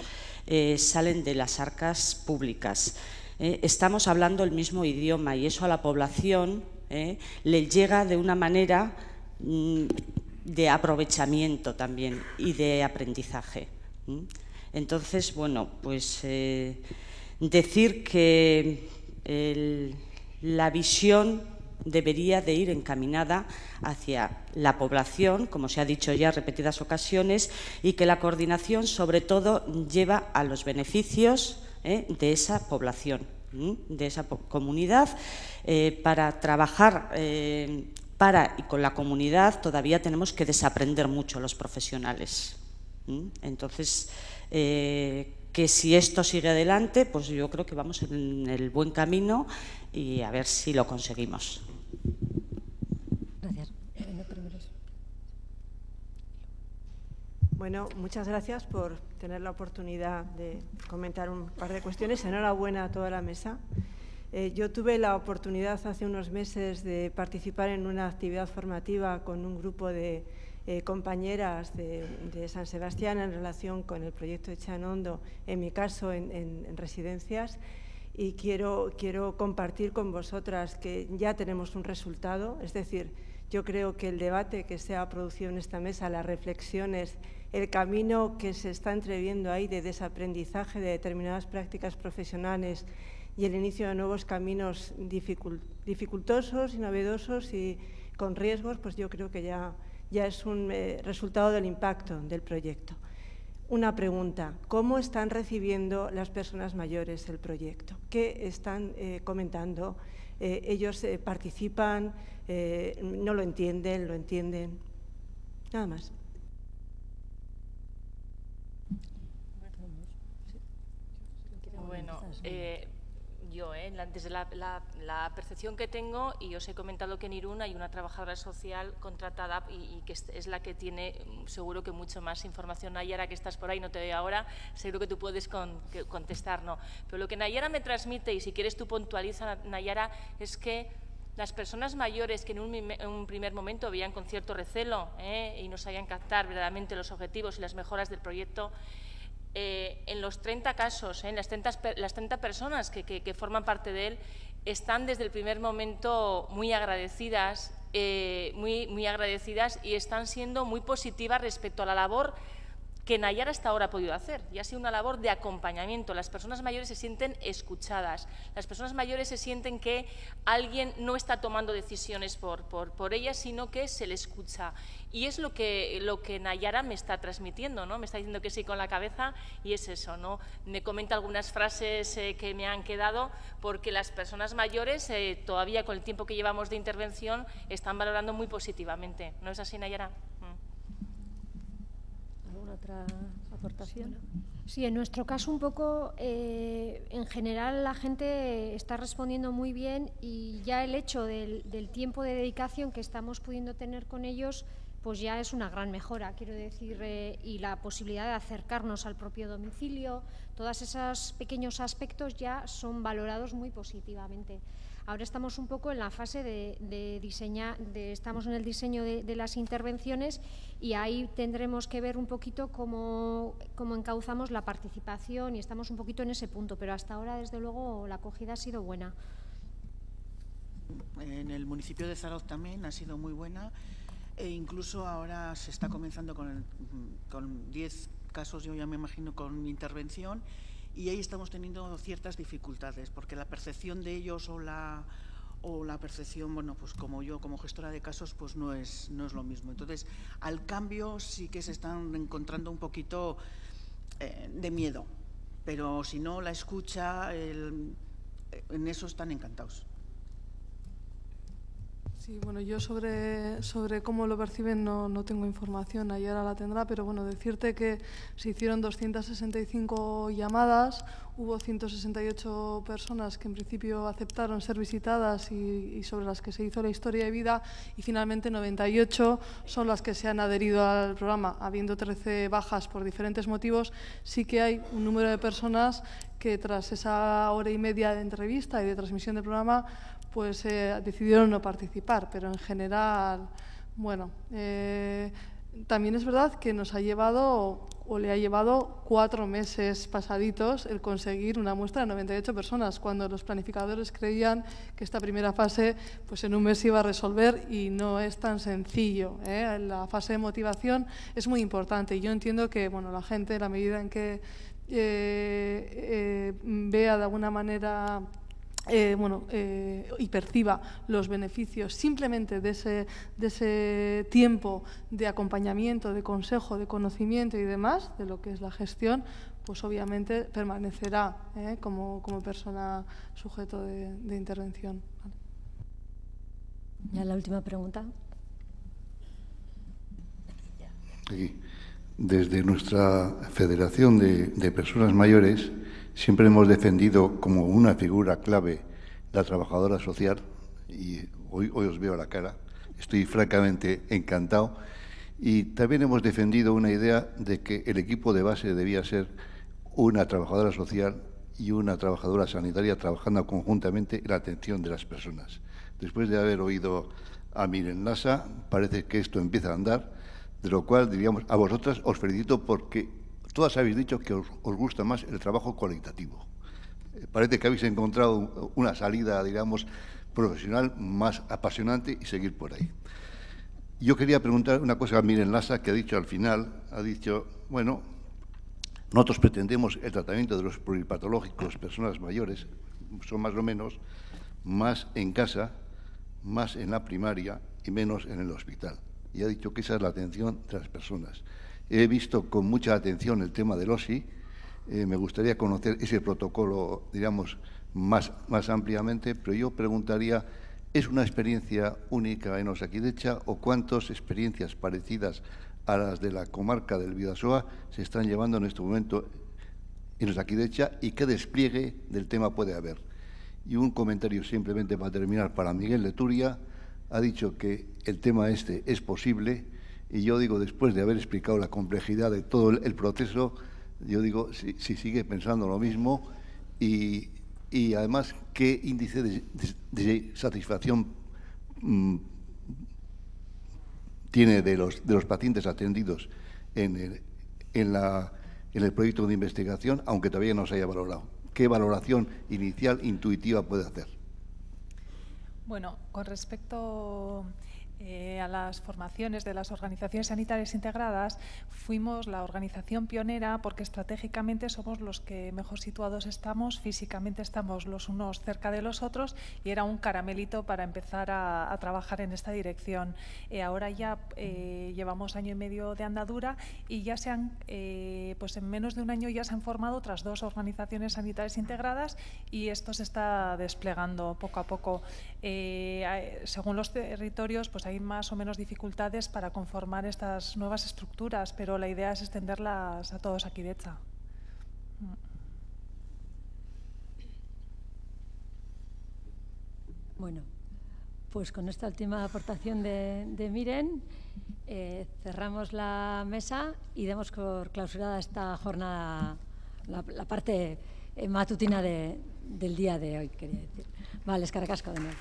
salen de las arcas públicas. Estamos hablando el mismo idioma y eso a la población le llega de una manera de aprovechamiento también y de aprendizaje. Entonces, bueno, pues decir que la visión debería de ir encaminada hacia la población, como se ha dicho ya en repetidas ocasiones, y que la coordinación, sobre todo, lleva a los beneficios de esa población, de esa comunidad, para trabajar para y con la comunidad todavía tenemos que desaprender mucho los profesionales. Entonces, que si esto sigue adelante, pues yo creo que vamos en el buen camino y a ver si lo conseguimos. Gracias. Bueno, muchas gracias por tener la oportunidad de comentar un par de cuestiones. Enhorabuena a toda la mesa. Yo tuve la oportunidad hace unos meses de participar en una actividad formativa con un grupo de compañeras de San Sebastián en relación con el proyecto Etxeanondo, en mi caso en residencias, y quiero compartir con vosotras que ya tenemos un resultado. Es decir, yo creo que el debate que se ha producido en esta mesa, las reflexiones, el camino que se está entreviendo ahí de desaprendizaje de determinadas prácticas profesionales y el inicio de nuevos caminos dificultosos y novedosos y con riesgos, pues yo creo que ya es un resultado del impacto del proyecto. Una pregunta: ¿cómo están recibiendo las personas mayores el proyecto? ¿Qué están comentando? ¿Ellos participan? ¿No lo entienden? ¿Lo entienden? Nada más. Bueno, yo, desde la percepción que tengo, y os he comentado que en Irún hay una trabajadora social contratada y que es la que tiene seguro que mucho más información. Nayara, que estás por ahí, no te veo ahora, seguro que tú puedes contestar, ¿no? Pero lo que Nayara me transmite, y si quieres tú puntualiza, Nayara, es que Las personas mayores que en un primer momento veían con cierto recelo y no sabían captar verdaderamente los objetivos y las mejoras del proyecto, en los 30 casos, las 30 personas que forman parte de él, están desde el primer momento muy agradecidas, muy agradecidas y están siendo muy positivas respecto a la labor que Nayara hasta ahora ha podido hacer, y ha sido una labor de acompañamiento. Las personas mayores se sienten escuchadas, las personas mayores se sienten que alguien no está tomando decisiones por ellas, sino que se le escucha. Y es lo que Nayara me está transmitiendo, ¿no? Me está diciendo que sí con la cabeza y es eso, ¿no? Me comenta algunas frases que me han quedado porque las personas mayores, todavía con el tiempo que llevamos de intervención, están valorando muy positivamente. ¿No es así, Nayara? ¿Otra aportación? Sí, en nuestro caso un poco, en general la gente está respondiendo muy bien y ya el hecho del tiempo de dedicación que estamos pudiendo tener con ellos, pues ya es una gran mejora, quiero decir, y la posibilidad de acercarnos al propio domicilio, todos esos pequeños aspectos ya son valorados muy positivamente. Ahora estamos un poco en la fase de diseñar, estamos en el diseño de las intervenciones y ahí tendremos que ver un poquito cómo encauzamos la participación y estamos un poquito en ese punto, pero hasta ahora, desde luego, la acogida ha sido buena. En el municipio de Zarauz también ha sido muy buena e incluso ahora se está comenzando con 10 casos, yo ya me imagino, con intervención. Y ahí estamos teniendo ciertas dificultades, porque la percepción de ellos o la percepción, bueno, pues como yo, como gestora de casos, pues no es lo mismo. Entonces, al cambio sí que se están encontrando un poquito de miedo, pero si no, la escucha, en eso están encantados. Sí, bueno, yo sobre cómo lo perciben no tengo información, Nayara la tendrá, pero bueno, decirte que se hicieron 265 llamadas, hubo 168 personas que en principio aceptaron ser visitadas y sobre las que se hizo la historia de vida y finalmente 98 son las que se han adherido al programa. Habiendo 13 bajas por diferentes motivos, sí que hay un número de personas que tras esa hora y media de entrevista y de transmisión del programa pues decidieron no participar, pero en general, bueno, también es verdad que nos ha llevado o le ha llevado 4 meses pasaditos el conseguir una muestra de 98 personas, cuando los planificadores creían que esta primera fase pues en un mes iba a resolver y no es tan sencillo, ¿eh? La fase de motivación es muy importante y yo entiendo que bueno, la gente, en la medida en que vea de alguna manera y perciba los beneficios simplemente de ese tiempo de acompañamiento, de consejo, de conocimiento y demás, de lo que es la gestión, pues obviamente permanecerá como persona sujeto de intervención. Vale. Ya la última pregunta. Aquí. Desde nuestra Federación de Personas Mayores siempre hemos defendido como una figura clave la trabajadora social y hoy os veo a la cara, estoy francamente encantado y también hemos defendido una idea de que el equipo de base debía ser una trabajadora social y una trabajadora sanitaria trabajando conjuntamente en la atención de las personas. Después de haber oído a Miren Lasa, parece que esto empieza a andar, de lo cual diríamos a vosotras os felicito porque todas habéis dicho que os gusta más el trabajo cualitativo. Parece que habéis encontrado una salida, digamos, profesional más apasionante y seguir por ahí. Yo quería preguntar una cosa a Miren Lasa, que ha dicho al final, ha dicho, bueno, nosotros pretendemos el tratamiento de los pluripatológicos, personas mayores, son más o menos, más en casa, más en la primaria y menos en el hospital. Y ha dicho que esa es la atención de las personas. He visto con mucha atención el tema del OSI. Me gustaría conocer ese protocolo, digamos, más ampliamente, pero yo preguntaría, ¿es una experiencia única en Osakidecha o cuántas experiencias parecidas a las de la comarca del Bidasoa se están llevando en este momento en Osakidecha y qué despliegue del tema puede haber? Y un comentario simplemente para terminar para Miguel Leturia. Ha dicho que el tema este es posible y yo digo, después de haber explicado la complejidad de todo el proceso, yo digo, si sigue pensando lo mismo y además, ¿qué índice de satisfacción tiene de los pacientes atendidos en el proyecto de investigación, aunque todavía no se haya valorado. ¿Qué valoración inicial, intuitiva puede hacer? Bueno, con respecto a las formaciones de las organizaciones sanitarias integradas, fuimos la organización pionera porque estratégicamente somos los que mejor situados estamos, físicamente estamos los unos cerca de los otros y era un caramelito para empezar a trabajar en esta dirección. Ahora ya llevamos año y medio de andadura y ya se han, pues en menos de un año ya se han formado otras 2 organizaciones sanitarias integradas y esto se está desplegando poco a poco. Según los territorios, pues hay más o menos dificultades para conformar estas nuevas estructuras, pero la idea es extenderlas a todo Osakidetza. Bueno, pues con esta última aportación de Miren, cerramos la mesa y demos por clausurada esta jornada, la parte matutina del día de hoy, quería decir. Vale, eskerrik asko de nuevo.